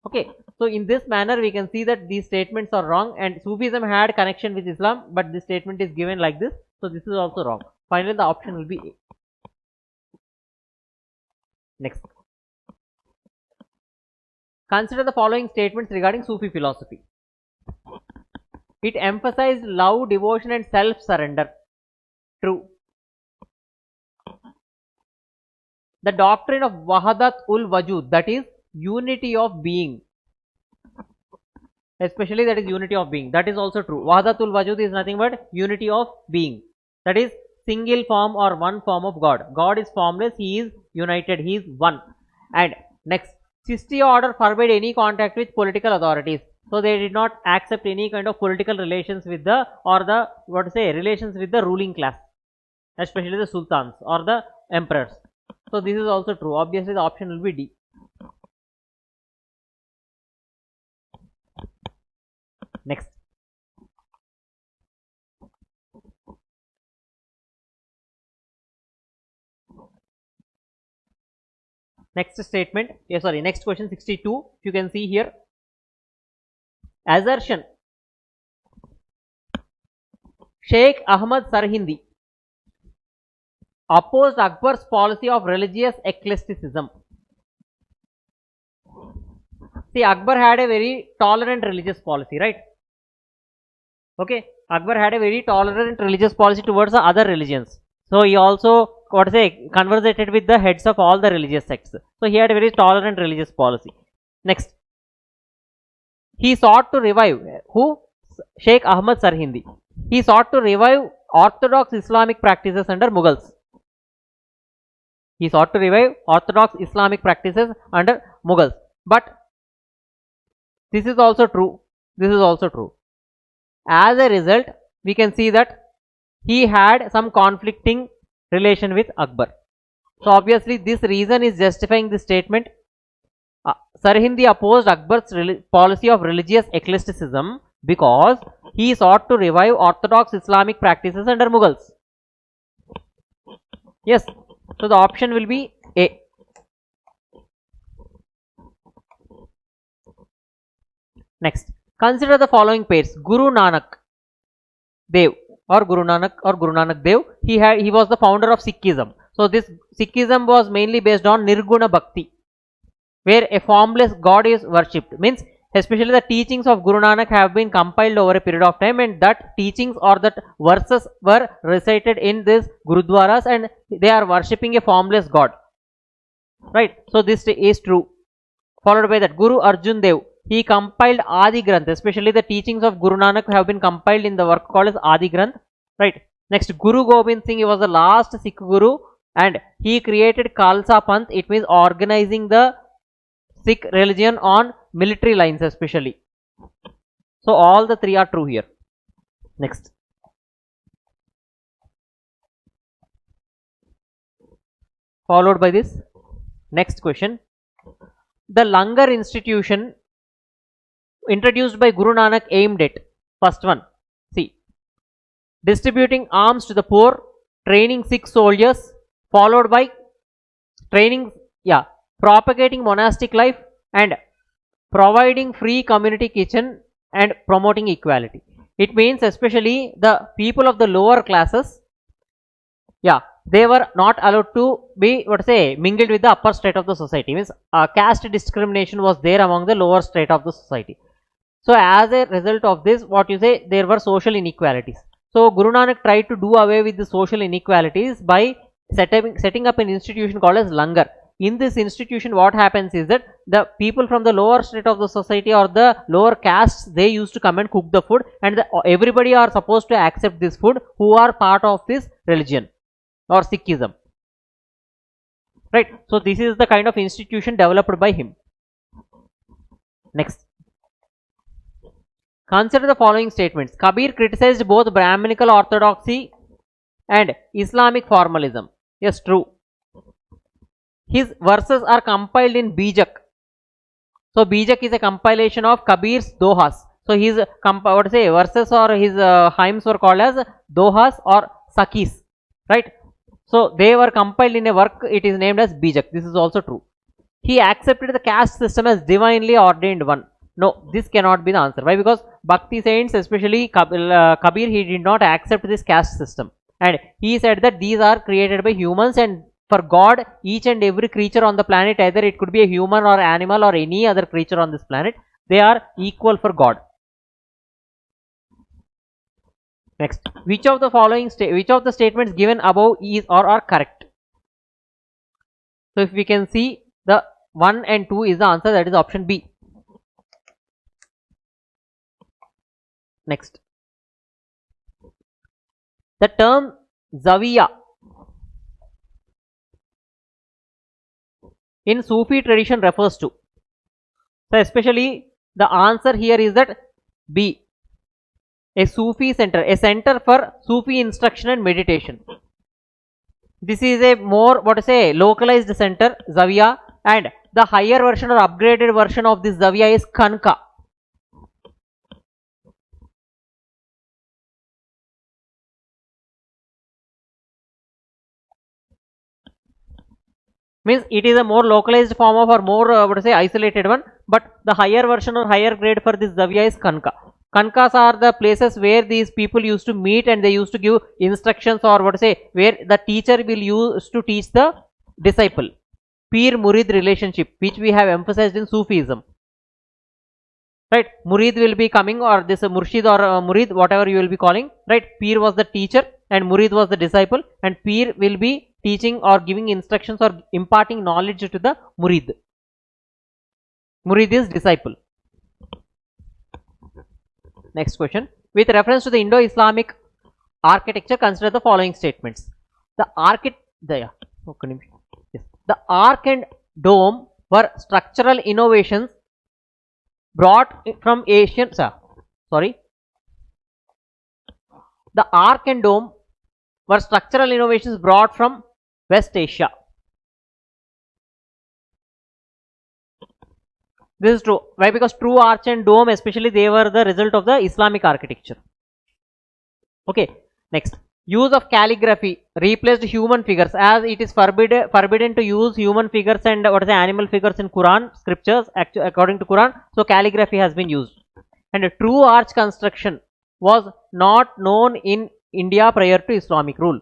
Okay, so in this manner we can see that these statements are wrong, and Sufism had connection with Islam, but this statement is given like this, so this is also wrong. Finally, the option will be A. Next, consider the following statements regarding Sufi philosophy. It emphasized love, devotion and self-surrender. True. The doctrine of Wahadat ul Wajud, that is unity of being, especially that is unity of being, that is also true. Wahadat ul Wajud is nothing but unity of being, that is single form or one form of God. God is formless, he is united, he is one. And next, Chistiya order forbade any contact with political authorities. So they did not accept any kind of political relations with the relations with the ruling class, especially the sultans or the emperors. So this is also true. Obviously the option will be D. Next, next statement, next question 62, you can see here. Assertion: Sheikh Ahmad Sarhindi opposed Akbar's policy of religious eclecticism. See, Akbar had a very tolerant religious policy, right? Okay, Akbar had a very tolerant religious policy towards the other religions. So he also conversated with the heads of all the religious sects. So he had a very tolerant religious policy. Next, he sought to revive who? Sheikh Ahmad Sarhindi. He sought to revive orthodox Islamic practices under Mughals. He sought to revive orthodox Islamic practices under Mughals. But this is also true. This is also true. As a result, we can see that he had some conflicting relation with Akbar. So obviously this reason is justifying this statement. Sarhindi opposed Akbar's policy of religious eclecticism because he sought to revive orthodox Islamic practices under Mughals. Yes, so the option will be A. Next, consider the following pairs. Guru Nanak Dev or Guru Nanak Dev. He was the founder of Sikhism. So this Sikhism was mainly based on Nirguna Bhakti, where a formless God is worshipped. Means especially the teachings of Guru Nanak have been compiled over a period of time, and that teachings or that verses were recited in this Gurudwaras, and they are worshipping a formless God. Right. So this is true. Followed by that, Guru Arjun Dev. He compiled Adi Granth, especially the teachings of Guru Nanak have been compiled in the work called as Adi Granth. Right. Next, Guru Gobind Singh, he was the last Sikh Guru, and he created Khalsa Panth. It means organizing the Sikh religion on military lines especially. So all the three are true here. Next, followed by this next question. The Langar institution introduced by Guru Nanak aimed at, first one, see, distributing alms to the poor, training Sikh soldiers, followed by propagating monastic life and providing free community kitchen and promoting equality. It means especially the people of the lower classes, they were not allowed to be mingled with the upper strata of the society. Means caste discrimination was there among the lower strata of the society. So as a result of this, what you say, there were social inequalities. So Guru Nanak tried to do away with the social inequalities by setting up an institution called as Langar. In this institution, what happens is that the people from the lower strata of the society or the lower castes, they used to come and cook the food, and everybody are supposed to accept this food who are part of this religion or Sikhism. Right. So this is the kind of institution developed by him. Next. Consider the following statements. Kabir criticized both Brahminical orthodoxy and Islamic formalism. Yes, true. His verses are compiled in Bijak. So Bijak is a compilation of Kabir's dohas. So his verses or his hymns were called as dohas or sakis. Right. So they were compiled in a work. It is named as Bijak. This is also true. He accepted the caste system as divinely ordained one. No, this cannot be the answer. Why? Because Bhakti saints, especially Kabir, he did not accept this caste system, and he said that these are created by humans, and for God, each and every creature on the planet, either it could be a human or animal or any other creature on this planet, they are equal for God. Next, which of the statements given above is or are correct? So if we can see, the 1 and 2 is the answer, that is option B. Next, the term Zawiya in Sufi tradition refers to. So especially the answer here is that B, a Sufi center, a center for Sufi instruction and meditation. This is a more localized center, Zawiya, and the higher version or upgraded version of this Zawiya is Kanka. Means it is a more localized form of or more isolated one, but the higher version or higher grade for this Zawiya is Kanka. Kankas are the places where these people used to meet and they used to give instructions, or where the teacher will use to teach the disciple. Peer Murid relationship, which we have emphasized in Sufism. Right, Murid will be coming, or this Murshid or Murid, whatever you will be calling. Right, Peer was the teacher and Murid was the disciple, and Peer will be teaching or giving instructions or imparting knowledge to the Murid. Murid is disciple. Next question. With reference to the Indo-Islamic architecture, consider the following statements. The arc and dome were structural innovations brought from Asian. The arc and dome were structural innovations brought from West Asia. This is true. Why? Because true arch and dome, especially, they were the result of the Islamic architecture. Okay. Next, use of calligraphy replaced human figures, as it is forbidden to use human figures and animal figures in Quran scriptures. According to Quran, so calligraphy has been used. And a true arch construction was not known in India prior to Islamic rule.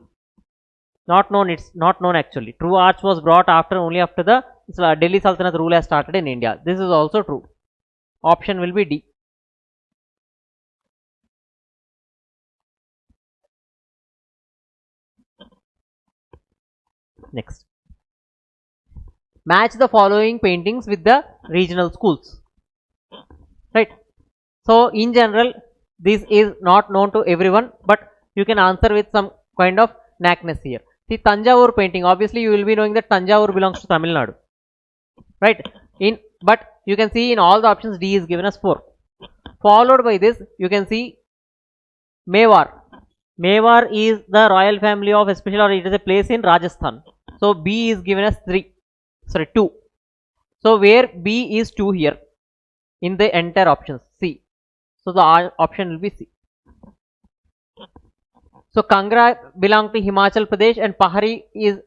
Not known. It's not known actually. True arch was brought only after the Delhi Sultanate rule has started in India. This is also true. Option will be D. Next, match the following paintings with the regional schools. Right. So in general, this is not known to everyone, but you can answer with some kind of knackness here. See, Tanjavur painting, obviously you will be knowing that Tanjavur belongs to Tamil Nadu. Right. But you can see in all the options D is given as 4. Followed by this, you can see Mewar. Mewar is the royal family of especially, or it is a place in Rajasthan. So B is given as 2. So where B is 2 here in the entire options, C. So the option will be C. So Kangra belong to Himachal Pradesh and Pahari is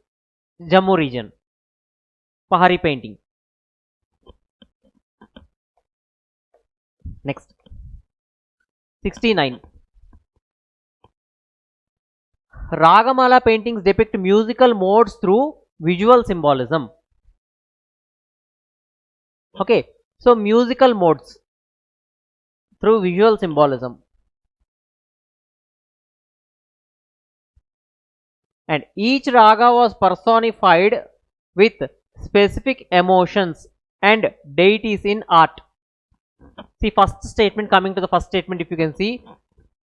Jammu region. Pahari painting. Next, 69. Ragamala paintings depict musical modes through visual symbolism. Okay, so musical modes through visual symbolism. And each raga was personified with specific emotions and deities in art. See, first statement, coming to the first statement, if you can see,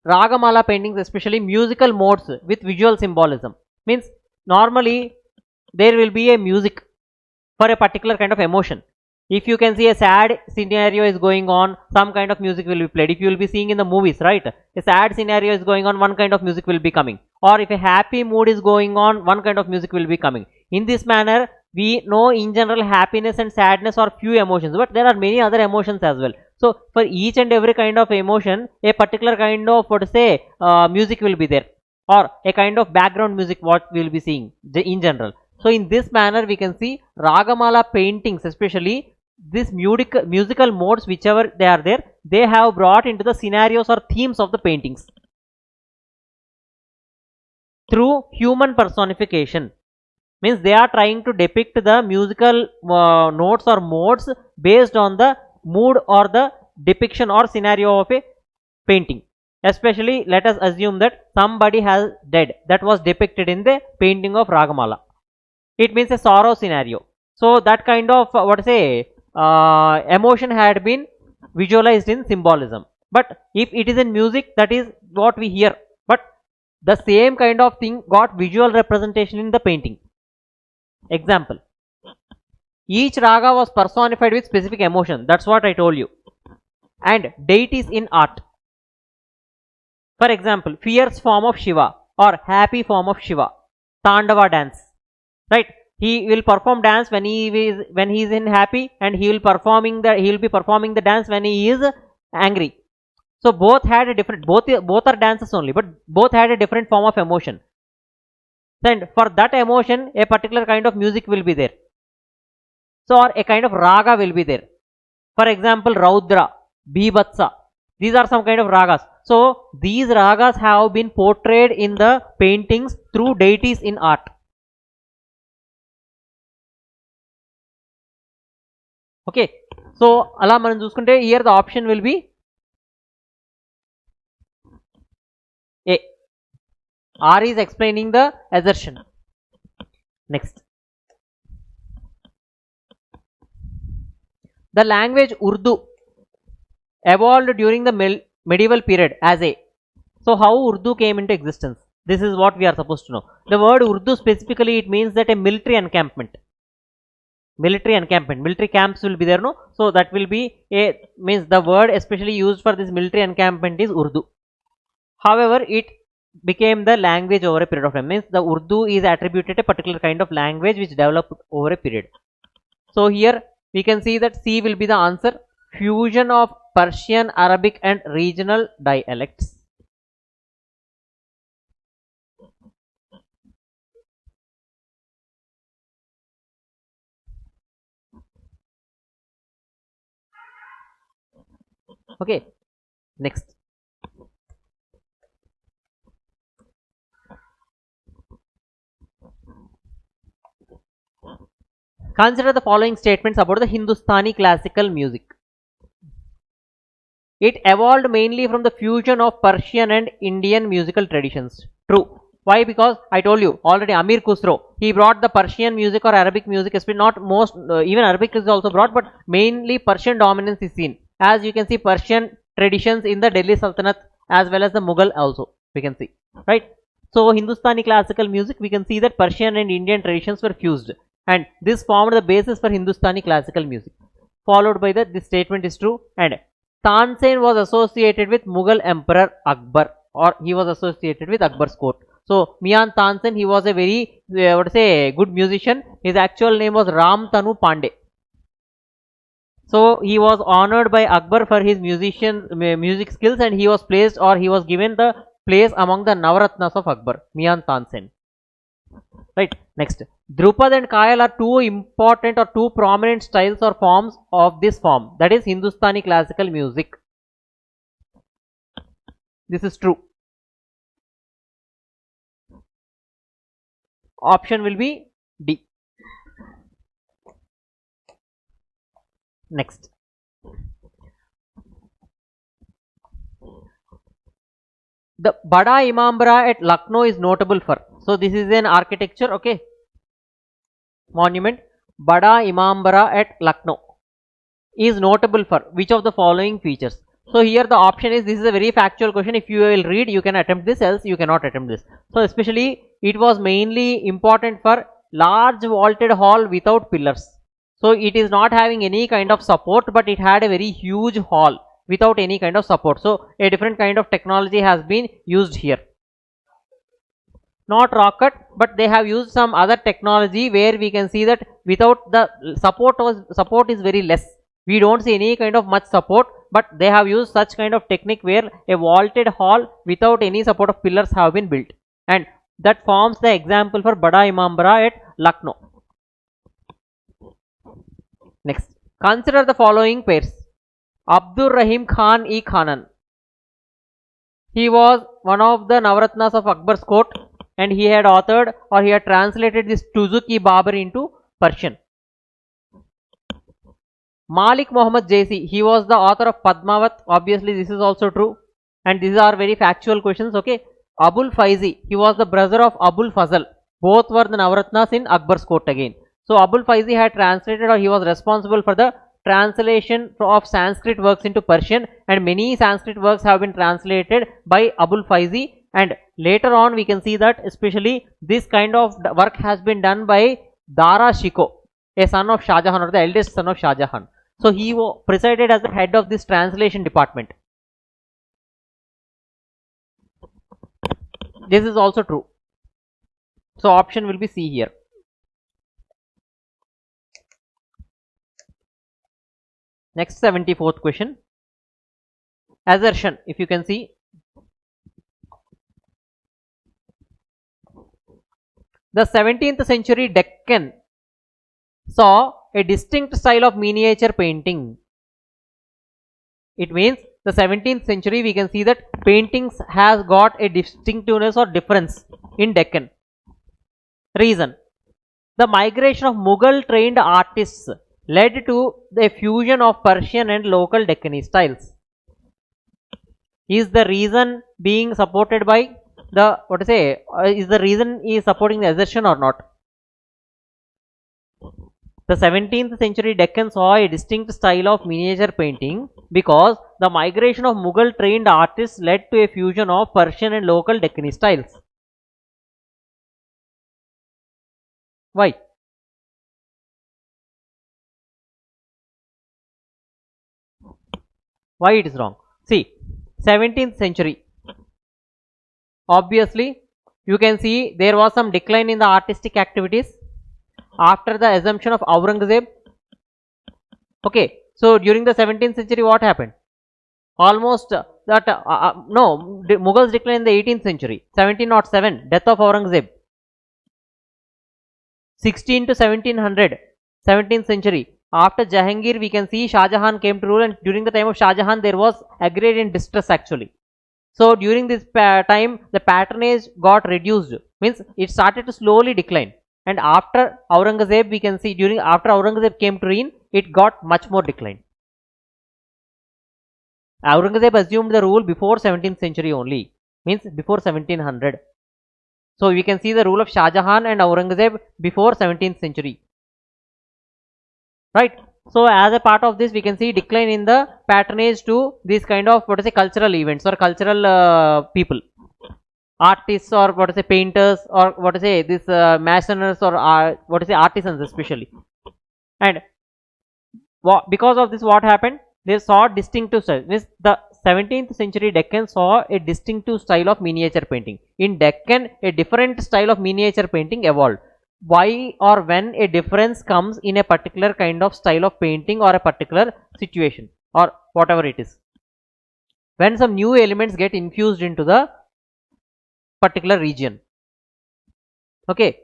Ragamala paintings, especially musical modes with visual symbolism, means normally there will be a music for a particular kind of emotion. If you can see a sad scenario is going on, some kind of music will be played. If you will be seeing in the movies, right, a sad scenario is going on, one kind of music will be coming. Or if a happy mood is going on, one kind of music will be coming. In this manner, we know in general happiness and sadness are few emotions, but there are many other emotions as well. So for each and every kind of emotion, a particular kind of, what to say, music will be there, or a kind of background music what we will be seeing in general. So in this manner, we can see Ragamala paintings, especially these musical modes, whichever they are there, they have brought into the scenarios or themes of the paintings through human personification. Means they are trying to depict the musical notes or modes based on the mood or the depiction or scenario of a painting. Especially, let us assume that somebody has died, that was depicted in the painting of Ragamala. It means a sorrow scenario. So that kind of emotion had been visualized in symbolism. But if it is in music, that is what we hear. But the same kind of thing got visual representation in the painting. Example, each raga was personified with specific emotion. That's what I told you. And deities in art. For example, fierce form of Shiva or happy form of Shiva. Tandava dance. Right? He will perform dance when he is in happy, and he will be performing the dance when he is angry. So both had a different, both are dances only, but both had a different form of emotion. And for that emotion, a particular kind of music will be there. So, or a kind of raga will be there. For example, Raudra, Bhibatsa. These are some kind of ragas. So, these ragas have been portrayed in the paintings through deities in art. Okay. So, ala manam chuskunte, here the option will be A. R is explaining the assertion. Next. The language Urdu evolved during the medieval period as a. So how Urdu came into existence? This is what we are supposed to know. The word Urdu specifically, it means that a military encampment. Military camps will be there, no? So that will be a, means the word especially used for this military encampment is Urdu. However, it became the language over a period of time. Means the Urdu is attributed a particular kind of language which developed over a period. So here we can see that C will be the answer. Fusion of Persian, Arabic and regional dialects. Okay, next. Consider the following statements about the Hindustani classical music. It evolved mainly from the fusion of Persian and Indian musical traditions. True. Why? Because I told you already, Amir Khusro, he brought the Persian music or Arabic music, especially not most, even Arabic is also brought, but mainly Persian dominance is seen. As you can see, Persian traditions in the Delhi Sultanate as well as the Mughal also, we can see, right? So Hindustani classical music, we can see that Persian and Indian traditions were fused, and this formed the basis for Hindustani classical music. Followed by that, this statement is true, and Tansen was associated with Mughal Emperor Akbar, or he was associated with Akbar's court. So Mian Tansen, he was a very good musician. His actual name was Ram Tanu Pandey. So he was honored by Akbar for his music skills, and he was placed, or he was given the place among the Navaratnas of Akbar, Mian Tansen. Right. Next, Drupad and Kayal are two important or two prominent styles or forms of this form, that is Hindustani classical music. This is true. option will be D. Next, the Bada Imambara at Lucknow is notable for. So this is an architecture, okay, monument. Bada Imambara at Lucknow is notable for which of the following features? So here the option is, this is a very factual question. If you will read, you can attempt this, else you cannot attempt this. So especially it was mainly important for large vaulted hall without pillars. So it is not having any kind of support, but it had a very huge hall without any kind of support. So a different kind of technology has been used here. Not rocket, but they have used some other technology where we can see that without the support is very less. We don't see any kind of much support, but they have used such kind of technique where a vaulted hall without any support of pillars have been built, and that forms the example for Bada Imambara at Lucknow. Next, consider the following pairs. Abdur Rahim Khanan. He was one of the Navaratnas of Akbar's court, and he had authored or he had translated this Tuzuk-i-Babur into Persian. Malik Muhammad Jaisi, he was the author of Padmavat. Obviously this is also true, and these are very factual questions, okay. Abul Faizi, he was the brother of Abul Fazl. Both were the Navaratnas in Akbar's court again. So Abul Faizi had translated, or he was responsible for the translation of Sanskrit works into Persian, and many Sanskrit works have been translated by Abul Faizi, and later on we can see that especially this kind of work has been done by Dara Shikoh, a son of Shah Jahan, or the eldest son of Shah Jahan. So he presided as the head of this translation department. This is also true. So option will be C here. Next, 74th question. Assertion, if you can see. The 17th century Deccan saw a distinct style of miniature painting. It means the 17th century we can see that paintings has got a distinctiveness or difference in Deccan. Reason, the migration of Mughal trained artists led to the fusion of Persian and local Deccani styles. Is the reason being supported by the, what to say, is the reason is supporting the assertion or not? The 17th century Deccan saw a distinct style of miniature painting because the migration of Mughal trained artists led to a fusion of Persian and local Deccani styles. Why? Why it is wrong? See, 17th century. Obviously, you can see there was some decline in the artistic activities after the assumption of Aurangzeb. Okay, so during the 17th century, what happened? Almost no, Mughals declined in the 18th century. 1707, death of Aurangzeb. 16 to 1700, 17th century. After Jahangir, we can see Shah Jahan came to rule, and during the time of Shah Jahan, there was agrarian distress actually. So during this time, the patronage got reduced, means it started to slowly decline. And after Aurangzeb, we can see after Aurangzeb came to reign, it got much more decline. Aurangzeb assumed the rule before 17th century only, means before 1700. So we can see the rule of Shah Jahan and Aurangzeb before 17th century. Right. So as a part of this, we can see decline in the patronage to these kind of, what to say, cultural events or cultural people, artists, or what to say, painters, or what to say, this masoners, or what to say, artisans especially. And because of this, what happened? They saw distinctive style. Means the 17th century Deccan saw a distinctive style of miniature painting. In Deccan, a different style of miniature painting evolved. Why or when a difference comes in a particular kind of style of painting or a particular situation or whatever it is? When some new elements get infused into the particular region. Okay.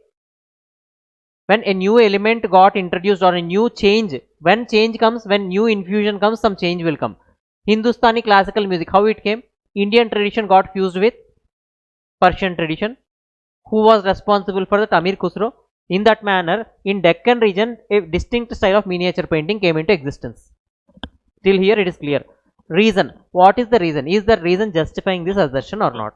When a new element got introduced or a new change, when change comes, when new infusion comes, some change will come. Hindustani classical music, how it came? Indian tradition got fused with Persian tradition. who was responsible for the Amir Khusro. In that manner, in Deccan region, a distinct style of miniature painting came into existence. Till here it is clear. Reason. What is the reason? Is the reason justifying this assertion or not?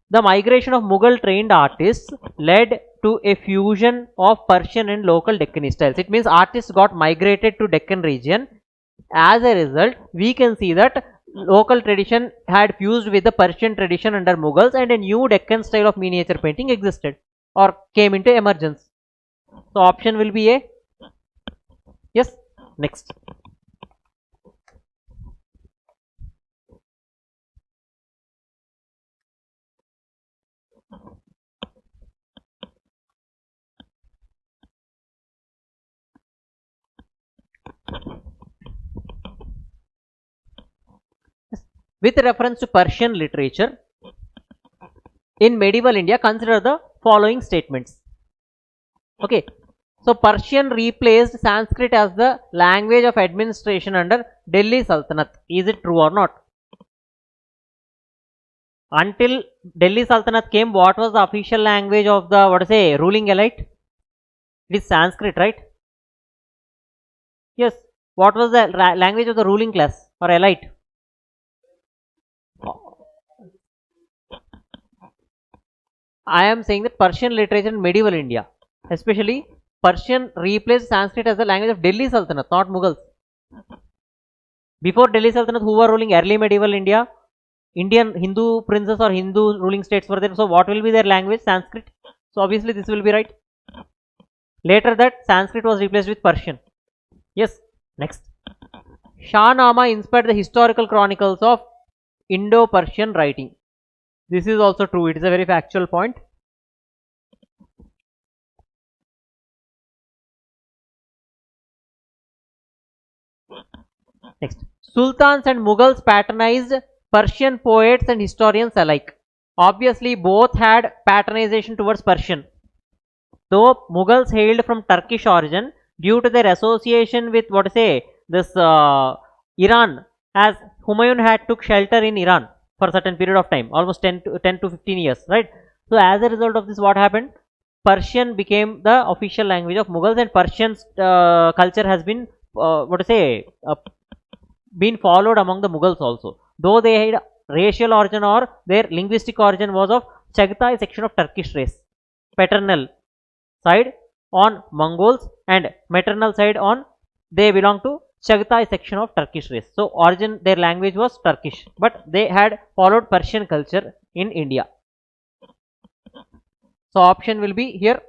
The migration of Mughal trained artists led to a fusion of Persian and local Deccan styles. It means artists got migrated to Deccan region. As a result, we can see that local tradition had fused with the Persian tradition under Mughals, and a new Deccan style of miniature painting existed or came into emergence. So option will be A. Yes. Next. With reference to Persian literature in medieval India, consider the following statements. Okay, so Persian replaced Sanskrit as the language of administration under Delhi Sultanate. Is it true or not? Until Delhi Sultanate came, what was the official language of the ruling elite? It is Sanskrit, right? Yes. What was the language of the ruling class or elite? I am saying that Persian literature in medieval India, especially Persian, replaced Sanskrit as the language of Delhi Sultanate, not Mughals. Before Delhi Sultanate, who were ruling early medieval India? Indian Hindu princes or Hindu ruling states were there. So what will be their language? Sanskrit. So obviously this will be right. Later that Sanskrit was replaced with Persian. Yes. Next. Shahnama inspired the historical chronicles of Indo-Persian writing. This is also true. It is a very factual point. Next. Sultans and Mughals patronized Persian poets and historians alike. Obviously, both had patronization towards Persian. Though Mughals hailed from Turkish origin, due to their association with Iran, as Humayun had took shelter in Iran for a certain period of time, almost 10 to 15 years, right? So as a result of this, what happened? Persian became the official language of Mughals, and Persian culture has been been followed among the Mughals also. Though they had racial origin or their linguistic origin was of Chagatai section of Turkish race, paternal side on Mongols and maternal side on they belong to Chagatai section of Turkish race. So origin their language was Turkish, but they had followed Persian culture in India. So option will be here.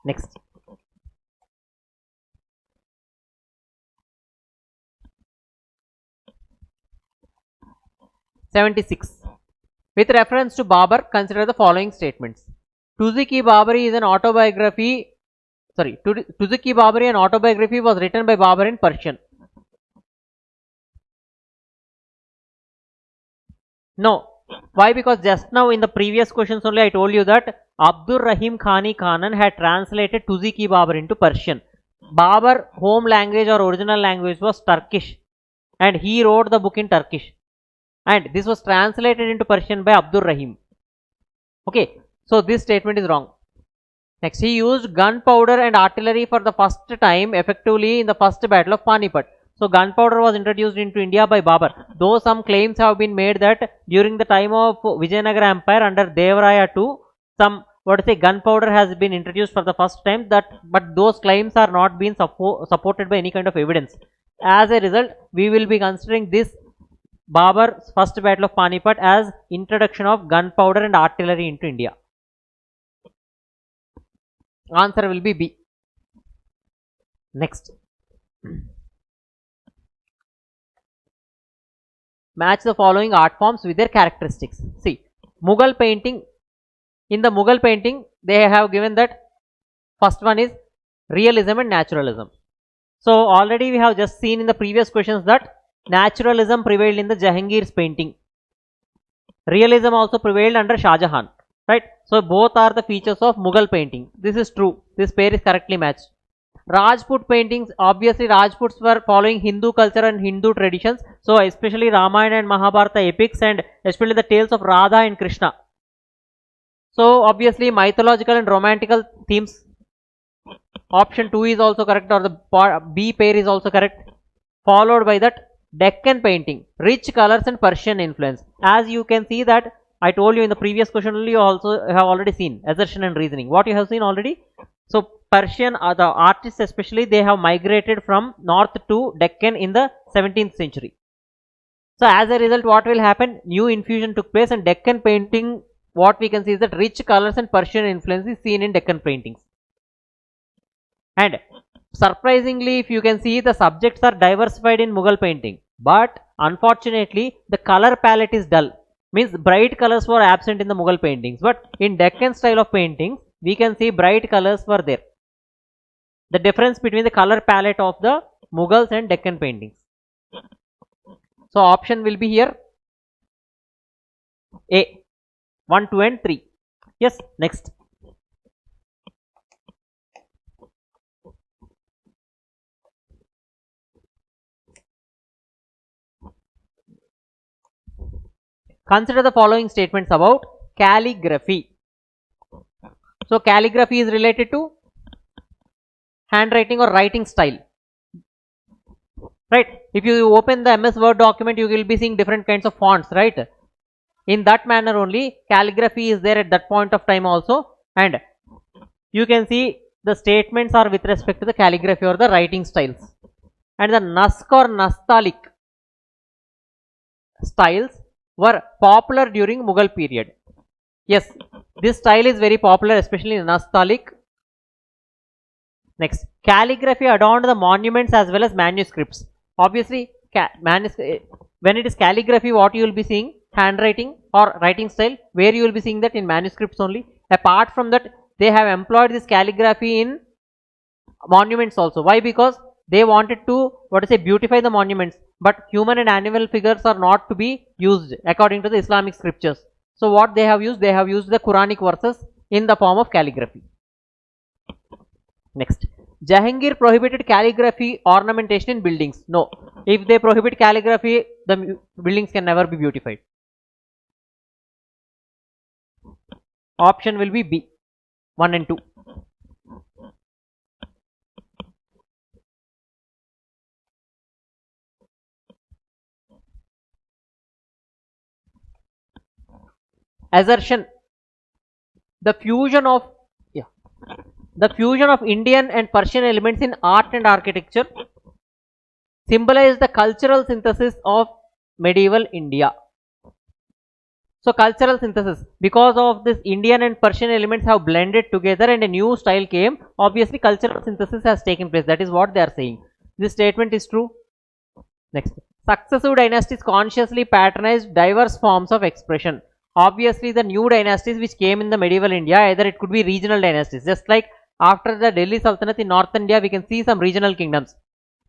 Next. '76. With reference to Babar, consider the following statements. Tuziki Babari is an autobiography. Tuziki Babari, an autobiography, was written by Babar in Persian. No. Why? Because just now in the previous questions only I told you that Abdur Rahim Khani Khanan had translated Tuziki Babar into Persian. Babar home language or original language was Turkish, and he wrote the book in Turkish, and this was translated into Persian by Abdur Rahim. Okay, so this statement is wrong. Next, he used gunpowder and artillery for the first time effectively in the first battle of Panipat. So gunpowder was introduced into India by Babar. Though some claims have been made that during the time of Vijayanagara Empire under Devaraya II, some gunpowder has been introduced for the first time. But those claims are not being supported by any kind of evidence. As a result, we will be considering this Babar's first battle of Panipat as introduction of gunpowder and artillery into India. Answer will be B. Next. Match the following art forms with their characteristics. See, Mughal painting. In the Mughal painting, they have given that first one is realism and naturalism. So already we have just seen in the previous questions that naturalism prevailed in the Jahangir's painting. Realism also prevailed under Shah Jahan. Right? So both are the features of Mughal painting. This is true. This pair is correctly matched. Rajput paintings, obviously Rajputs were following Hindu culture and Hindu traditions. So especially Ramayana and Mahabharata epics, and especially the tales of Radha and Krishna. So obviously mythological and romantical themes. Option 2 is also correct, or the B pair is also correct. Followed by that Deccan painting, rich colors and Persian influence. As you can see that I told you in the previous question only, you also have already seen assertion and reasoning. What you have seen already. So Persian, the artists especially, they have migrated from north to Deccan in the 17th century. So as a result, what will happen? New infusion took place, and Deccan painting, what we can see is that rich colors and Persian influence is seen in Deccan paintings. And surprisingly, if you can see, the subjects are diversified in Mughal painting, but unfortunately the color palette is dull, means bright colors were absent in the Mughal paintings, but in Deccan style of paintings we can see bright colors were there. The difference between the color palette of the Mughals and Deccan paintings. So option will be here A, 1, 2 and 3. Yes, next. Consider the following statements about calligraphy. So calligraphy is related to handwriting or writing style, right? If you open the MS Word document, you will be seeing different kinds of fonts, right? In that manner only calligraphy is there at that point of time also, and you can see the statements are with respect to the calligraphy or the writing styles. And the Nask or Nastaliq styles were popular during Mughal period. Yes, this style is very popular, especially in Nastaliq. Next, calligraphy adorned the monuments as well as manuscripts. Obviously, when it is calligraphy, what you will be seeing? Handwriting or writing style. Where you will be seeing that? In manuscripts only. Apart from that, they have employed this calligraphy in monuments also. Why? Because they wanted to, beautify the monuments, but human and animal figures are not to be used according to the Islamic scriptures. So what they have used? They have used the Quranic verses in the form of calligraphy. Next, Jahangir prohibited calligraphy ornamentation in buildings. No, if they prohibit calligraphy, the buildings can never be beautified. Option will be B, 1 and 2. Assertion: the fusion of Indian and Persian elements in art and architecture symbolize the cultural synthesis of medieval India. So cultural synthesis, because of this Indian and Persian elements have blended together and a new style came, obviously cultural synthesis has taken place. That is what they are saying. This statement is true. Next, successive dynasties consciously patronized diverse forms of expression. Obviously the new dynasties which came in the medieval India, either it could be regional dynasties, just like after the Delhi Sultanate in North India, we can see some regional kingdoms,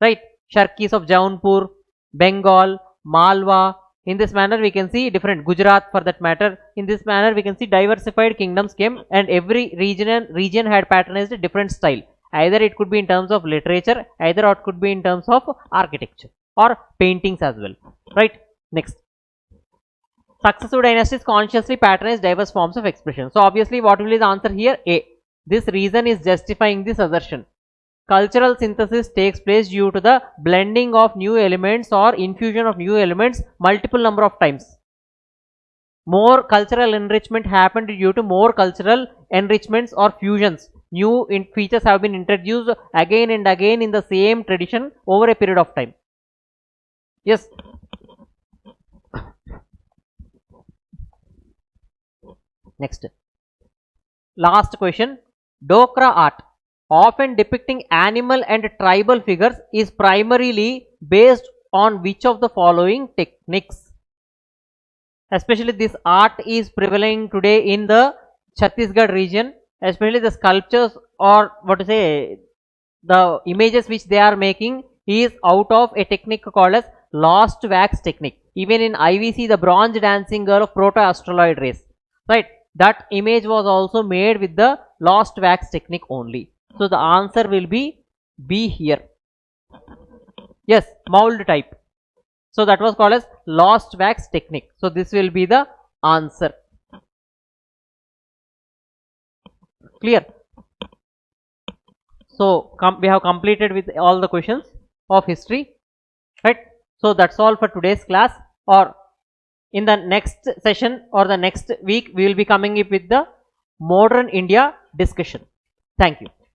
right? Sharkis of Jaunpur, Bengal, Malwa. In this manner we can see different, Gujarat for that matter. In this manner we can see diversified kingdoms came, and every region had patronized a different style. Either it could be in terms of literature, either it could be in terms of architecture or paintings as well, right? Next, successive dynasties consciously patronized diverse forms of expression. So obviously what will be the answer here? A. This reason is justifying this assertion. Cultural synthesis takes place due to the blending of new elements or infusion of new elements multiple number of times. More cultural enrichment happened due to more cultural enrichments or fusions. New features have been introduced again and again in the same tradition over a period of time. Yes. Next, last question. Dokra art, often depicting animal and tribal figures, is primarily based on which of the following techniques? Especially this art is prevalent today in the Chhattisgarh region, especially the sculptures or the images which they are making is out of a technique called as lost wax technique. Even in IVC, the bronze dancing girl of proto-astroloid race, right? That image was also made with the lost wax technique only. So the answer will be B here. Yes, mold type. So that was called as lost wax technique. So this will be the answer. Clear? So we have completed with all the questions of history, right? So that's all for today's class. Or in the next session or the next week, we will be coming up with the modern India discussion. Thank you.